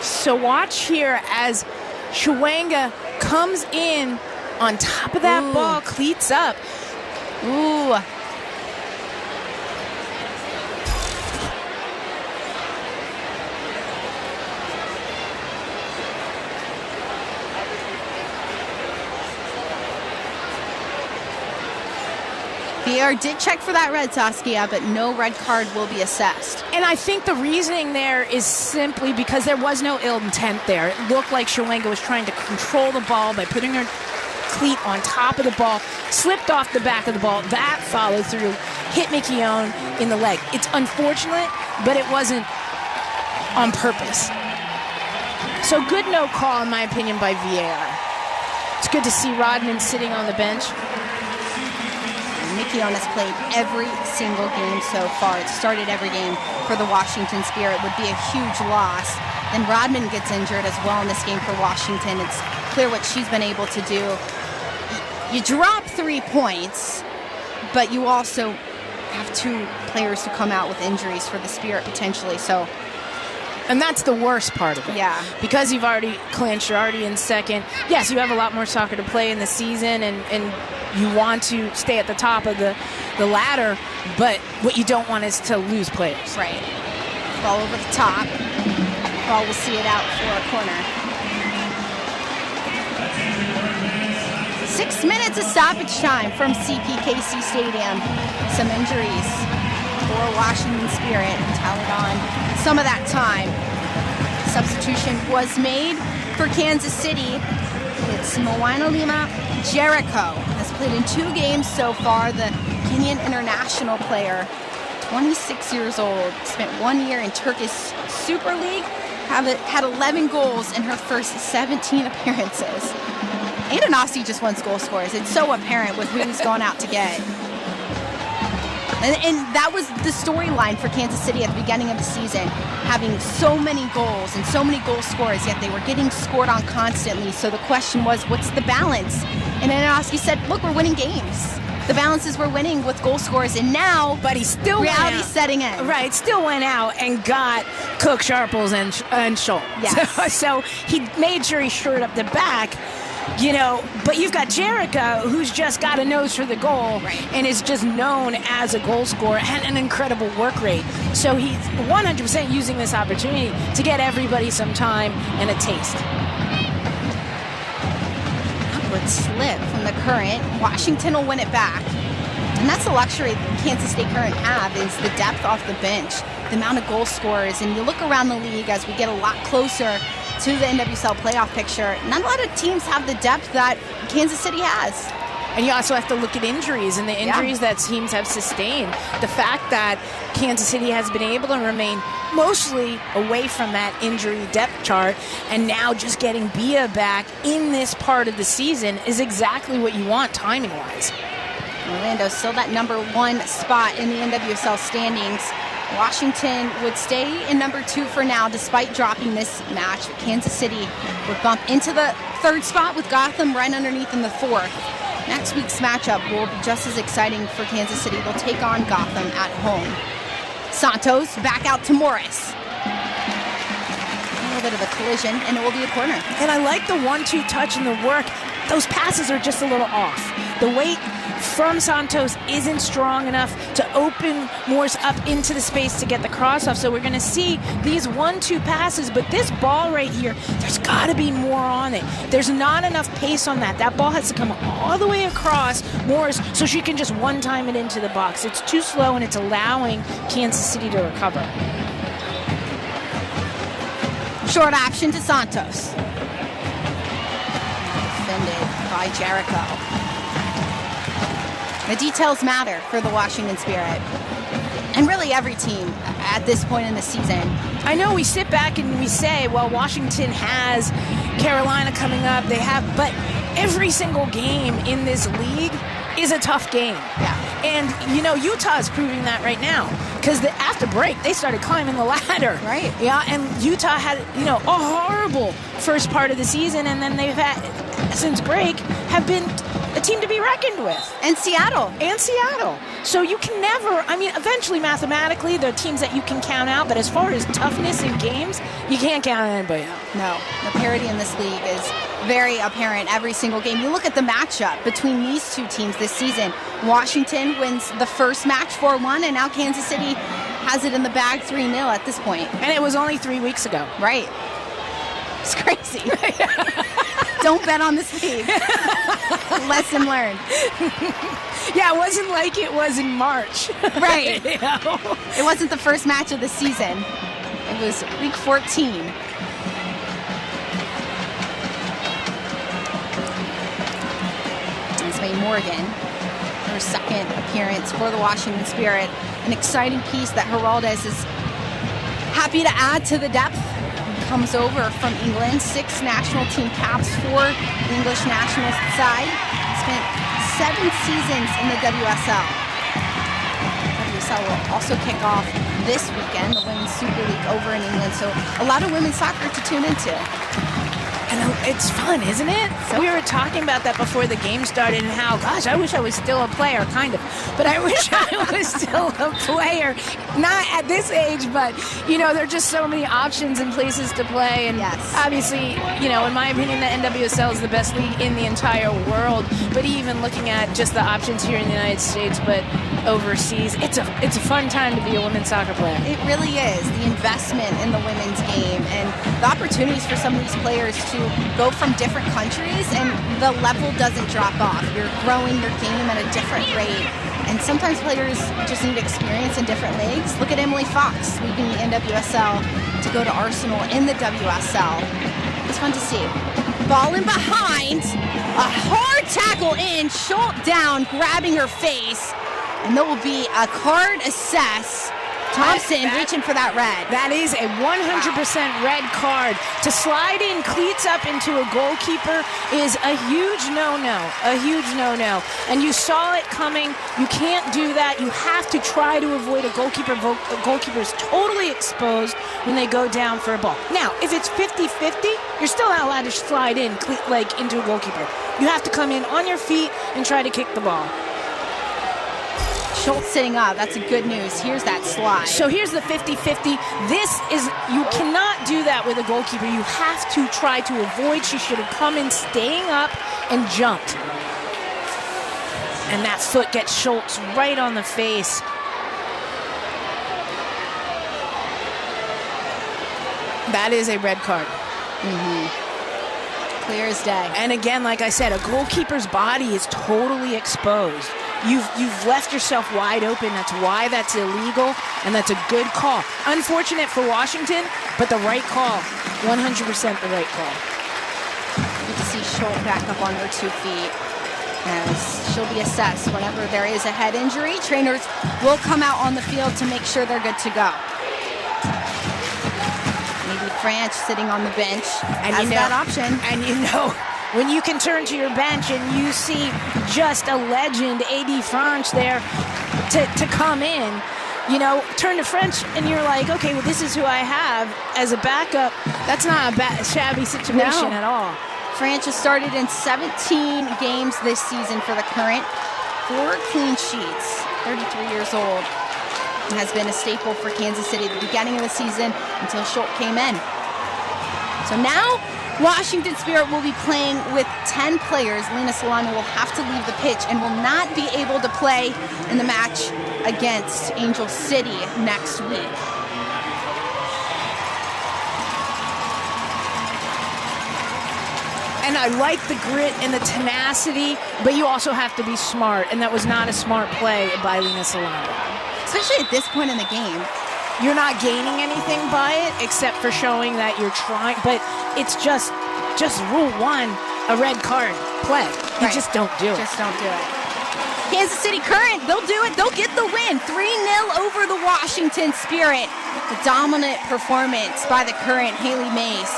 So watch here as Chawinga comes in on top of that ball, cleats up. Ooh. VR did check for that red, Saskia, but no red card will be assessed. And I think the reasoning there is simply because there was no ill intent there. It looked like Chawinga was trying to control the ball by putting her cleat on top of the ball, slipped off the back of the ball. That followed through, hit Micchione in the leg. It's unfortunate, but it wasn't on purpose. So good no call, in my opinion, by VAR. It's good to see Rodman sitting on the bench. Micchione has played every single game so far. It started every game for the Washington Spirit. Would be a huge loss. Then Rodman gets injured as well in this game for Washington. It's clear what she's been able to do. You drop 3 points, but you also have 2 players to come out with injuries for the Spirit potentially. And that's the worst part of it. Yeah. Because you've already clinched, you're already in second. Yes, you have a lot more soccer to play in the season, and you want to stay at the top of the ladder, but what you don't want is to lose players. Right. Ball over the top. Ball will see it out for a corner. 6 minutes of stoppage time from CPKC Stadium. Some injuries for Washington Spirit. Tallied on some of that time. Substitution was made for Kansas City. It's Moana Lima Jericho. Has played in 2 games so far. The Kenyan international player, 26 years old, spent 1 year in Turkish Super League, had 11 goals in her first 17 appearances. Ananasi just wants goal scorers. It's so apparent with who he's going out to get. And that was the storyline for Kansas City at the beginning of the season, having so many goals and so many goal scorers, yet they were getting scored on constantly. So the question was, what's the balance? And Ananowski said, look, we're winning games. The balance is we're winning with goal scorers, and now but he still reality's setting in. Right, still went out and got Cook, Sharples, and Schultz. Yes. So he made sure he shored up the back. But you've got Jericho, who's just got a nose for the goal and is just known as a goal scorer and an incredible work rate. So he's 100% using this opportunity to get everybody some time and a taste. Upward slip from the Current. Washington will win it back. And that's the luxury Kansas State Current have, is the depth off the bench, the amount of goal scorers. And you look around the league as we get a lot closer to the NWSL playoff picture, not a lot of teams have the depth that Kansas City has. And you also have to look at injuries and the injuries that teams have sustained. The fact that Kansas City has been able to remain mostly away from that injury depth chart and now just getting Bia back in this part of the season is exactly what you want timing-wise. Orlando still that number 1 spot in the NWSL standings. Washington would stay in number 2 for now, despite dropping this match. Kansas City would bump into the 3rd spot with Gotham right underneath in the 4th. Next week's matchup will be just as exciting for Kansas City. They'll take on Gotham at home. Santos back out to Morris. A little bit of a collision, and it will be a corner. And I like the 1-2 touch and the work. Those passes are just a little off. The weight from Santos isn't strong enough to open Morris up into the space to get the cross off. So we're going to see these 1-2 passes, but this ball right here, there's got to be more on it. There's not enough pace on that. That ball has to come all the way across Morris so she can just one-time it into the box. It's too slow, and it's allowing Kansas City to recover. Short option to Santos. Defended by Jericho. The details matter for the Washington Spirit. And really every team at this point in the season. I know we sit back and we say, well, Washington has Carolina coming up. They have, but every single game in this league is a tough game. Yeah. And, Utah's proving that right now. Because after break, they started climbing the ladder. Right. Yeah, and Utah had, a horrible first part of the season. And then they've had, since break, have been a team to be reckoned with. And Seattle. So you can never, eventually mathematically there are teams that you can count out, but as far as toughness in games, you can't count anybody out. No, the parity in this league is very apparent every single game. You look at the matchup between these two teams this season. Washington wins the first match 4-1, and now Kansas City has it in the bag 3-0 at this point. And it was only 3 weeks ago. Right. It's crazy. Don't bet on this league. Lesson learned. Yeah, it wasn't like it was in March. Right. It wasn't the first match of the season. It was week 14. May Morgan, her second appearance for the Washington Spirit. An exciting piece that Heraldez is happy to add to the depth. Comes over from England, 6 national team caps for the English national side. Spent 7 seasons in the WSL. WSL will also kick off this weekend, the Women's Super League over in England. So a lot of women's soccer to tune into. And it's fun, isn't it? So we were talking about that before the game started and how, gosh, I wish I was still a player, kind of. But I wish I was still a player. Not at this age, but, there are just so many options and places to play. And obviously, in my opinion, the NWSL is the best league in the entire world. But even looking at just the options here in the United States, but overseas, it's a fun time to be a women's soccer player. It really is. The investment in the women's game and the opportunities for some of these players to go from different countries, and the level doesn't drop off. You're growing your game at a different rate, and sometimes players just need experience in different leagues. Look at Emily Fox leaving the NWSL to go to Arsenal in the WSL. It's fun to see. Ball in behind, a hard tackle in, Schultz down, grabbing her face, and there will be a card assess Thompson reaching for that red. That is a 100% red card. To slide in cleats up into a goalkeeper is a huge no-no. And you saw it coming. You can't do that. You have to try to avoid a goalkeeper. A goalkeeper is totally exposed when they go down for a ball. Now, if it's 50-50, you're still not allowed to slide in into a goalkeeper. You have to come in on your feet and try to kick the ball. Schultz sitting up. That's a good news. Here's that slide. So here's the 50-50. You cannot do that with a goalkeeper. You have to try to avoid. She should have come in staying up and jumped. And that foot gets Schultz right on the face. That is a red card. Clear as day. And again, like I said, a goalkeeper's body is totally exposed. You've left yourself wide open. That's why that's illegal, and that's a good call. Unfortunate for Washington, but the right call. 100% the right call. Good to see Schultz back up on her 2 feet as she'll be assessed whenever there is a head injury. Trainers will come out on the field to make sure they're good to go. Maybe French sitting on the bench as that option. And when you can turn to your bench and you see just a legend, A.D. French there to come in, turn to French and you're like, okay, well, this is who I have as a backup. That's not a shabby situation at all. French has started in 17 games this season for the Current. 4 clean sheets. 33 years old. And has been a staple for Kansas City at the beginning of the season until Schultz came in. So now Washington Spirit will be playing with 10 players. Lena Solano will have to leave the pitch and will not be able to play in the match against Angel City next week. And I like the grit and the tenacity, but you also have to be smart, and that was not a smart play by Lena Solano. Especially at this point in the game. You're not gaining anything by it except for showing that you're trying, but it's just rule 1, a red card play. You just don't do it. Just don't do it. Kansas City Current, they'll do it. They'll get the win. 3-0 over the Washington Spirit. The dominant performance by the Current. Haley Mace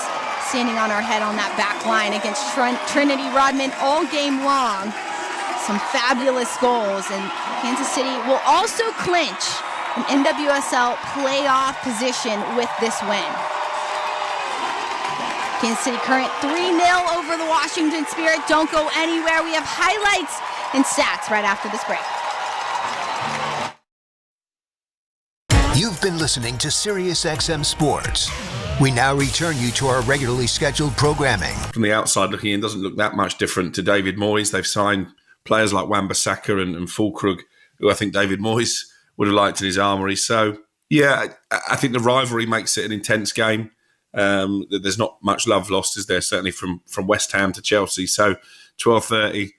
standing on her head on that back line against Trinity Rodman all game long. Some fabulous goals, and Kansas City will also clinch an NWSL playoff position with this win. Kansas City Current 3-0 over the Washington Spirit. Don't go anywhere. We have highlights and stats right after this break. You've been listening to SiriusXM Sports. We now return you to our regularly scheduled programming. From the outside looking in, doesn't look that much different to David Moyes. They've signed players like Wan-Bissaka and Fulkrug, who I think David Moyes would have liked in his armoury. So, yeah, I think the rivalry makes it an intense game. There's not much love lost, is there? Certainly from West Ham to Chelsea. So, 12:30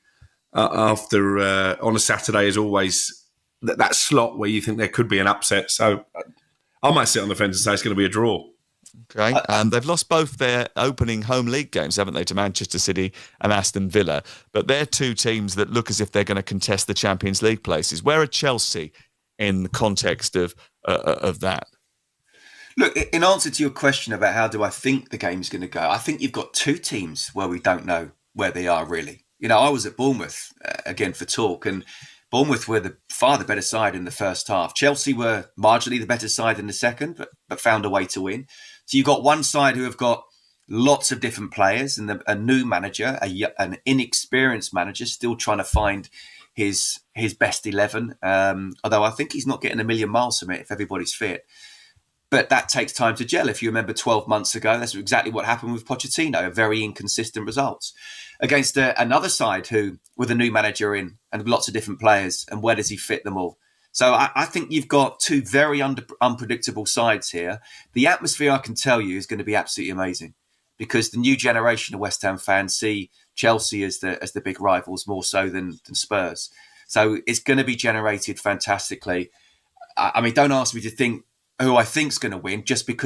on a Saturday is always that slot where you think there could be an upset. So, I might sit on the fence and say it's going to be a draw. Okay, they've lost both their opening home league games, haven't they, to Manchester City and Aston Villa? But they're 2 teams that look as if they're going to contest the Champions League places. Where are Chelsea in the context of that? Look, in answer to your question about how do I think the game's going to go, I think you've got 2 teams where we don't know where they are really. I was at Bournemouth again for talk, and Bournemouth were the better side in the first half. Chelsea were marginally the better side in the second, but found a way to win. So you've got one side who have got lots of different players and a new manager, an inexperienced manager, still trying to find his best 11. Although I think he's not getting a million miles from it if everybody's fit. But that takes time to gel. If you remember 12 months ago, that's exactly what happened with Pochettino, very inconsistent results. Against another side who, with a new manager in and lots of different players, and where does he fit them all? So I think you've got 2 very unpredictable sides here. The atmosphere, I can tell you, is going to be absolutely amazing because the new generation of West Ham fans see Chelsea as the big rivals more so than Spurs. So it's going to be generated fantastically. I mean, don't ask me to think who I think's going to win just because